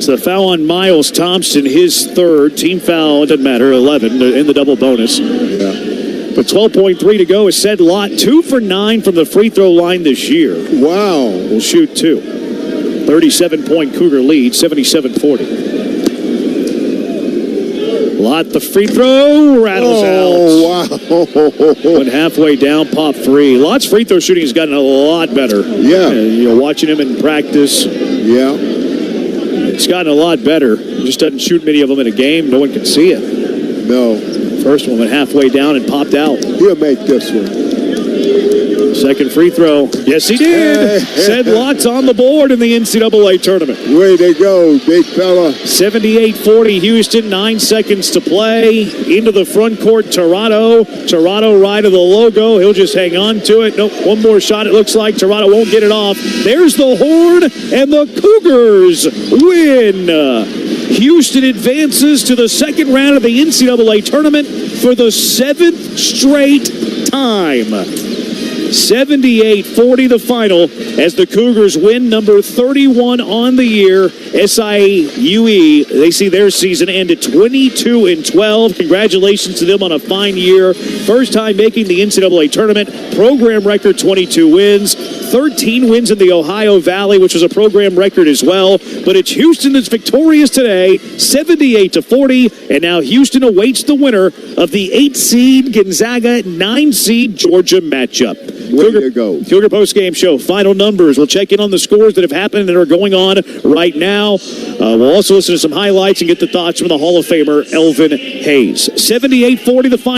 So the foul on Miles Thompson, his third. Team foul, it doesn't matter, 11 in the double bonus. Yeah. But 12.3 to go is said Lott 2 for 9 from the free throw line this year. Wow. Will shoot 2. 37-point Cougar lead, 77-40. Lott the free throw rattles out. Oh, wow. Went halfway down, pop three. Lott's free throw shooting has gotten a lot better. Yeah. Watching him in practice. Yeah. It's gotten a lot better. He just doesn't shoot many of them in a game. No one can see it. No. First one went halfway down and popped out. He'll make this one. Second free throw. Yes, he did. Said Lott's on the board in the NCAA tournament. Way to go, big fella. 78-40 Houston. 9 seconds to play. Into the front court, Tirado. Tirado right of the logo. He'll just hang on to it. Nope, one more shot it looks like. Tirado won't get it off. There's the horn, and the Cougars win. Houston advances to the second round of the NCAA tournament for the 7th straight time. 78-40 the final as the Cougars win number 31 on the year. SIUE, they see their season end at 22-12. Congratulations to them on a fine year. First time making the NCAA tournament. Program record 22 wins. 13 wins in the Ohio Valley, which was a program record as well. But it's Houston that's victorious today, 78-40. And now Houston awaits the winner of the 8-seed Gonzaga, 9-seed Georgia matchup. Way to go. Cougar postgame show. Final numbers. We'll check in on the scores that have happened and are going on right now. We'll also listen to some highlights and get the thoughts from the Hall of Famer, Elvin Hayes. 78-40 the final.